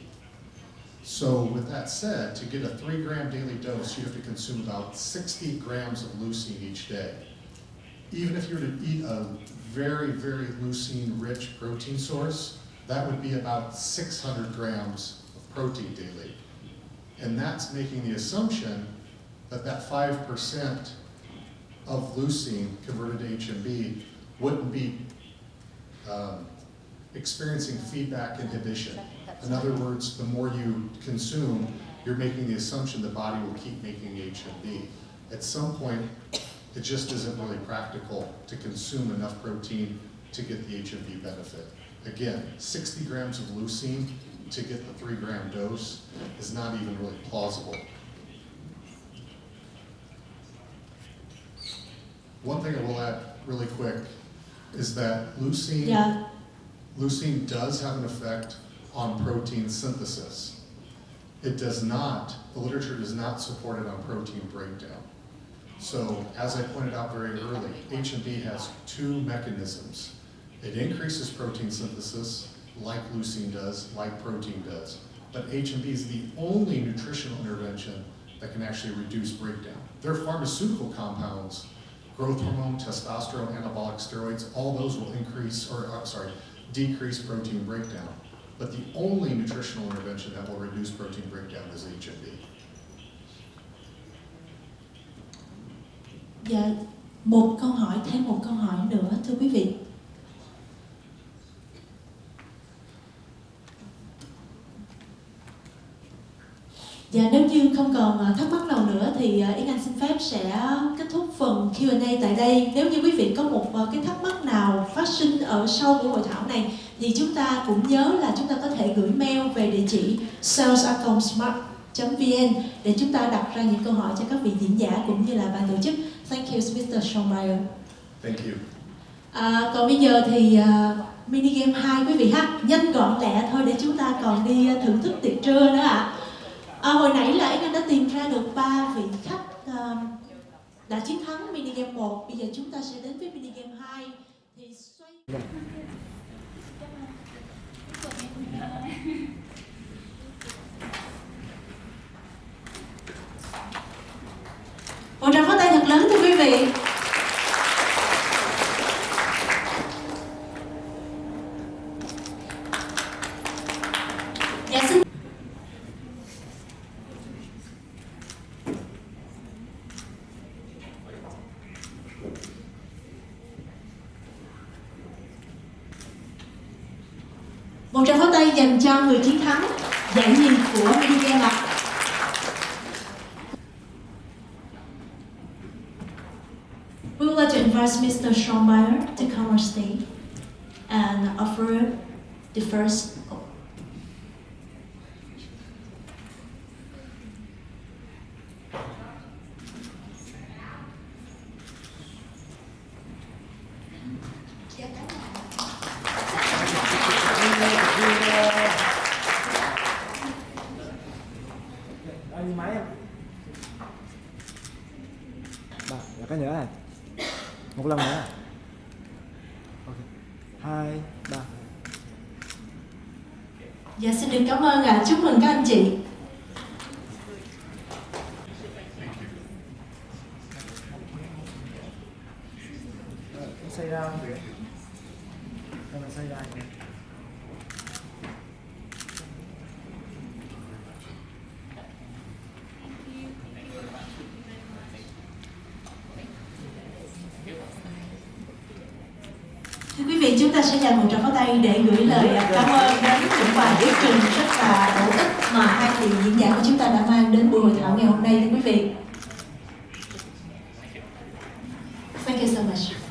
So with that said, to get a 3-gram daily dose, you have to consume about 60 grams of leucine each day. Even if you were to eat a very, very leucine-rich protein source, that would be about 600 grams of protein daily. And that's making the assumption that that 5% of leucine converted to HMB wouldn't be experiencing feedback inhibition. In other words, the more you consume, you're making the assumption the body will keep making HMB. At some point, it just isn't really practical to consume enough protein to get the HMB benefit. Again, 60 grams of leucine to get the 3-gram dose is not even really plausible. One thing I will add really quick is that leucine does have an effect on protein synthesis. It does not, the literature does not support it on protein breakdown. So, as I pointed out very early, HMB has 2 mechanisms. It increases protein synthesis, like leucine does, like protein does. But HMB is the only nutritional intervention that can actually reduce breakdown. There are pharmaceutical compounds, growth hormone, testosterone, anabolic steroids, all those will decrease protein breakdown. But the only nutritional intervention that will reduce protein breakdown is HMB. Dạ, thêm một câu hỏi nữa thưa quý vị. Dạ, nếu như không còn thắc mắc nào nữa thì Yến Anh xin phép sẽ kết thúc phần Q&A tại đây. Nếu như quý vị có một cái thắc mắc nào phát sinh ở sau buổi hội thảo này thì chúng ta cũng nhớ là chúng ta có thể gửi mail về địa chỉ sales@smart.vn để chúng ta đặt ra những câu hỏi cho các vị diễn giả cũng như là ban tổ chức. Thank you, Mr. Shawn Baier. Thank you. Còn bây giờ thì mini game 2 quý vị ha, nhanh gọn lẹ thôi để chúng ta còn đi thưởng thức tiệc trưa nữa ạ. Hồi nãy là Yến Anh đã tìm ra được 3 vị khách đã chiến thắng mini game 1. Bây giờ chúng ta sẽ đến với mini game 2 thì xoay. Một tràng pháo tay thật lớn thưa quý vị. Dạ xin. Một tràng pháo tay dành cho người chiến thắng giải nhì của mini game ạ. invite Mr. Shawn Baier to come on stage and offer the first. Đi máy em. Cái nữa này. Một lần nữa. Ok. 2, 3. Dạ xin được cảm ơn ạ. Chúc mừng các anh chị. Xoay ra không vậy? Rồi xoay ra. Thưa quý vị, chúng ta sẽ dành một tràng pháo tay để gửi lời cảm ơn đến những bài thuyết trình rất là bổ ích mà hai vị diễn giả của chúng ta đã mang đến buổi hội thảo ngày hôm nay, thưa quý vị. Thank you so much.